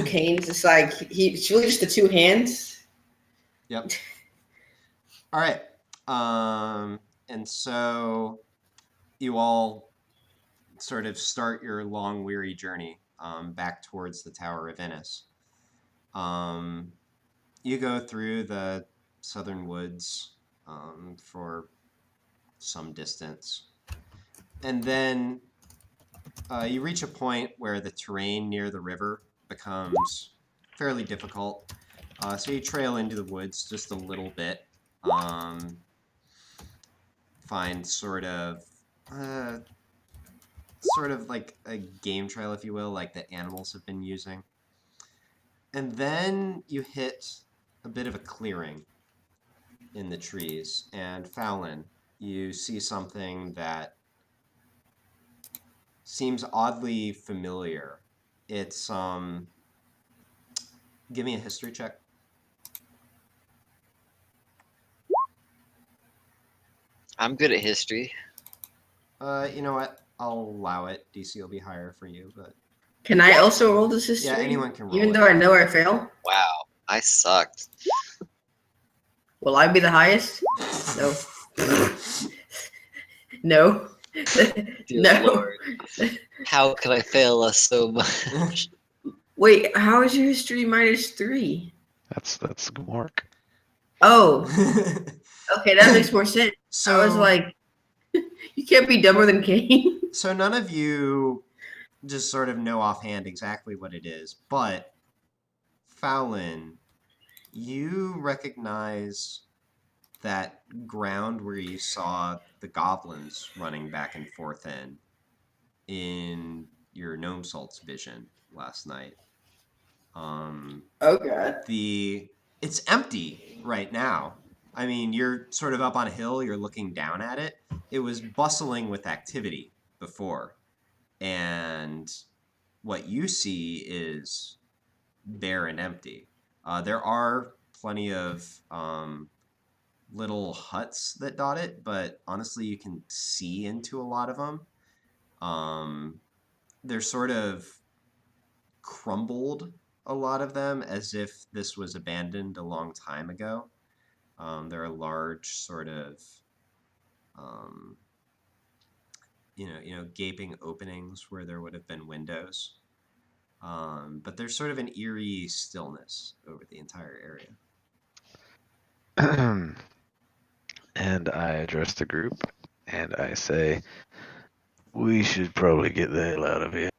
Kane's just like it's really just the two hands. Yep. All right. And so you all sort of start your long, weary journey back towards the Tower of Venice. You go through the southern woods for some distance. And then you reach a point where the terrain near the river becomes fairly difficult. So you trail into the woods just a little bit. Find sort of like a game trail, if you will, like the animals have been using. And then you hit a bit of a clearing in the trees. And Fallon, you see something that seems oddly familiar. It's give me a history check. I'm good at history. You know what? I'll allow it. DC will be higher for you, but Can I also roll this history? yeah, anyone can roll Even it. though I know I fail? Wow, I sucked. Will I be the highest? No. No. Dear No. Lord. How could I fail us so much? Wait, how is your history -3? That's good work. Oh, okay, that makes more sense. So I was like, you can't be dumber than Kane. So none of you just sort of know offhand exactly what it is, but Fallon, you recognize that ground where you saw the goblins running back and forth in your gnome salt's vision last night. Oh god. It's empty right now. I mean, you're sort of up on a hill, you're looking down at it. It was bustling with activity before. And what you see is bare and empty. There are plenty of little huts that dot it, but honestly, you can see into a lot of them. They're sort of crumbled, a lot of them, as if this was abandoned a long time ago. There are large sort of gaping openings where there would have been windows. But there's sort of an eerie stillness over the entire area. And I address the group and I say, we should probably get the hell out of here.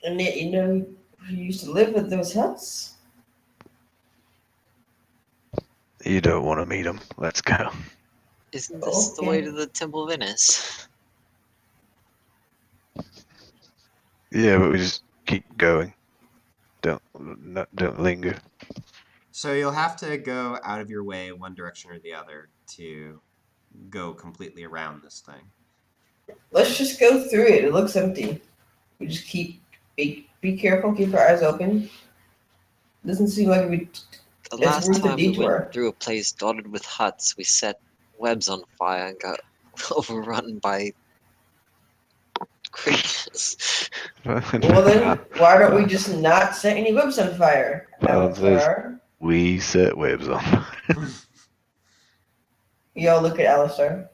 And yet, you used to live with those huts? You don't want to meet them. Let's go. Isn't this the way to the Temple of Venice? Yeah, but we just keep going. Don't linger. So you'll have to go out of your way one direction or the other to go completely around this thing. Let's just go through it. It looks empty. We just be careful, keep our eyes open. Doesn't seem like we. The It's last worth the time we detour. went through a place dotted with huts, we set webs on fire and got overrun by creatures. Well then, why don't we just not set any webs on fire? Alistar? We set webs on fire. Y'all look at Alistar.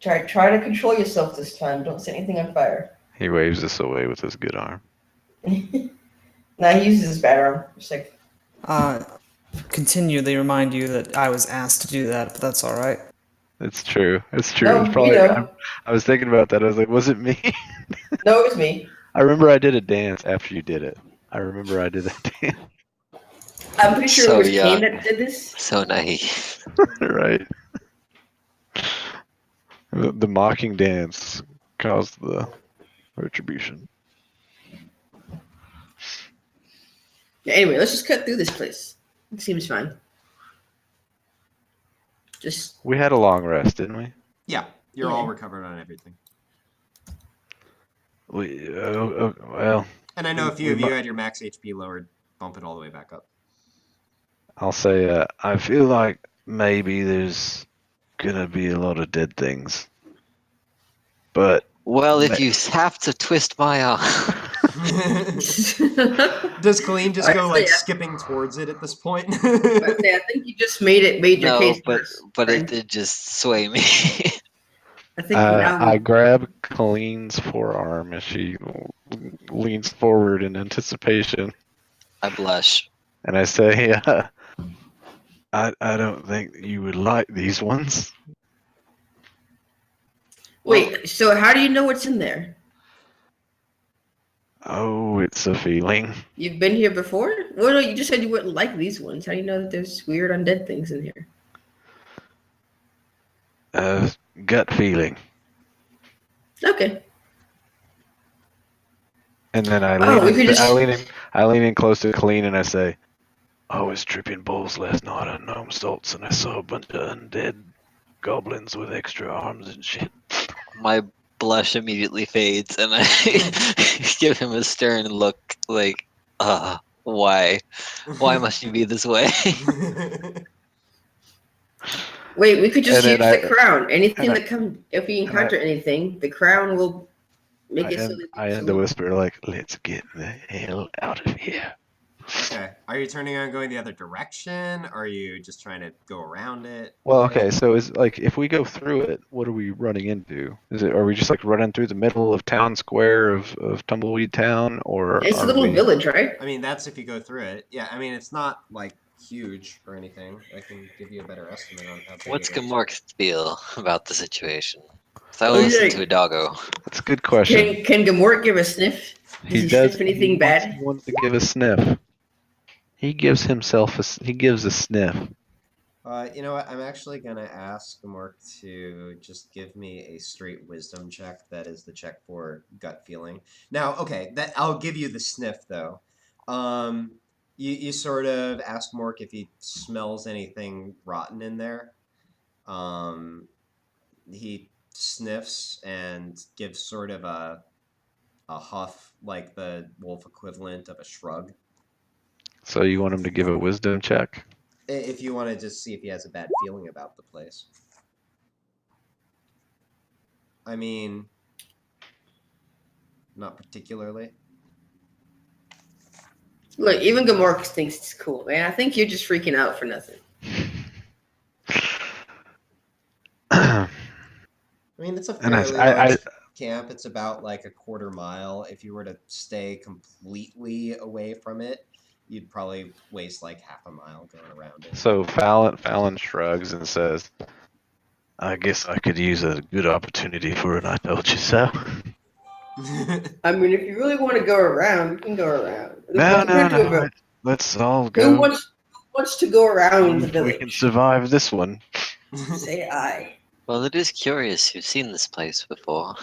Try to control yourself this time. Don't set anything on fire. He waves us away with his good arm. Nah, he uses his bad arm. Just like, Continually remind you that I was asked to do that, but that's all right. It's true. It's true. No, It's probably, you know. I was thinking about that. I was like, was it me? No, it was me. I remember I did a dance after you did it. I remember I did that dance. I'm pretty sure So it was young. Kane that did this. So naive. Right. The mocking dance caused the retribution. Anyway, let's just cut through this place. It seems fine. Just We had a long rest, didn't we? Yeah, you're all Yeah. recovered on everything. Well, And I know a few we of you mu- had your max HP lowered. Bump it all the way back up. I'll say I feel like maybe there's gonna be a lot of dead things, but Well, if you have to twist my arm. Does Colleen just I'd go say, like skipping towards it at this point? I think you just made your No, case but worse. it friend. did just sway me. I think now I grab Colleen's forearm as she leans forward in anticipation, I blush. and I say, I don't think you would like these ones. Wait, so how do you know what's in there? Oh, it's a feeling. You've been here before? Well, no, you just said you wouldn't like these ones. How do you know that there's weird undead things in here? Gut feeling. Okay. And then I Oh, lean, we could just- I lean in close to Colleen and I say, I was tripping balls last night on gnome salts and I saw a bunch of undead goblins with extra arms and shit. My blush immediately fades, and I give him a stern look, like, why? Why must you be this way? Wait, we could just And use then the crown. Anything and I- that comes, if we encounter anything, the crown will make it so that I end the whisper like, let's get the hell out of here. Okay. Are you turning on going the other direction? Or are you just trying to go around it? Well, okay, so is like if we go through it, what are we running into? Are we just like running through the middle of town square of Tumbleweed Town, or It's a are little we... village, right? I mean, that's if you go through it. Yeah, I mean, it's not like huge or anything. I can give you a better estimate on how big What's it is. Gamork feel about the situation? So I Oh, listen yeah. to a doggo. That's a good question. Can Gamort give a sniff? Does he sniff anything bad? He wants to give a sniff. He gives himself he gives a sniff. You know what? I'm actually gonna ask Mark to just give me a straight wisdom check. That is the check for gut feeling. Now, okay, that I'll give you the sniff though. You sort of ask Mork if he smells anything rotten in there. He sniffs and gives sort of a huff, like the wolf equivalent of a shrug. So you want him to give a wisdom check? If you want to just see if he has a bad feeling about the place. I mean, not particularly. Look, even Gamork thinks it's cool, man. I think you're just freaking out for nothing. I mean, it's a And fairly large camp. It's about like a quarter mile. If you were to stay completely away from it, you'd probably waste like half a mile going around it. So Fallon shrugs and says, I guess I could use a good opportunity for it. I told you so. I mean, if you really want to go around, you can go around. No. Let's all Who go. wants to go around the We village? can survive this one. Say I. Well, it is curious. You've seen this place before.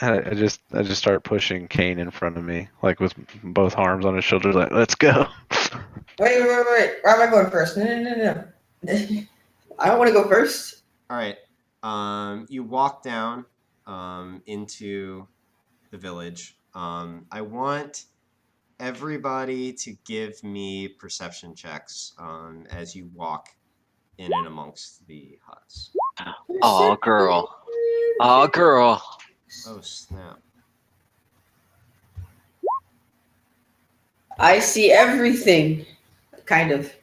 I just start pushing Kane in front of me, like with both arms on his shoulders, like, let's go. Wait. Why am I going first? No. I don't want to go first. All right. You walk down into the village. I want everybody to give me perception checks as you walk in and amongst the huts. Oh, girl. Oh, girl. Oh, snap. I see everything, kind of.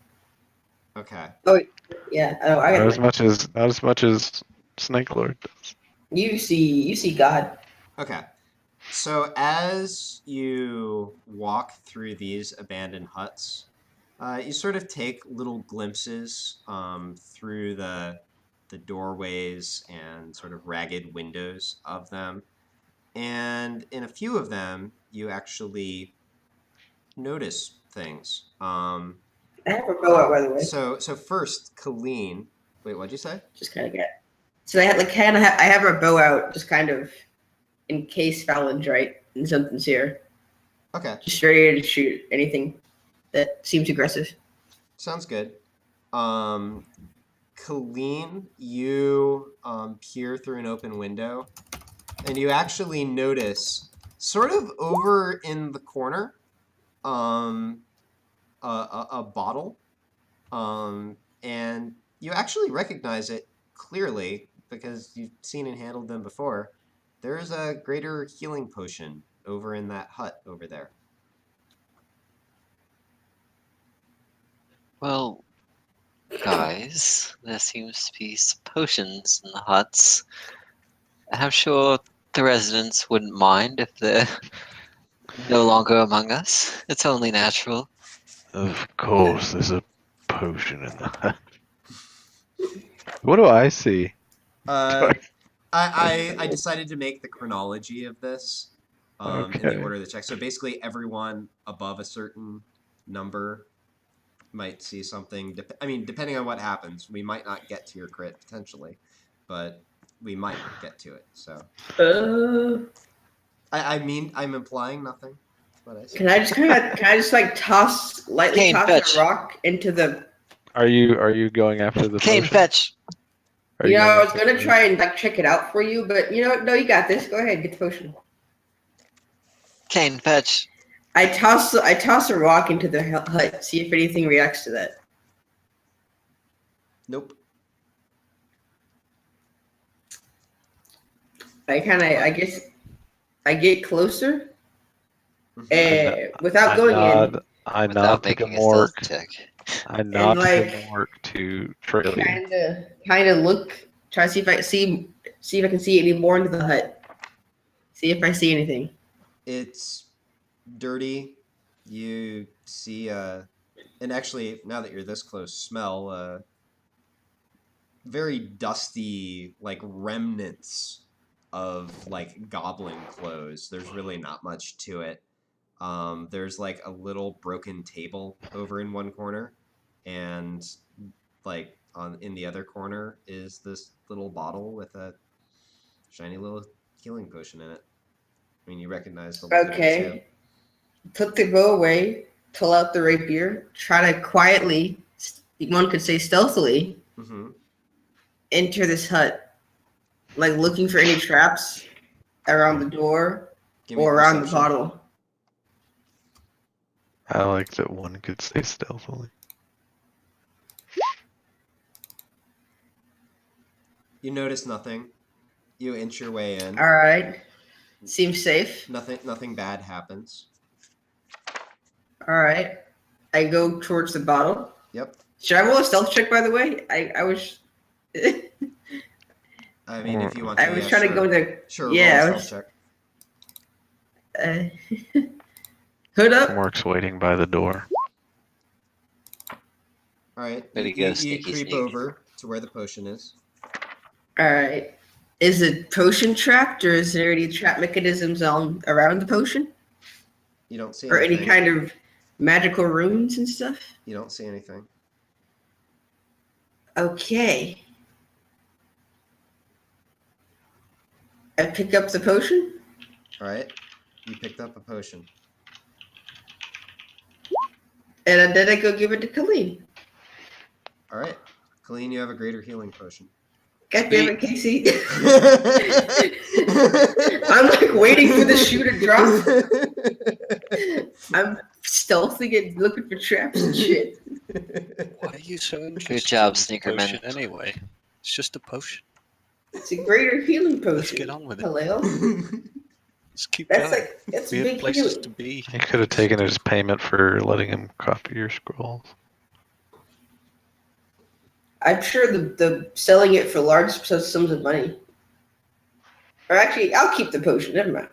Okay. Oh, yeah. Oh, I Not got as much as Snake Lord does. You see God. Okay. So as you walk through these abandoned huts, you sort of take little glimpses through the doorways and sort of ragged windows of them. And in a few of them, you actually notice things. I have a bow out, by the way. So first, Colleen. Wait, what'd you say? Just kind of get. So I have our bow out just kind of in case Fallon's right and something's here. Okay, Just ready to shoot anything that seems aggressive. sounds good. Colleen, you peer through an open window, and you actually notice, sort of over in the corner, a bottle, and you actually recognize it clearly because you've seen and handled them before. There's a greater healing potion over in that hut over there. Well, guys, there seems to be some potions in the huts. I'm sure the residents wouldn't mind if they're no longer among us. It's only natural. Of course, there's a potion in the hut. What do I see? I decided to make the chronology of this in the Okay. order of the check. So basically, everyone above a certain number might see something. Depending on what happens, we might not get to your crit potentially, but we might get to it. So I'm implying nothing. What I Can I just like lightly Kane, toss fetch. a rock into the? Are you going after the Kane, potion? fetch! Are You know, going I was after gonna the try and like check it out for you, but you know what? No, you got this. Go ahead, get the potion. Kane, fetch! I toss a rock into the hut. See if anything reacts to that. Nope. I guess I get closer Mhm. without going in. I Without nod to making a stealth Gamork. check. I nod to like, Gamork to trail you. Kind of look, try to see if I can see any more into the hut. See if I see anything. It's dirty. You see, and actually, now that you're this close, smell very dusty, like remnants of like goblin clothes. There's really not much to it. There's like a little broken table over in one corner, and like in the other corner is this little bottle with a shiny little healing potion in it. I mean, you recognize the look of it too. Okay. Put the bow away. Pull out the rapier. Try to quietly, one could say stealthily, Mm-hmm. enter this hut, like looking for any traps around the door Give me or around the perception. bottle. I like that one could say stealthily. You notice nothing. You inch your way in. All right. Seems safe. Nothing bad happens. All right. I go towards the bottle. Yep. Should I roll a stealth check, by the way? I was. I mean, if you want to. I was yeah, trying sure. to go to. Sure. Yeah, Roll I a stealth was- check. Hood up. Gamork's waiting by the door. All right. Way to You, go, you sneaky creep sneak. over to where the potion is. All right. Is the potion trapped, or is there any trap mechanisms around the potion, You don't see or anything. any kind of magical runes and stuff? You don't see anything. Okay. I pick up the potion. All right. You picked up a potion. And then I go give it to Colleen. All right. Colleen, you have a greater healing potion. God damn it, Casey. I'm like waiting for the shoe to drop. I'm stealthing and looking for traps and shit. Why are you so interested job, in the Sneakerman. potion anyway? It's just a potion. It's a greater healing potion. Let's get on with it. Hello? Let's keep That's going. like, that's We have big places healing. to be. You could have taken it as payment for letting him copy your scrolls. I'm sure the selling it for large sums of money. Or actually, I'll keep the potion. Never mind.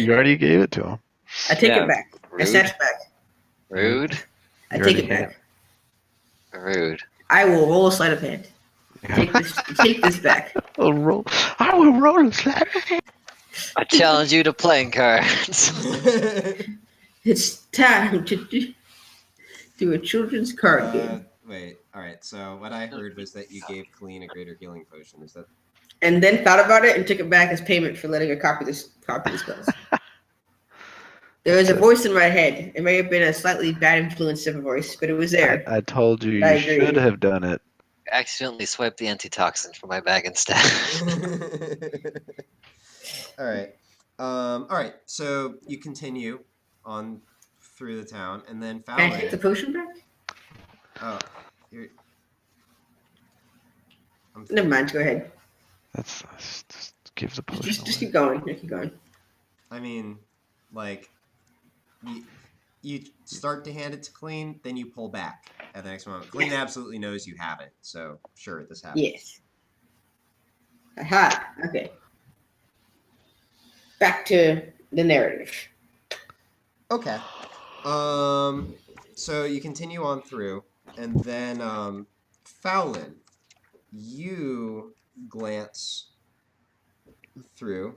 You already gave it to him. I take Yeah. it back. I Rude. snatch it back. Rude. I You take already it back. Rude. I will roll a sleight of hand. Take this back. I will roll a slide. I challenge you to playing cards. It's time to do a children's card game. Wait. All right. So what I heard was that you gave Colleen a greater healing potion. Is that? And then thought about it and took it back as payment for letting her copy the spells. There was a voice in my head. It may have been a slightly bad influence of a voice, but it was there. I told you I you agree. should have done it. Accidentally swiped the antitoxin from my bag instead. All right. All right. So you continue on through the town, and then Can I take the Fallon. potion back? Oh, you're. Never mind. Go ahead. Just give the potion Just away. keep going. Keep going. I mean, like, you start to hand it to Colleen, then you pull back at the next moment. Colleen absolutely knows you have it, so sure, this happens. Yes. Aha. Okay. Back to the narrative. Okay. So you continue on through, and then Fallon, you glance through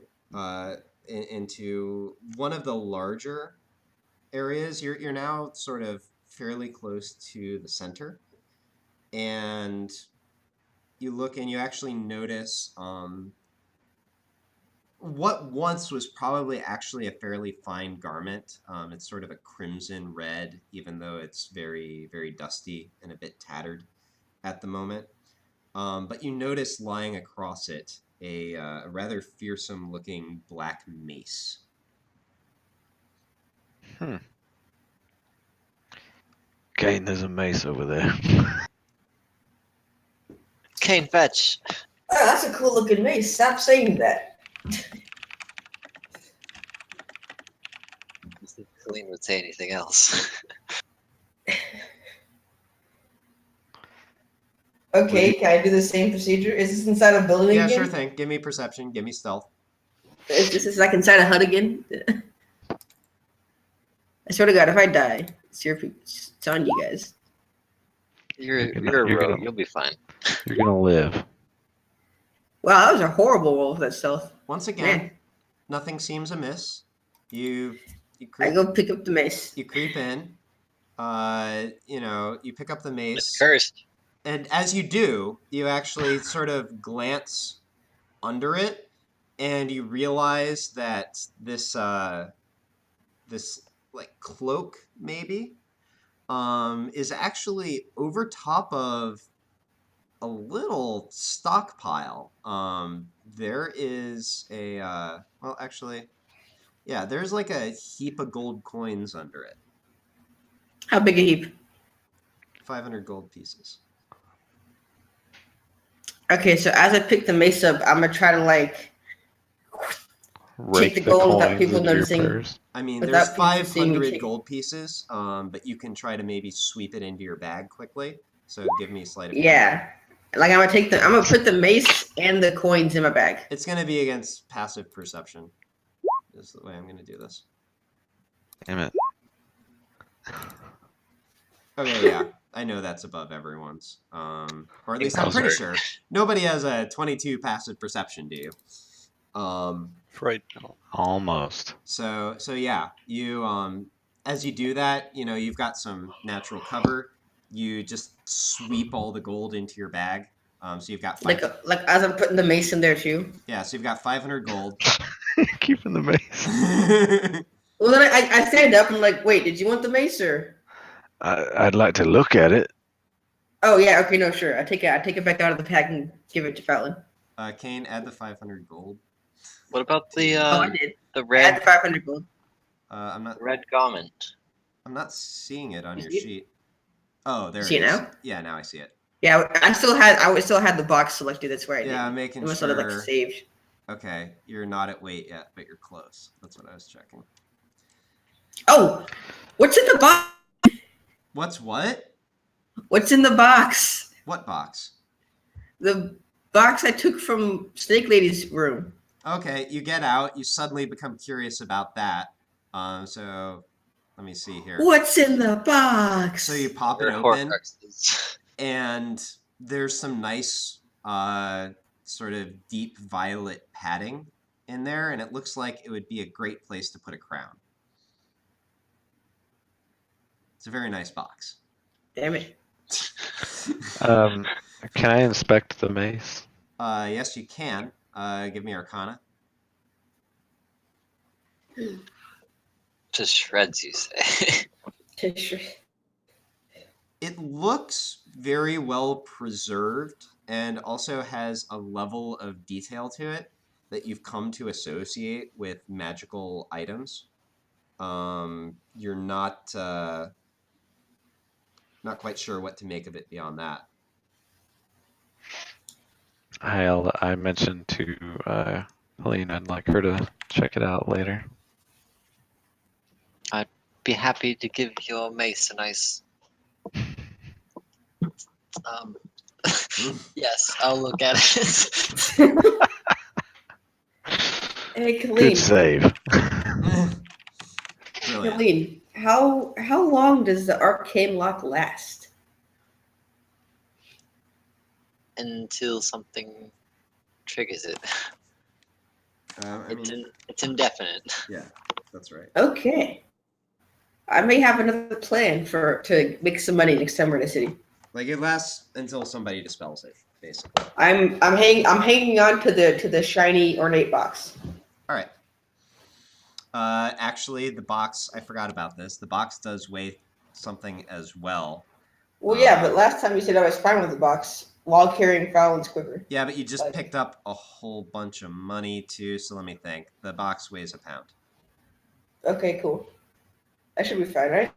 into one of the larger areas. You're now sort of fairly close to the center, and you look and you actually notice what once was probably actually a fairly fine garment. It's sort of a crimson red, even though it's very, very dusty and a bit tattered at the moment. But you notice lying across it a rather fearsome looking black mace. Kane, there's a mace over there. Kane, fetch. Oh, that's a cool looking mace. Stop saying that. Colleen would say anything else. Okay, can I do the same procedure? Is this inside a building Yeah, again? sure thing. Give me perception. Give me stealth. Is this like inside a hut again? I swear to God, if I die, it's on you guys. You're a you're rogue. gonna- You'll be fine. You're gonna live. Wow, that was a horrible roll for that stealth. Once again, Man, nothing seems amiss. You I creep, go pick up the mace. you creep in. You pick up the It's mace, cursed. and as you do, you actually sort of glance under it, and you realize that this like cloak maybe is actually over top of a little stockpile. There is a well, actually, yeah, there's like a heap of gold coins under it. How big a heap? 500 gold pieces. Okay, so as I pick the mace up, I'm gonna try to like Rake the gold without coins people into your noticing. purse. I mean, Without there's people seeing me 500 take- gold pieces, but you can try to maybe sweep it into your bag quickly. So give me a sleight of hand. Yeah, like I'm gonna put the mace and the coins in my bag. It's going to be against passive perception. This is the way I'm going to do this. Damn it. Okay, yeah. I know that's above everyone's. Or at least I'm pretty sure. Nobody has a 22 passive perception, do you? Right. Almost. So yeah, you as you do that, you've got some natural cover. You just sweep all the gold into your bag. So you've got Like as I'm putting the mace in there too. yeah, so you've got 500 gold. Keeping the mace. Well, then I stand up and I'm like, wait, did you want the mace or? I'd like to look at it. Oh yeah, okay, no, sure. I take it back out of the pack and give it to Fallon. Kane, add the 500 gold. What about the I did. the Add red the 500 gold. I'm garment? not seeing it on You your see it? sheet. Oh, there See it it is. now? Yeah, now I see it. Yeah, I still had the box selected. That's where I did. Yeah, I'm making It must have like sure. saved. Okay, you're not at weight yet, but you're close. That's what I was checking. Oh, what's in the box? What's what? What's in the box? What box? The box I took from Snake Lady's room. Okay, you get out. You suddenly become curious about that. So let me see here. What's in the box? So you pop it They're open, Horcruxes. and there's some nice, sort of deep violet padding in there, and it looks like it would be a great place to put a crown. It's a very nice box. Damn it. Can I inspect the mace? Yes, you can. Give me Arcana. Just shreds, you say? It looks very well preserved and also has a level of detail to it that you've come to associate with magical items. You're not quite sure what to make of it beyond that. I mentioned to Helene I'd like her to check it out later. I'd be happy to give your mace a nice. Yes, I'll look at it. Hey, Good Colleen. save. Brilliant. Colleen, how long does the arcane lock last? Until something triggers it. I mean, It's indefinite. yeah, that's right. Okay. I may have another plan to make some money next time we're in the city. Like it lasts until somebody dispels it, basically. I'm hanging on to the shiny ornate box. All right. Actually, the box, I forgot about this. The box does weigh something as well. Well, yeah, but last time you said I was fine with the box while carrying Fallon's quiver. Yeah, but you just picked up a whole bunch of money too, so let me think. The box weighs a pound. Okay, cool. That should be fine, right?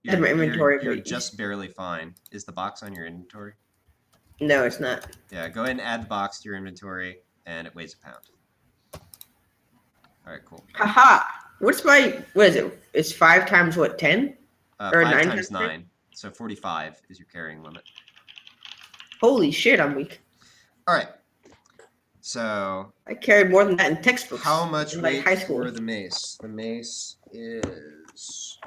My inventory. You're just barely fine. Is the box on your inventory? No, it's not. Yeah, go ahead and add the box to your inventory, and it weighs a pound. All right, cool. Haha! What is it? It's 5 times what, 10? Or 5 9 times 10? 9. So 45 is your carrying limit. Holy shit, I'm weak. All right. So I carried more than that in textbooks. how much in weight high school. for the mace? The mace is...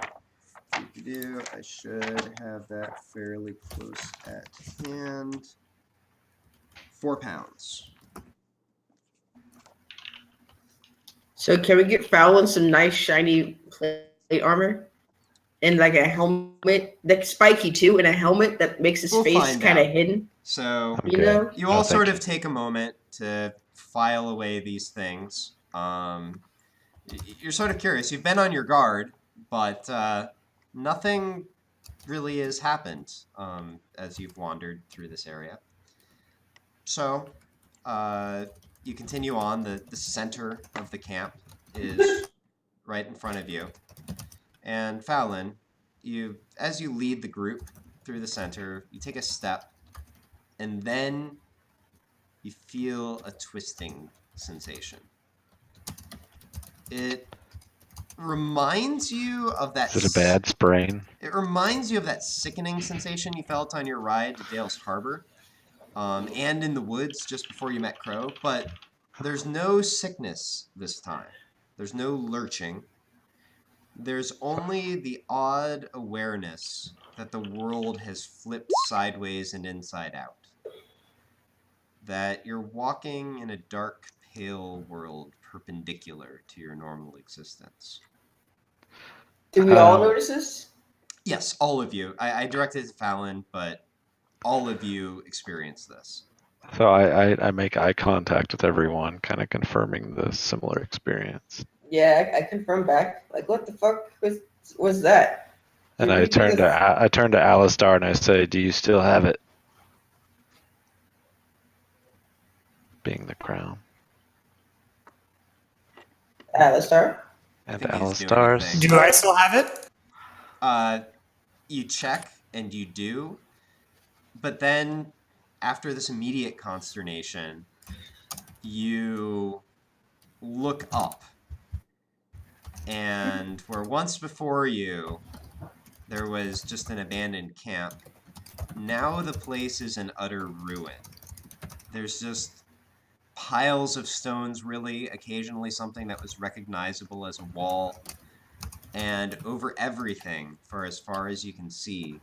I should have that fairly close at hand. 4 pounds. So can we get Fallon some nice shiny plate armor? And like a helmet that's spiky too, and a helmet that makes his face kind of hidden. So I'm good. you all sort of take a moment to file away these things. You're sort of curious. You've been on your guard, but nothing really has happened as you've wandered through this area. So you continue on. The center of the camp is right in front of you. And Fallon, as you lead the group through the center, you take a step, and then you feel a twisting sensation. It reminds you of that... Is it a bad sprain? It reminds you of that sickening sensation you felt on your ride to Dale's Harbor, and in the woods just before you met Crow, but there's no sickness this time. There's no lurching. There's only the odd awareness that the world has flipped sideways and inside out. That you're walking in a dark, pale world perpendicular to your normal existence. Do we all notice this? Yes, all of you. I directed it to Fallon, but all of you experience this. So I make eye contact with everyone, kind of confirming the similar experience. Yeah, I confirm back. Like, what the fuck was that? And I turn to Alistar and I say, "Do you still have it?" Being the crown. Alistar? And think he's doing Alistar's. anything. Do I still have it? You check, and you do. But then, after this immediate consternation, you look up. And where once before you, there was just an abandoned camp, now the place is in utter ruin. There's just piles of stones, really, occasionally something that was recognizable as a wall. And over everything, for as far as you can see,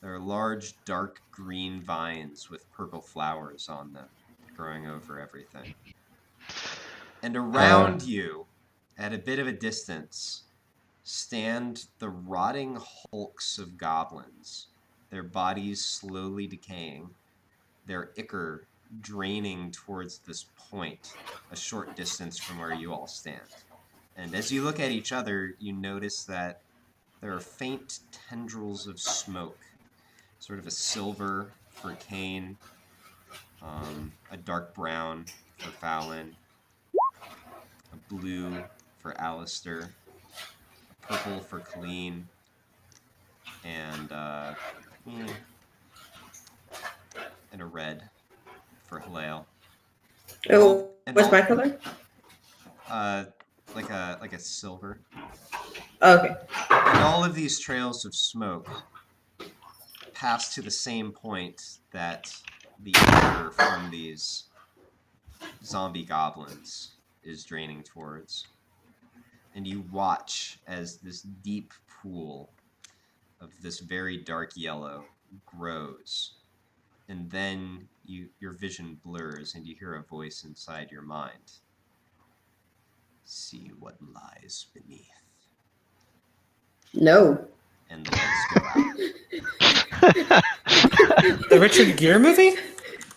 there are large, dark green vines with purple flowers on them, growing over everything. And around you, at a bit of a distance, stand the rotting hulks of goblins their bodies slowly decaying, their ichor draining towards this point a short distance from where you all stand. And as you look at each other, you notice that there are faint tendrils of smoke, sort of a silver for Kane, a dark brown for Fallon, a blue for Alistair, a purple for Colleen, and and a red for Halal. Oh, And what's all- my color? like a silver. Okay. And all of these trails of smoke pass to the same point that the air from these zombie goblins is draining towards. And you watch as this deep pool of this very dark yellow grows. And then your vision blurs and you hear a voice inside your mind. See what lies beneath. No. And the lights go out. The Richard Gere movie?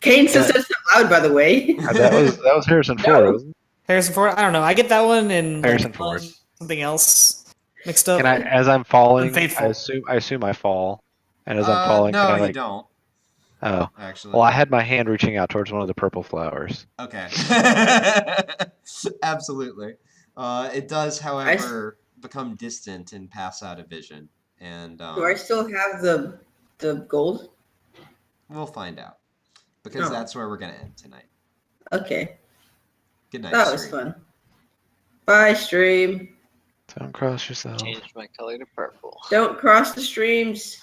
Kane says that so loud, by the way. That was Harrison Ford, No. wasn't it? Harrison Ford? I don't know. I get that one and Harrison Ford. something else mixed up. Can I, as I'm falling, Unfaithful. I assume I fall, and as I'm falling, no, can I you like? don't. Oh, Actually. well, I had my hand reaching out towards one of the purple flowers. Okay. Absolutely. It does, however, become distant and pass out of vision. And Do I still have the gold? we'll find out. Because Oh. that's where we're going to end tonight. Okay. Good night, That was stream. fun. Bye, stream. Don't cross yourself. Changed my color to purple. Don't cross the streams.